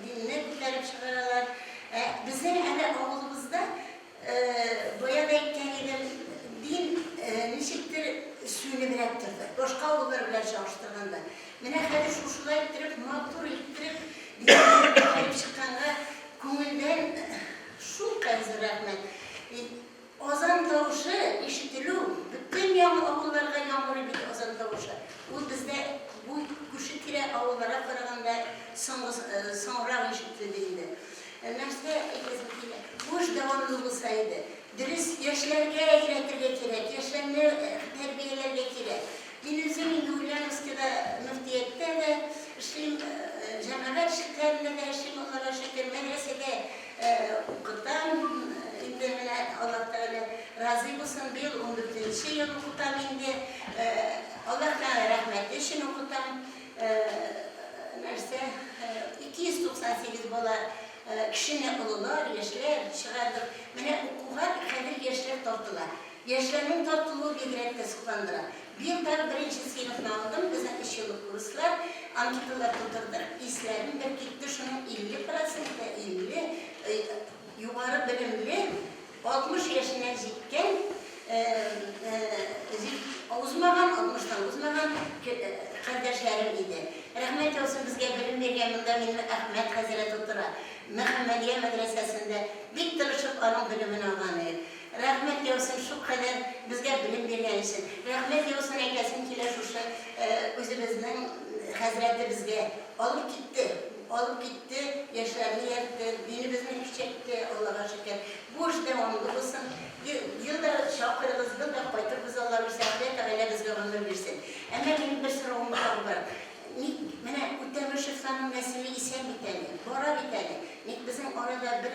dinle kurtarıp çıkarırlar. Bizim hele avulumuzda boyadayken din neşiktir suyunu birektirdi. Başka avullar bile çalıştırganda. Mene hadi şulay ittirip, mağdur ittirip, dinle çıkanlar konudan şu kayızı rahmet. Ozan tavuşu işitiliyor. Bütün avullarga yağmuru bitti ozan tavuşu. Bu bizde bu kuşu tire avullara karaganda sonra işitildiğinde. Nerede boş devamlı olsaydı, dürüst yaşlarga eğretirge gerek, yaşlarını terbiyelerge gerek. Bizim Ulyan Üsküdar müftiyette de işim cemaat şirketlerinde de işim onlara şükür medresede okutan Allah Teala razı olsun bir 14. yıl okutan indi. Allah Teala rahmetli işini okutan nerede 298 bola kişinin oğullar, yaşlar çıkardık. Mene okuğa kadir yaşlar tortular. Yaşlarının tortuluğu bir direkte sıklandıra. Bir yılda birinci sınıfını aldım, bize 3 yıllık kurslar. anketalar tuturduk. İslam'ın bir gitti şunun 50%, 50 yukarı bilimli, 60 yaşına zitken, uzmagan, 60'tan uzmagan kardeşlerim idi. Rahmet olsun bizge bilim vergeninde benim Ahmet Hazret Otura, Muhammediye Medresesi'nde dik tırışıp onun bilimini alganı. Rahmet olsun şu kadar bizge bilim vergen için. Rahmet olsun eklesin kiler şu özümüzün Hazreti bizge alıp gitti, yaşlarını yaktı, dinimizin küçekti, Allah'a şükür. Bu iş devamlı olsun. Yılda şapkırımız, yılda koyturumuz Allah versin, Teala bizge ömür versin. Ama benim bir sürü umutlar var. Mene Utemir Şıflan'ın nesili isen bir tane, Bora bir tane. Bizim orada bir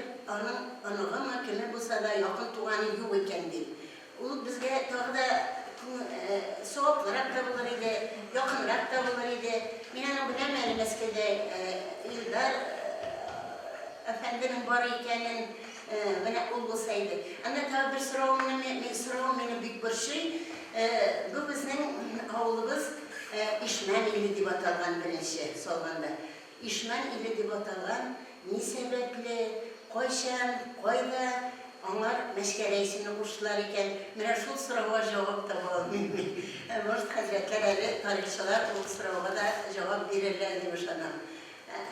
anığı mahkeme bulsa da yakın tuğanı yok iken değil. O bizge tağda soğuklaraq da bulur idi, yakınraq da bulur idi. Minanın bilemeyelim eskide İldar Efendinin var ikenin bana olsaydı. Ama tabi bir sırağım benim büyük bir şey. Bu bizim oğlumuz İşmen ili dip atalgan birinci solganda. İşmen ili dip atalgan ne sebeple koyşan, koyda onlar meşkereysini kuştular iken mene şu sırağa cevap da bulunmuyor. Mürşid Hazretleri, tarihçiler bu sırağa da cevap verirler demiş anam.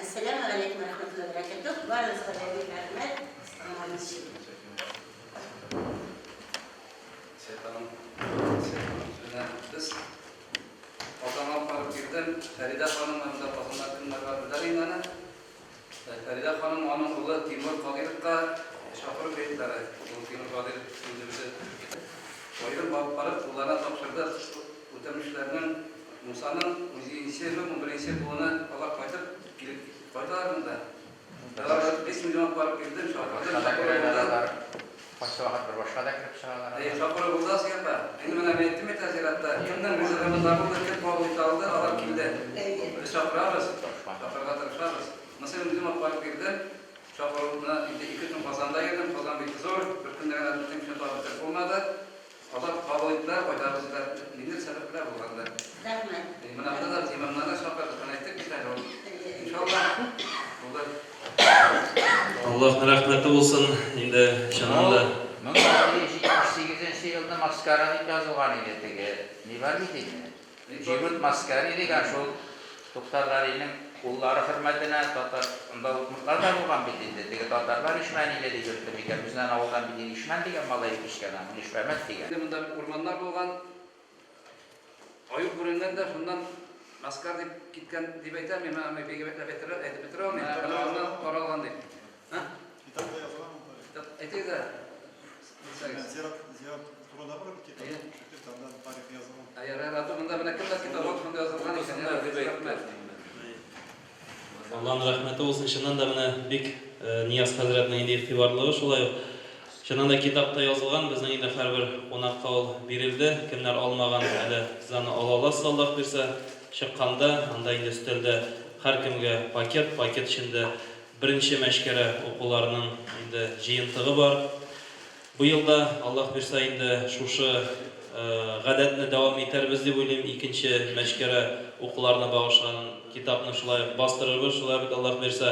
Esselamu Aleyküm ve Rahmetullahi ve Berekatuhu. Varız Aleyküm Rahmet. Biz Otamam parıp girdim, Feride Hanım'la basınlar bilir. Feride Hanım onun oğlu Timur Kadir'e şoför beytlere, Timur Kadir sözümüzü koyup parıp onlara topşırdı. Utemişlerinin Musa'nın müziğinisi ve birinci bunu Allah kaytıp gelip koydularında. 5 milyon parıp girdim, şoförde. Başka vakit bir başka da kirip çıkarlar. Şoförü bulda siyapa. Şimdi ben emniyettim etaziratta. Kimden rızıkımız var burada tek bağlıyı aldı, adam kildi. Biz şoförarız, şoförga tırışarız. Mesela bizim parıp girdim. Şoförüne 2 gün kazanda girdim, kazan bitti zor. Bir günden kadar bütün şey tabi olmadı. Allah bağlıydılar, koydarızlar. Nedir sebepler bulgandı? Rahmet. Mınafta da imamlarla şoförde tanıttık bir tane oldu. İnşallah. Allohning rahmati bo'lsin. Endi shuningda 1978 yılda maskara deb yozilgan edi tegi. Ne var mıydı? Jibut maskara degan shu doktorlarning qo'llari hurmatine tatar unda mutlaq da bo'lgan bitdi. Tegi tatarlar ishman ile de yurtdi ekan. Bizdan avvaldan bir ishman degan malay pishgan, ishmamat degan. Bunda ormanlar bo'lgan. Ayıp burundan da şundan maskar deb gitken deb aytayım, men begebetlab aytib bitirolmayman. Ondan qaralgan deb. Ha? Kitapta yazılan mı? Kitap aytaydı. Ziyaret turunda var bir kitap. Kitaptan tarih yazılan. Ayar rahatı bunda bana kimler kitap var, şunda yazılgan ekan. Allohning rahmati bo'lsin. Shundan da mana bek Niyaz Hazratning endi ig'tiborligi shulay. Shundan da kitapta yozilgan bizning endi har bir qonaqqa berildi. Kimlar olmagan hali sizlarni ola olasiz Alloh bersa. Chiqqanda unda endi stolda har kimga paket ichida birinchi mashkara o'quvlarining endi jiyintig'i bor. Bu yilda Alloh bersa endi shu g'adatni davom etarmiz deb o'ylayman. Ikkinchi mashkara o'quvlarni bag'ishlagan kitobni shulay bostirib, shulay Alloh bersa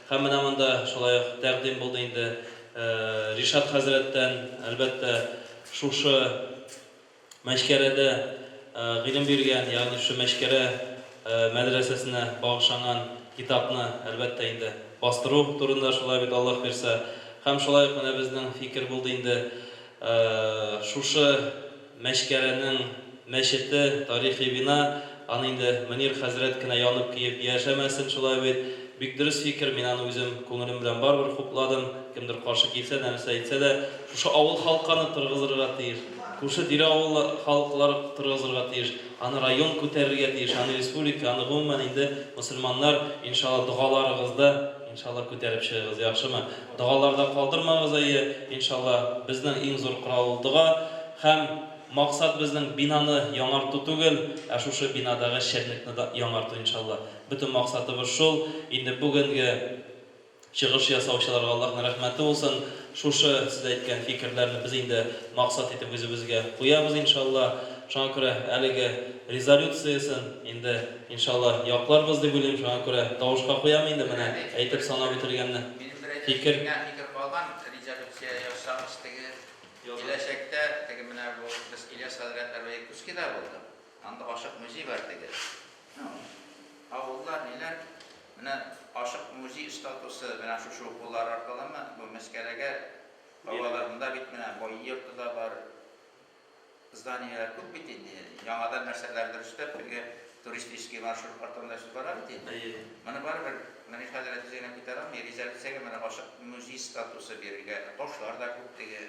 hamma shulay taqdim bo'ldi endi. Rishad Hazratdan albatta shu mashkarada ilm bergan, ya'ni shu mashkara madrasasini bag'ishlagan kitobni albatta endi bostiruv turida shulay Alloh bersa ham shulay mana bizning fikr bo'ldi endi shu mashkaraning mashiti tarixiy bino ani endi Munir Hazratkina yonib kiyib yashamasin shulay Büyük fikir, men o'zim ko'nglim bilan baribir xo'pladim. Kimdir qarshi kelsa, narsa aytsa da, shu avul xalqini tirg'izirga tiyish, shu dira avul xalqlar tirg'izirga tiyish, ani rayon ko'tarirga tiyish, ani respublikani umuman endi musulmonlar inshaalloh duolaringizda inshaalloh ko'tarib chiqamiz, yaxshimi? Duolarda qoldirmamiz, inshaalloh bizning eng zo'r qurol duo ham maqsad bizning binoni yang'artu tugul, shu binodagi shernikni yang'artu inshaalloh. Bütün maqsadi bir şol. Endi bugungi chiqish yasovchilarga Allohning rahmati bo'lsin. Shu siz aytgan fikrlarni biz endi maqsad etib o'zimizga qo'yamiz inshaalloh. Шуңа күрә әлеге резолюциясын инде иншалла якларбыз дип уйлыйм. Шуңа күрә тавышка куям инде менә әйтеп санап бетергәнне. Фикер калган резолюция ясагыз теге киләчәктә теге менә бу без Ильяс хәзрәтләр вә Якутскида булды. Анда ашык музей бар теге. Авыллар ниләр менә ашык музей статусы менә шушы укулар аркылымы бу мәскәләгә авылларында бит менә бой йорты да бар. Зданиялар күп бит инде. Яңадан нәрсәләрдер үстәп бергә туристический маршрутлардан да бара бит инде. Моны барыбер менә хәзрәт Зәйнәп Питарам резолюциягә менә ашык музей статусы бирергә. Ташлар да күп теге.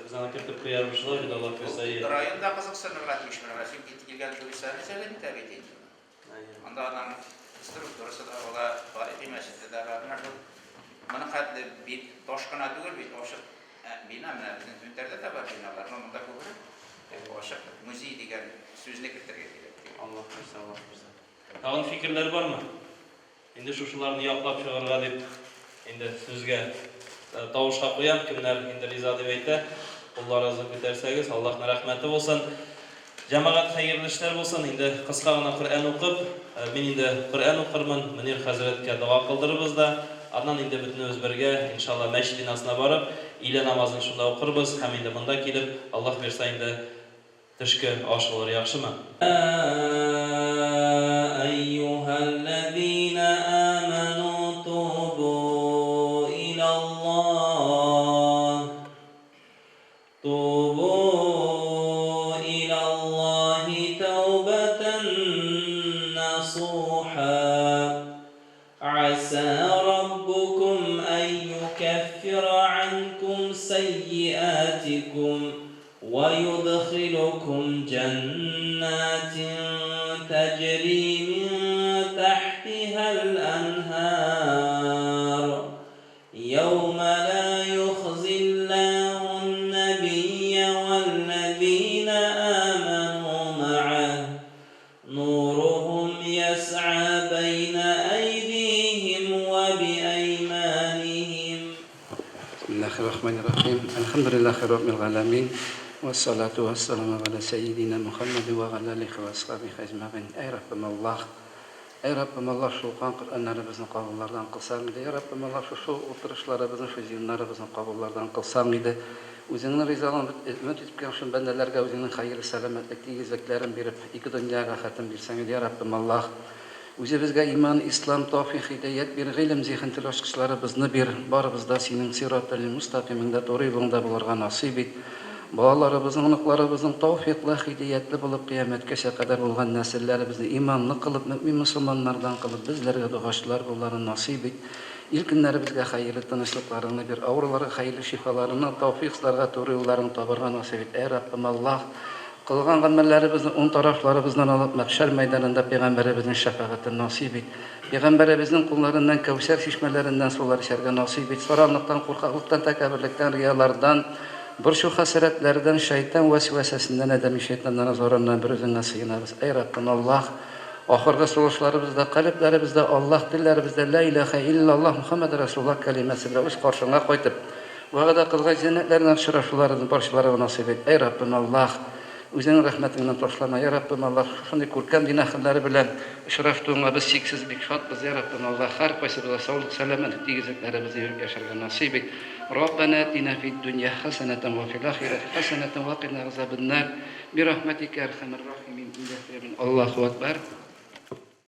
Biz ana kırtıp kıyarmışlar bir de Allah göstereyim. Rayonda kızıksınırlar demiş bana. Şimdi gelgen turistlerini söyledim tabii ki. Onda adam strukturası da ola tarihi mescidi de var. Bana kadar bir toşkına değil bir toşk bina mı? Bizim Tünter'de de var binalar. Ama bunda kubur. Toşk müziği diyen sözüne getirmek gerekli. Allah versin, Allah versin. Tağın fikirleri var mı? Şimdi şuşularını yaklap çağırga deyip şimdi sözge Tavuşqa qo'yam, kimlar endi rizo deb aytdi. Qo'llaringizni ko'tarsangiz, Allohning rahmati bo'lsin. Jamoat xayrli ishlar bo'lsin. Endi qisqagina Qur'on o'qib, men endi Qur'on o'qirman. Munir hazratga duo qildiribizda. Andan endi butun o'z birga inshaalloh masjid binosina borib, ila namozini shunda o'qirmiz. Ham endi bunda kelib, Alloh bersa endi tishki oshlar yaxshimi? Ayyuhallazina amanu tubu ila Allah توبوا إلى الله توبة نصوحا عسى ربكم أن يكفر عنكم سيئاتكم ويدخلكم جنات تجري من تحتها الأنهار يوم لا يخزي الله النبي والذين آمنوا معه نورهم يسعى بين أيديهم وبأيمانهم. بسم الله الرحمن الرحيم. الحمد لله رب العالمين والصلاة والسلام على سيدنا محمد وعلى آله وأصحابه أجمعين. أي رب الله Ey Rabbim Allah şu Kur'anlarımızın kabullardan kılsan idi. Ey Rabbim Allah şu oturuşlarımızın, şu zihinlerimizin kabullardan kılsan idi. Üzerine rizalığını ümit etken şu bendelerge üzerine hayırlı selametlik diyeceklerin berip iki dünyaya hatim bilsen idi. Ey Rabbim Allah bizge iman, İslam, tavfiq, hidayet bir ilim zihintil aşkışlarımızını bir barımızda senin sirat-ı müstakiminde doğru yolunda bulurga nasip et. Bağlarımızın, onuklarımızın tavfiqli, hidayetli bulup kıyametkeşe kadar olgan nesillerimizni imanlı kılıp, mümin Müslümanlardan kılıp bizlerge duaşlar bunların nasip et. İlkinlerimizge hayırlı tanışlıklarını bir avruları, hayırlı şifalarını, tavfiqlarga doğru yollarını tabarga nasip et. Ey Rabbim Allah, kılgan amellerimizin on taraflarımızdan alıp mahşer meydanında Peygamberimizin şefaatini nasip et. Peygamberimizin kullarından, kevser şişmelerinden sular içerge nasip et. Soranlıktan, korkaklıktan, tekabürlükten, riyalardan, şu hasretlerden, şeytan vesvesesinden, edemi şeytandan, zorundan bir özüne sığınırız. Ey Rabbim Allah, ahirde soluşlarımızda, kalplerimizde, Allah dillerimizde, La ilahe illallah Muhammed Resulullah kelimesiyle üst karşına koyup, vağda kılgay cennetlerden şıraflarının barışları nasip et. Ey Rabbim Allah, Üzerine rahmetinden toşlama. Ya Rabbim Allah, şimdi kurkan dinahları bilen şıraftığına biz siksiz bir şatbız. Ya Rabbim Allah, her kaysı bize sağlık, selamet, diyeceklerimizi yürüp yaşarga nasip et. Rabbena atina fid dunya haseneten ve fil ahireti haseneten ve qina azabın nar. Bi rahmetike erhamer rahimin. Allahu Ekber.